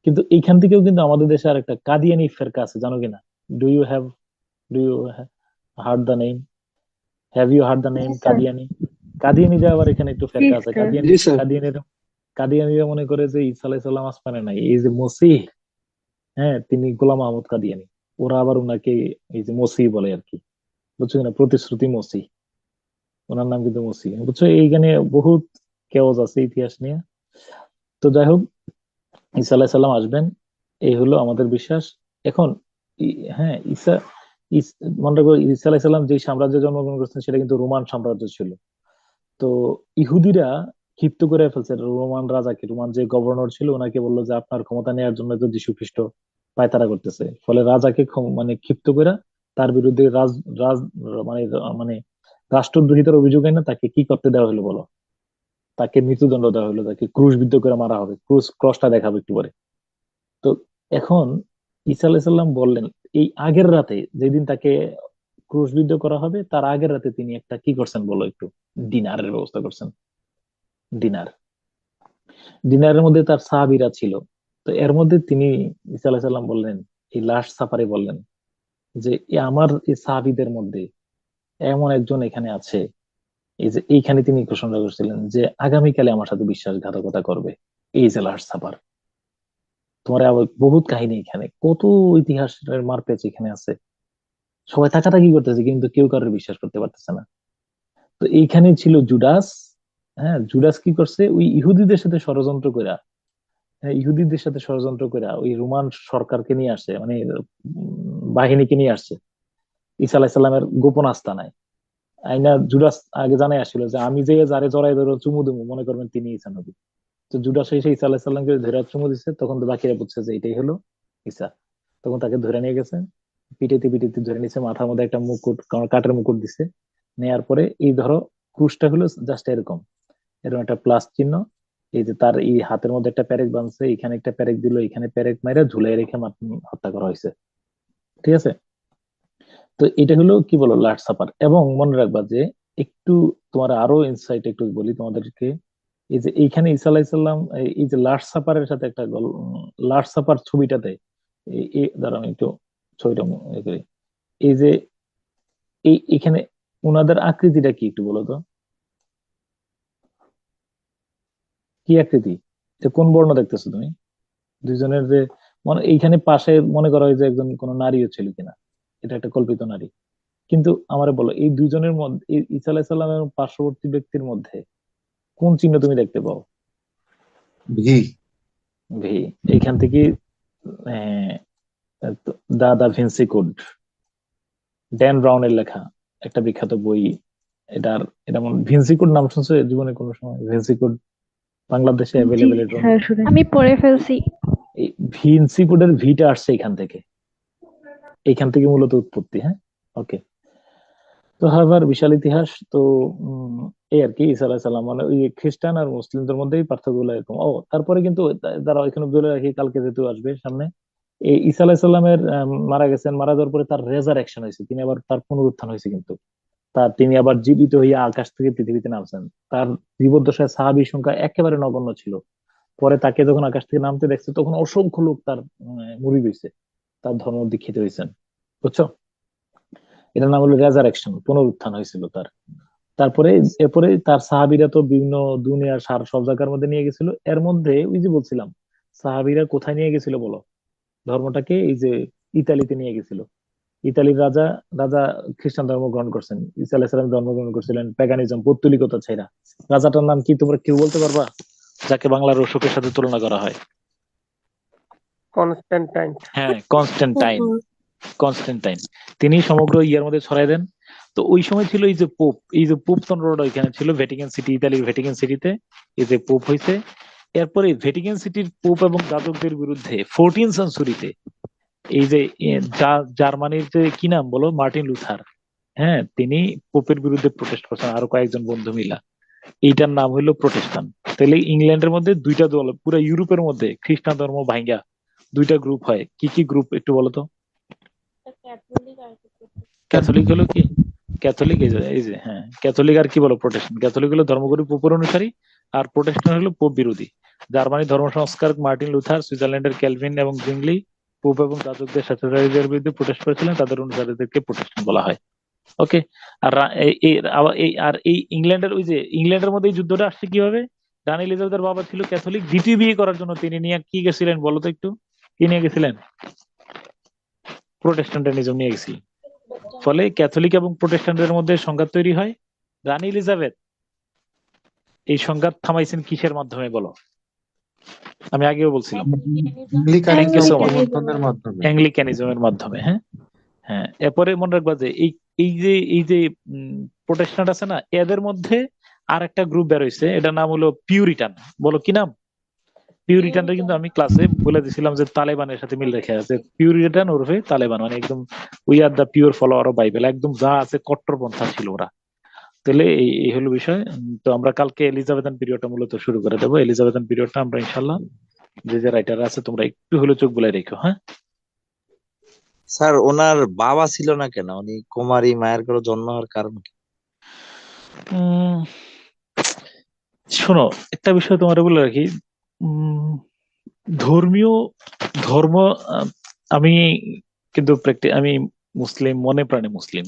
কিন্তু এইখান থেকেও কিন্তু আমাদের দেশে আর একটা কাদিয়ানি ফেরকা আছে, জানো কিনা? Do you heard the name? Have you heard the name Qadiani? কাদিয়ানিরা আবার এখানে একটু ফেরকা আছে। কাদিয়ানিরা মনে করে যে ঈসা আলাইহিস সালাম আসমানে নাই, এই যে মসিহ, হ্যাঁ, তিনি গোলাম আহমদ কাদিয়ানি, ওরা আবার ওনাকে এই যে মসিহ বলে আর কি, বুঝছো কিনা? প্রতিশ্রুতি মসিহ, ওনার নাম কিন্তু মসিহ, বুঝছো? এইখানে বহুত কেওয়াজ আছে ইতিহাস নিয়ে। তো যাই হোক, ঈসা আলাইহিস সালাম আসবেন, এই হলো আমাদের বিশ্বাস। এখন হ্যাঁ, মনে রাখো ঈসা আলাইহিস সালাম যে সাম্রাজ্যে জন্মগ্রহণ করছেন সেটা কিন্তু রোমান সাম্রাজ্য ছিল। তো ইহুদিরা ক্ষিপ্ত করে ফেলছে রোমান রাজাকে, রোমান যে গভর্নর ছিল ওনাকে বললো যে আপনার ক্ষমতা নেওয়ার জন্য তো যীশু খ্রিস্ট পায়তারা করতেছে। ফলে রাজাকে মানে ক্ষিপ্ত করে তার বিরুদ্ধে রাজ রাজ মানে মানে রাষ্ট্রদ্রোহিতার অভিযোগ এনে তাকে কি করতে দেওয়া হলো বলো? তাকে মৃত্যুদণ্ড দেওয়া হলো, তাকে ক্রুশবিদ্ধ করে মারা হবে। ক্রসটা দেখাবো একটু পরে। তো এখন ঈসা আলাইহিস সালাম বললেন, এই আগের রাতে যেদিন তাকে ক্রুশবিদ্ধ করা হবে তার আগের রাতে তিনি একটা কি করছেন বলো একটু? ডিনারের ব্যবস্থা করছেন। ডিনারের মধ্যে তার সাহাবীরা ছিল। তো এর মধ্যে তিনি ঈসা আলাইহিস সালাম বললেন, এই লাস্ট সাফারে বললেন যে আমার এই সাহাবীদের মধ্যে এমন একজন এখানে আছে, এই যে এইখানে তিনি ঘোষণা করছিলেন যে আগামীকালে আমার সাথে বিশ্বাসঘাতকতা করবে। এই যে লাস্ট সাপার, তোমার আবার বহুত কাহিনী, এখানে কত ইতিহাসের মারপ্যাচ এখানে আছে। সবাই তাকাতাকি করতেছে কিন্তু কেউ কারোর বিশ্বাস করতে পারতেছে না। তো এইখানে ছিল জুডাস। হ্যাঁ, জুডাস কি করছে? ওই ইহুদিদের সাথে ষড়যন্ত্র কইরা, ইহুদিদের সাথে ষড়যন্ত্র কইরা ওই রোমান সরকারকে নিয়ে আসছে, মানে বাহিনীকে নিয়ে আসছে ঈসা আলাইহিস সালামের গোপন আস্তানায়। আইনা জুডাস আগে জানাই আসছিল যে আমি যে যারে জড়াই ধরে চুমু দেবো মনে করবেন তিনি ঈসা নবী। তো জুডাস এসে ঈসা আলাইহিস সালামকে ধরে চুমু দিচ্ছে, তখন তো বাকিরা বুঝছে যে এটাই হলো ঈসা। তখন তাকে ধরে নিয়ে গেছে, পিটেতে পিটেতে ধরে নিচ্ছে, মাথার মধ্যে একটা মুকুট, কাঠের মুকুট দিছে। নেয়ার পরে এই ধরো ক্রুশটা হলো জাস্ট এরকম এরকম একটা প্লাস চিহ্ন। এই যে তার এই হাতের মধ্যে একটা প্যারেক বাঁধছে, এখানে একটা প্যারেক দিল, এখানে প্যারেক মাইরা ঝুলাই রেখে হত্যা করা হয়েছে। ঠিক আছে? তো এটা হলো কি বলো লাস্ট সাপার। এবং মনে রাখবা যে একটু তোমার আরো ইনসাইট একটু বলি তোমাদেরকে, এই যে এইখানে ঈসা আলাইহিস সালাম এই যে লাস্ট সাপারের সাথে একটা লাস্ট সাপার ছবিটাতে দাঁড়াও একটু ছবিটা করি। এই যে এখানে ওনাদের আকৃতিটা কি একটু বলো তো, কি আকৃতি? কোন বর্ণ দেখতেছো তুমি দুইজনের? যে মানে এইখানে পাশে মনে করা হয় যে একজন কোন নারীও ছিল কিনা, এটা একটা কল্পিত নারী। কিন্তু আমারে বলো এই দুইজনের মধ্যে ঈসা আলাইহিস সালামের পার্শ্ববর্তী ব্যক্তির মধ্যে কোন চিহ্ন তুমি দেখতে পাও? ভি। এইখান থেকে দা ভিনসি কোড, ড্যান ব্রাউনের লেখা একটা বিখ্যাত বই। এটা ভিনসি কোড নাম শুনছো জীবনে কোনো সময়? ভিনসি কোড বাংলাদেশে অ্যাভেলেবেল। আমি পড়ে ফেলছি। এই ভিনসি কোডের ভিটা আসছে এইখান থেকে মূলত উৎপত্তি। হ্যাঁ, ওকে। তো হাবার বিশাল ইতিহাস। তো এই আর কি ঈসা আলাইহিস সালাম মানে ওই খ্রিস্টান আর মুসলিমদের মধ্যেই পার্থক্য এরকম। তারপরে কিন্তু যারা এখানে বলে রাখি, কালকে যেহেতু আসবে সামনে, এই ঈসা আলাইহিস সালামের মারা গেছেন, মারা যাওয়ার পরে তার রেজারেকশন হয়েছে, তিনি আবার তার পুনরুত্থান হয়েছে কিন্তু তিনি আবার জীবিত হইয়া আকাশ থেকে পৃথিবীতে নামছেন। তার জীবদ্দশায় সাহাবীর সংখ্যা একেবারে নগণ্য ছিল। পরে তাকে যখন আকাশ থেকে নামতে দেখছে তখন অসংখ্য লোক তার মুরিদ হইছে, তার ধর্ম দীক্ষিত হয়েছেন। বুঝছো? এটার নাম হলো রেজারেকশন, পুনরুত্থান হয়েছিল তার। তারপরে এরপরে তার সাহাবীরা তো বিভিন্ন দুনিয়ার সব জায়গার মধ্যে নিয়ে গেছিল। এর মধ্যে ওই যে বলছিলাম সাহাবীরা কোথায় নিয়ে গেছিল বলো, ধর্মটাকে এই যে ইতালিতে নিয়ে গেছিল। ইতালির রাজা রাজা খ্রিস্টান ধর্ম গ্রহণ করছেন, ঈসা আলাইহিস সালাম ধর্ম গ্রহণ করছিলেন, প্যাগানিজম পৌত্তলিকতা ছেড়া। রাজাটার নাম কি তোমরা কেউ বলতে পারবা, যাকে বাংলার অশোকের সাথে তুলনা করা হয়? কনস্ট্যান্টাইন। হ্যাঁ, কনস্ট্যান্টাইন। কনস্ট্যান্টাইন তিনি সমগ্র ইয়ার মধ্যে ছড়াই দেন। তো ওই সময় ছিল এই যে পোপ তন্ত্রটা এখানে ছিল ভ্যাটিকান সিটি, ইতালির ভ্যাটিকান সিটিতে এই যে পোপ হয়েছে। এরপরে ভ্যাটিকান সিটির পোপ এবং যাজকদের বিরুদ্ধে 14 সেঞ্চুরিতে এই যে জার্মানির যে কি নাম বলো, মার্টিন লুথার, হ্যাঁ, তিনি পোপের বিরুদ্ধে প্রোটেস্ট করছেন আরো কয়েকজন বন্ধু মিলা। এইটার নাম হইলো প্রোটেস্টান্ট। তাহলে ইংল্যান্ডের মধ্যে দুইটা দল, পুরো ইউরোপের মধ্যে খ্রিস্টান ধর্ম ভাঙ্গা দুইটা গ্রুপ হয়। কি কি গ্রুপ একটু বলো তো? ক্যাথলিক হলো কি? ক্যাথলিক এই যে হ্যাঁ, ক্যাথলিক আর কি বলো, প্রোটেস্ট্যান্ট। ক্যাথলিক হলো ধর্মগুরু পোপের অনুসারী, আর প্রোটেস্ট্যান্ট হলো পোপ বিরোধী। জার্মানির ধর্ম সংস্কারক মার্টিন লুথার, সুইজারল্যান্ডের ক্যালভিন এবং জুংলি পোপ এবং যাজকদের স্বেচ্ছাচারীদের বিরুদ্ধে প্রোটেস্ট করেছিলেন, তাদের অনুসারীদেরকে প্রোটেস্ট্যান্ট বলা হয়। ওকে। আর এই ইংল্যান্ডের ওই যে ইংল্যান্ডের মধ্যে এই যুদ্ধটা আসছে কিভাবে? রানী এলিজাবেথের বাবা ছিল ক্যাথলিক, দ্বিতীয় বিয়ে করার জন্য তিনি নিয়ে কি গেছিলেন বলো তো একটু? কি নিয়ে গেছিলেন? প্রোটেস্ট্যান্টানিজম নিয়ে গেছিলেন। ফলে ক্যাথলিক এবং প্রোটেস্ট্যান্টের মধ্যে সংঘাত তৈরি হয়। রানী এলিজাবেথ এই সংঘাত থামাইছেন কিসের মাধ্যমে বলো? আমি আগেও বলছিলাম, অ্যাংলিকানিজমের মাধ্যমে। হ্যাঁ হ্যাঁ। এরপরে মনে রাখবা যে এই যে প্রোটেস্ট্যান্ট আছে না, এদের মধ্যে আর একটা গ্রুপ বের হয়েছে, এটার নাম হলো পিউরিটান। বলো কি নাম? পিউরিটানটা কিন্তু আমি ক্লাসে বলে দিছিলাম যে তালেবানের সাথে মিল রেখে আছে। পিউরিটান ওরফে তালেবান, মানে একদম we are the pure follower of Bible, একদম যা আছে কট্টরপন্থা ছিল ওরা। তাহলে এই হলো বিষয়। তো আমরা কালকে এলিজাবেথান পিরিয়ডটা মূলত শুরু করে দেবো। এলিজাবেথান পিরিয়ডটা আমরা ইনশাল্লাহ, যে রাইটার আছে তোমরা একটু হলে চোখ বুলাই রেখো। হ্যাঁ স্যার, ওনার বাবা ছিল না কেন? উনি কুমারী মায়ের ঘরে জন্ম হওয়ার কারণ কি? শোনো, একটা বিষয় তোমার বলে রাখি, ধর্ম আমি কিন্তু আমি মুসলিম, মনে প্রাণে মুসলিম,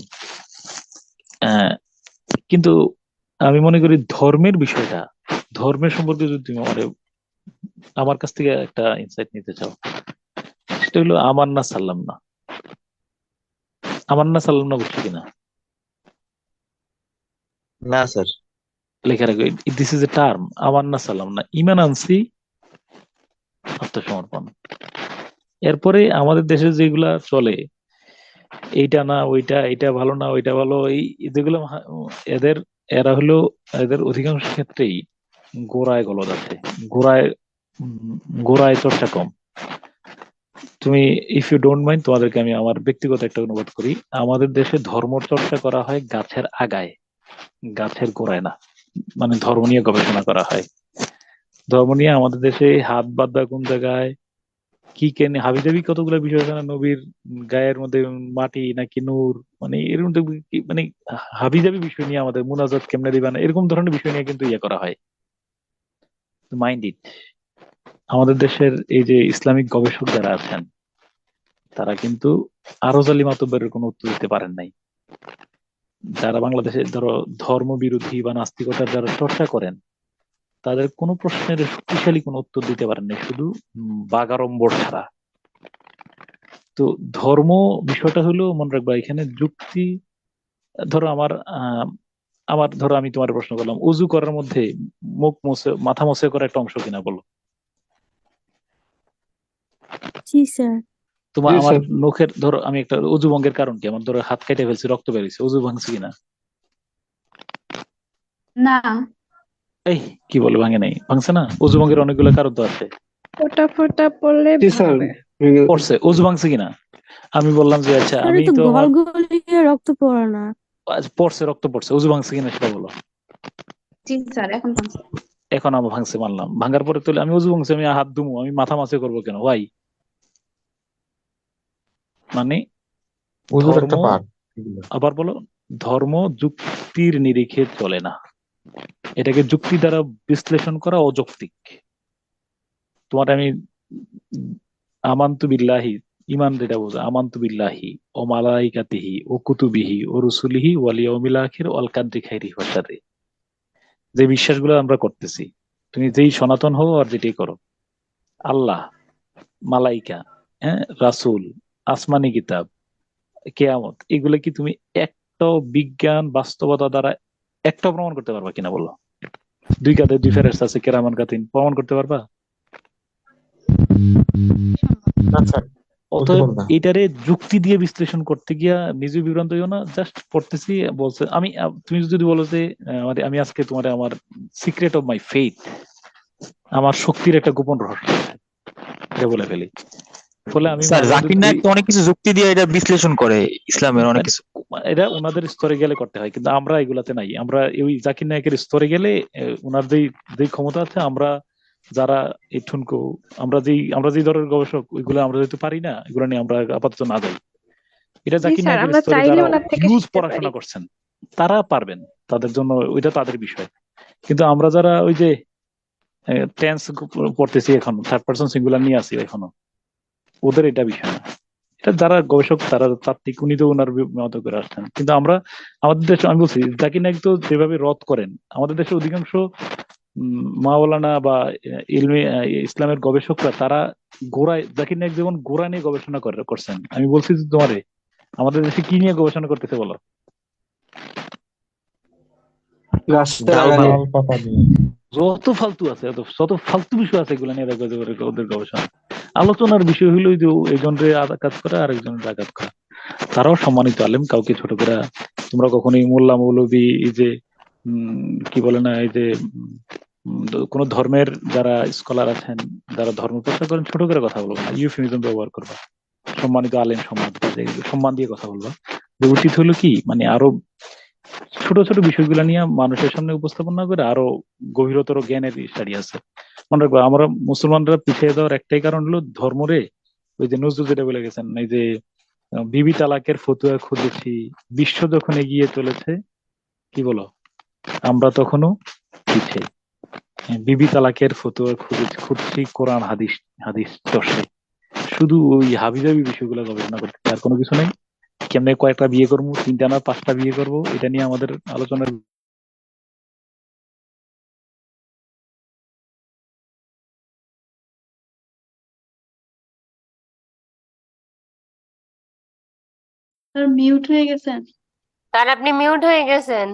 কিন্তু আমি মনে করি ধর্মের বিষয়টা, ধর্মের সম্পর্কে যদি তুমি আমার কাছ থেকে একটা ইনসাইট নিতে চাও, সেটা হলো আমান্না সাল্লাম না। আমান্না সাল্লাম না, বুঝছো কিনা? না স্যার। লেখা রাখো, দিস ইজ এ টার্ম, আমান্না সাল্লাম না। ঈমান আনছি, আত্মসমর্পণ। এরপরে আমাদের দেশে যেগুলা চলে, এইটা না ওইটা, এটা ভালো না ওইটা ভালো, এই যেগুলো এরা হলো, এদের অধিকাংশ ক্ষেত্রেই গোড়ায় গলদ আছে, গোড়ায় চর্চা কম। তুমি ইফ ইউ ডোন্ট মাইন্ড, তোমাদেরকে আমি আমার ব্যক্তিগত একটা অনুবাদ করি। আমাদের দেশে ধর্ম চর্চা করা হয় গাছের আগায়, গাছের গোড়ায় না। মানে ধর্ম নিয়ে গবেষণা করা হয়। ধর্ম নিয়ে আমাদের দেশে হাত বাঁধা কোন জায়গায়, কি কেন হাবিজাবি কতগুলো বিষয় আছে না, নবীর গায়ের মধ্যে মাটি নাকি নূর, মানে এরকম মানে হাবিজাবি বিষয় নিয়ে আমাদের মুনাজাত কেমনে দিবা না, এরকম ধরনের বিষয় নিয়ে কিন্তু ইয়ে করা হয়। Mind it. আমাদের দেশের এই যে ইসলামিক গবেষক যারা আছেন, তারা কিন্তু আরো জালি মাতব্বরের কোনো উত্তর দিতে পারেন নাই। যারা বাংলাদেশে ধরো ধর্ম বিরোধী বা নাস্তিকতার যারা চর্চা করেন, তাদের কোনো প্রশ্নের শক্তিশালী কোনো উত্তর দিতে পারেন নাই, শুধু বাগাড়ম্বর ছাড়া। তো ধর্ম বিষয়টা হলো, মনে রাখবা এখানে যুক্তি। ধরো ধরো আমি তোমার প্রশ্ন করলাম, উজু করার মধ্যে মুখ মুছে, মাথা মুছে করা একটা অংশ কিনা বলো? জি স্যার। তোমার আমার মুখের, ধরো আমি একটা উজু ভঙ্গের কারণ কি? আমার ধরো হাত কেটে ফেলছি, রক্ত বেরিয়েছে, উজু ভাঙছে কিনা? না, এই কি বলে ভাঙে নাই? ভাঙছে না? উজু ভঙ্গের অনেকগুলো কারণ তো আছে। ফোটা ফোটা পড়লে ভাঙবে। পড়ছে, উজু ভাঙছে কিনা? আমি বললাম যে আচ্ছা, আমি তো তো আমার গলগলিয়ে রক্ত পড়ে না। পড়ছে, রক্ত পড়ছে, উজু ভাঙছে কিনা সেটা বলো। জি স্যার, এখন ভাঙছে। এখন আমার ভাঙছে মানলাম, ভাঙার পরে তো আমি উজু ভাঙছে, আমি হাত ধুমু, আমি মাথা মাছে করবো কেন? ওয়াই? মানে উজুর ধর্ম, একটা পার্ট। আবার বলো, ধর্ম যুক্তির নিরিখে চলে না, এটাকে যুক্তি দ্বারা বিশ্লেষণ করা অযৌক্তিক। তোমার আমি আমান্তু বিল্লাহি, ইমান যেটা বোঝা, আমান্তু বিল্লাহি ও মালাইকাতিহি ও কুতুবিহি ও রুসুলিহি ওয়াল ইয়াউমিল আখির ওয়াল কাদরি খাইরিহি ওয়া শাররিহি, যে বিশ্বাসগুলো আমরা করতেছি, তুমি যেই সনাতন হও আর যেটাই করো, আল্লাহ, মালাইকা, হ্যাঁ, রাসূল, আসমানি কিতাব, কেয়ামত, এগুলো কি তুমি একটা বিজ্ঞান বাস্তবতা দ্বারা একটা প্রমাণ করতে পারবা কিনা বলো? দুই কাঁধে দুই ফেরেশতা আছে, কেরামান কাতিন, প্রমাণ করতে পারবা? অতএব এটারে যুক্তি দিয়ে বিশ্লেষণ করতে গিয়া নিজে বিভ্রান্ত হইও না। জাস্ট পড়তেছি বলছে আমি, তুমি যদি বলো যে আমি আজকে তোমার আমার সিক্রেট অফ মাই ফেইথ, আমার শক্তির একটা গোপন রহস্য এটা বলে ফেলি, ফলে আমি স্যার জাকির নায়েক তো অনেক কিছু যুক্তি দিয়ে এটা বিশ্লেষণ করে, ইসলামের অনেক কিছু, এটা ওনাদের স্তরে গেলে করতে হয়, কিন্তু আমরা এগুলাতে নাই। আমরা ওই জাকির নায়েকের স্তরে গেলে ওনার যেই ক্ষমতা আছে, আমরা যারা এই ঠুনকো, আমরা যেই ধরনের গবেষক, ওইগুলো আমরা যেহেতু পারি না, এগুলো নিয়ে আমরা আপাতত না যাই। এটা জাকির নায়েকের স্তরে যারা হিউজ পড়াশোনা করছেন তারা পারবেন, তাদের জন্য ওইটা তাদের বিষয়। কিন্তু আমরা যারা ওই যে টেন্স পড়তেছি এখন, থার্ড পারসন সিঙ্গুলার নিয়ে আসি এখনো, ওদের এটা বিষয় না। এটা যারা গবেষক তারা তাত্ত্বিক, উনি তো ওনার মতো করে আসছেন। কিন্তু আমরা আমাদের দেশে, আমি বলছি জাকির নায়েক তো যেভাবে রদ করেন, আমাদের দেশে অধিকাংশ মাওলানা বা ইসলামের গবেষকরা তারা গোড়ায়, জাকির নায়েক যেমন গোড়া নিয়ে গবেষণা করছেন, আমি বলছি যে তোমারে আমাদের দেশে কি নিয়ে গবেষণা করতেছে বলো? যত ফালতু আছে, যত ফালতু বিষয় আছে, এগুলো নিয়ে ওদের গবেষণা। আলোচনার বিষয় হইলো যে একজনের আঘাত করা আর একজনের আঘাত করা। তারাও সম্মানিত আলেম, কাউকে ছোট করে তোমরা কখনোই মোল্লা মৌলবী, এই যে কি বলে না, এই যে কোন ধর্মের যারা স্কলার আছেন, যারা ধর্ম প্রচার করেন, ছোট করে কথা বলবো না, ইউফেমিজম ব্যবহার করবা। সম্মানিত আলেম, সম্মান দিয়ে কথা বলবা। যে উচিত হলো কি, মানে আরো ছোট ছোট বিষয়গুলো নিয়ে মানুষের সামনে উপস্থাপন না করে আরো গভীরতর জ্ঞানের স্টাডি আছে। মনে রাখবো, আমরা মুসলমানরা পিছিয়ে যাওয়ার একটাই কারণ হলো ধর্মরে, ওই যে নজরুল যেটা বলে গেছেন, এই যে বিবি তালাকের ফতুয়া খুঁজেছি, বিশ্ব যখন এগিয়ে চলেছে, কি বলো, আমরা তখনও পিছিয়ে। বিবি তালাকের ফতুয়া খুঁজছি কোরআন হাদিস চর্চে, শুধু ওই হাবিজাবি বিষয়গুলো গবেষণা করতে, আর কোনো কিছু নেই। কেমনে কয়েকটা বিয়ে করবো, 3টা না 5টা বিয়ে করবো, এটা নিয়ে আমাদের আলোচনার। স্যার মিউট হয়ে গেছেন। স্যার আপনি মিউট হয়ে গেছেন।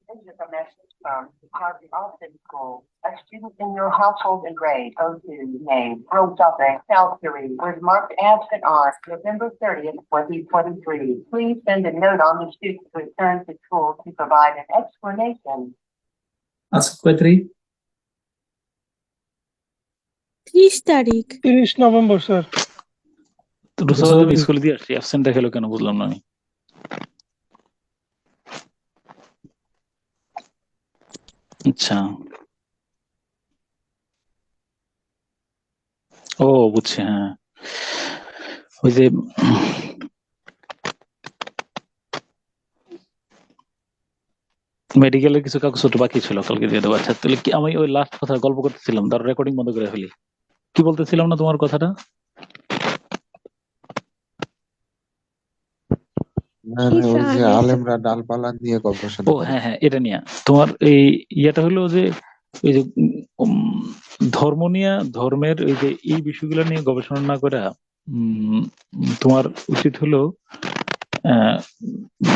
This is a message from Harvey Austin School. A student in your household and grade, O2, name, wrote something, Salisbury, was marked absent on November 30th, 2023. Please send a note on the student to return to school to provide an explanation. আজকে কয় তারিখ? 30 তারিখ। 30 November sir. স্কুলে দিয়ে আসছি, absent দেখালো কেন বুঝলাম না আমি। আচ্ছা, ও বুঝছি, হ্যাঁ, ওই যে মেডিকেলের কিছু কাগজপত্র বাকি ছিল, কালকে দিয়ে দেবো। আচ্ছা, তাহলে কি আমি ওই লাস্ট কথা গল্প করতেছিলাম, তার রেকর্ডিং বন্ধ করে ফেলি। কি বলতেছিলাম না তোমার কথাটা? ওই যে আলেমরা ডালপালা নিয়ে গবেষণা ও করে। হ্যাঁ হ্যাঁ, এটা নিয়ে তোমার এই ইয়েটা হলো যে ওই যে ধর্ম নিয়ে, ধর্মের এই যে এই বিষয়গুলো নিয়ে গবেষণা না করে তোমার উচিত হলো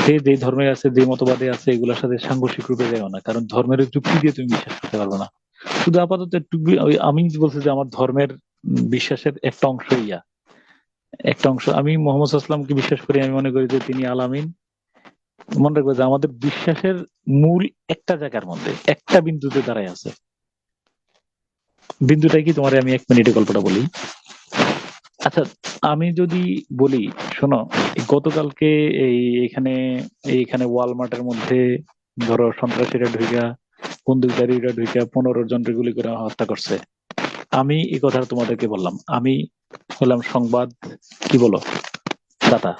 যে ধর্মে আছে, যে মতবাদে আছে, এগুলোর সাথে সাংঘর্ষিক রূপে যাও না, কারণ ধর্মের যুক্তি দিয়ে তুমি বিশ্বাস করতে পারবে না। শুধু আপাতত একটু আমি বলছি যে আমার ধর্মের বিশ্বাসের একটা অংশ আমি মোহাম্মদ সাল্লামকে বিশ্বাস করি, আমি মনে করি যে তিনি আলামিন। মনে রাখবে যে আমাদের বিশ্বাসের মূল একটা জায়গার মধ্যে, একটা বিন্দুতে দাঁড়ায় আছে। বিন্দুটা কি, তোমার আমি 1 মিনিটে গল্পটা বলি। আচ্ছা, আমি যদি বলি, শোনো, গতকালকে এইখানে ওয়ালমার্টের মধ্যে ধরো সন্ত্রাসীরা ঢুইকা, বন্দুকধারীরা ঢুইকা 15 জনকে গুলি করে হত্যা করছে। আমি এই কথাটা তোমাদেরকে বললাম, আমি হলাম সংবাদ কি বলো দাতা।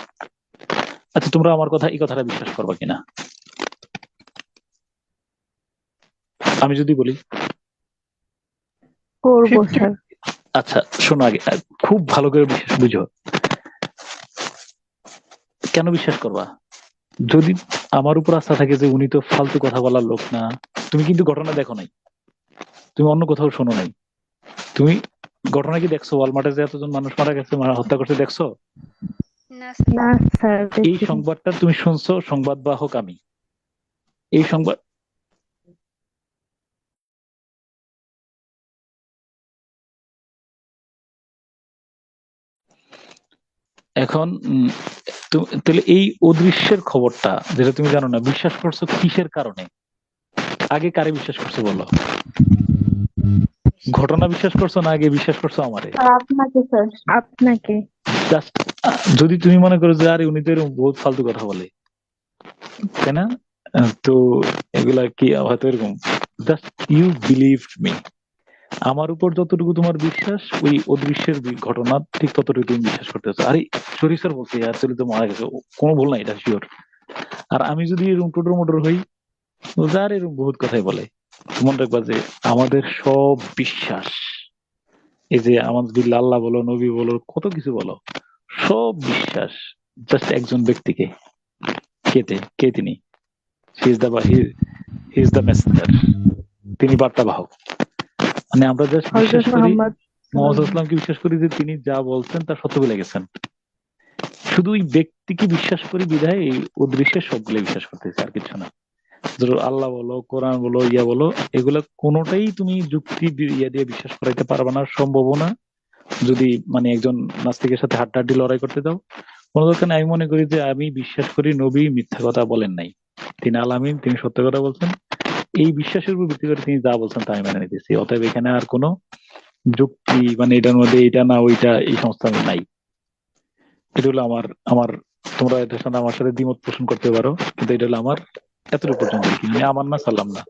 আচ্ছা তোমরা আমার কথা এই কথাটা বিশ্বাস করবা কিনা আমি যদি বলি? করবো স্যার। আচ্ছা শোনো আগে, খুব ভালো করে বিশ্বাস বুঝো। কেন বিশ্বাস করবা? যদি আমার উপর আস্থা থাকে যে উনি তো ফালতু কথা বলার লোক না। তুমি কিন্তু ঘটনা দেখো নাই, তুমি অন্য কোথাও শোনো নাই, তুমি ঘটনা কি দেখছো? ওয়ালমার্টে যে এতজন মানুষ মারা গেছে, হত্যা করছে, দেখছো? না স্যার, এই সংবাদটা তুমি শুনছো, সংবাদ বাহক আমি। এই সংবাদ এখন তাহলে এই অদৃশ্যের খবরটা যেটা তুমি জানো না, বিশ্বাস করছো কিসের কারণে? আগে কারে বিশ্বাস করছো বলো? ঘটনা বিশ্বাস করছো না আগে বিশ্বাস করছো আমারে? আপনাকে স্যার, আপনাকে। জাস্ট যদি তুমি মনে করো যে আরে উনি তো এরকম বহুত ফালতু কথা বলে, তাই না? তো এগুলা কি হয়তো এরকম, জাস্ট ইউ বিলিভ মি। আমার উপর যতটুকু তোমার বিশ্বাস, ওই অদৃশ্যের ঘটনা ঠিক ততটুকু তুমি বিশ্বাস করতেছো। আরে শরীফ স্যার বলছে অ্যাকচুয়ালি তো মারা গেছে, কোনো ভুল নাই, এটা শিওর। আর আমি যদি এরকম টোটর মোটর হই, যার এরকম বহুত কথাই বলে, মনে রাখবা যে আমাদের সব বিশ্বাস, এই যে আমাদের আল্লাহ বলো, নবী বলো, কত কিছু বলো, সব বিশ্বাস জাস্ট একজন ব্যক্তিকে। কে তিনি? হি ইজ দ্য মেসেঞ্জার, তিনি বার্তাবাহক। মানে আমরা জাস্ট বিশ্বাস করি, মুহাম্মদ ইসলামকে বিশ্বাস করি যে তিনি যা বলছেন তা সত্য বলে গেছেন। শুধু ওই ব্যক্তিকে বিশ্বাস করি বিধায় এই অদৃশ্যের সবগুলো বিশ্বাস করতেছি, আর কিছু না। আল্লাহ বলো, কোরআন বলো, ইয়া বলো, এগুলা কোনোটাই তুমি যুক্তি ইয়া দিয়ে বিশ্বাস করাইতে পারবে না, সম্ভব না। যদি মানে একজন নাস্তিকের সাথে হাড্ডাহাড্ডি লড়াই করতে দাও, কোনো দরকার নেই। আমি মনে করি যে আমি বিশ্বাস করি নবী মিথ্যা কথা বলেন নাই, তিনি আলামিন, তিনি সত্য কথা বলছেন। এই বিশ্বাসের উপর ভিত্তি করে তিনি যা বলছেন তা আমি মেনে নিতেছি। অতএব এখানে আর কোনো যুক্তি মানে এটার মধ্যে এটা না ওইটা এই সমস্ত আমি নাই। এটা হলো আমার তোমরা এটার সাথে আমার সাথে দ্বিমত পোষণ করতে পারো, কিন্তু এটা হলো আমার এতটুকু পর্যন্ত। আমার না সারলাম না,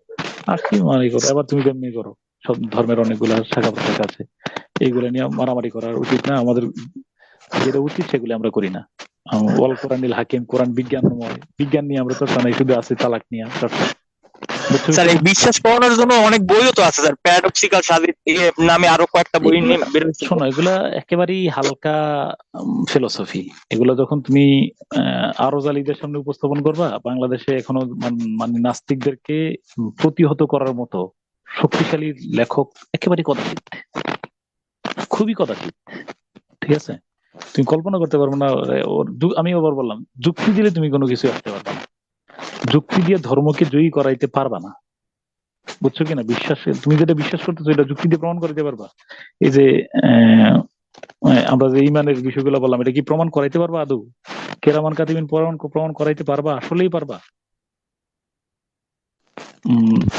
আর কি মানে করো এবার তুমি কেমনি করো। সব ধর্মের অনেকগুলা শাখা প্রশাখা আছে, এইগুলা নিয়ে মারামারি করা উচিত না। আমাদের যেটা উচিত সেগুলো আমরা করি না। ওয়াল কোরআনিল হাকিম, কোরআন বিজ্ঞানময়, বিজ্ঞান নিয়ে আমরা চর্চা নাই, শুধু আছে চালাক নিয়ে চর্চা। স্যার এই বিশ্বাস করানোর জন্য অনেক বইও তো আছে স্যার, প্যারাডক্সিক্যাল সাদিত নামে আরো কয়েকটা বই বেরোচ্ছে। শোনো, এগুলা একেবারেই হালকা ফিলোসফি। এগুলো যখন তুমি আরো জালিদের সামনে উপস্থাপন করবা, বাংলাদেশে এখনো মানে নাস্তিকদেরকে প্রতিহত করার মতো শক্তিশালী লেখক একেবারে কদাচিৎ, খুবই কদাচিৎ। ঠিক আছে, তুমি কল্পনা করতে পারবো না। আমি আবার বললাম, যুক্তি দিলে তুমি কোনো কিছু আসতে পারবে না, যুক্তি দিয়ে ধর্মকে জয়ী করাইতে পারবা না, বুঝছো কিনা? বিশ্বাস, তুমি যেটা বিশ্বাস করতেছো এটা যুক্তি দিয়ে প্রমাণ করাইতে পারবা? এই যে আমরা যে ইমানের বিষয়গুলো বললাম, এটা কি প্রমাণ করাইতে পারবা আদৌ? কেরামান কাতিবিন প্রমাণ করাইতে পারবা? আসলেই পারবা?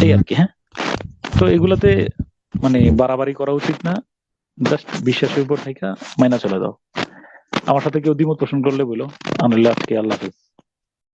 এই আর কি। হ্যাঁ, তো এগুলাতে মানে বাড়াবাড়ি করা উচিত না, জাস্ট বিশ্বাসের উপর থেকে মাইনা চলে দাও। আমার সাথে কেউ দ্বিমত পোষণ করলে বলো, আল্লাহ হাফেজ।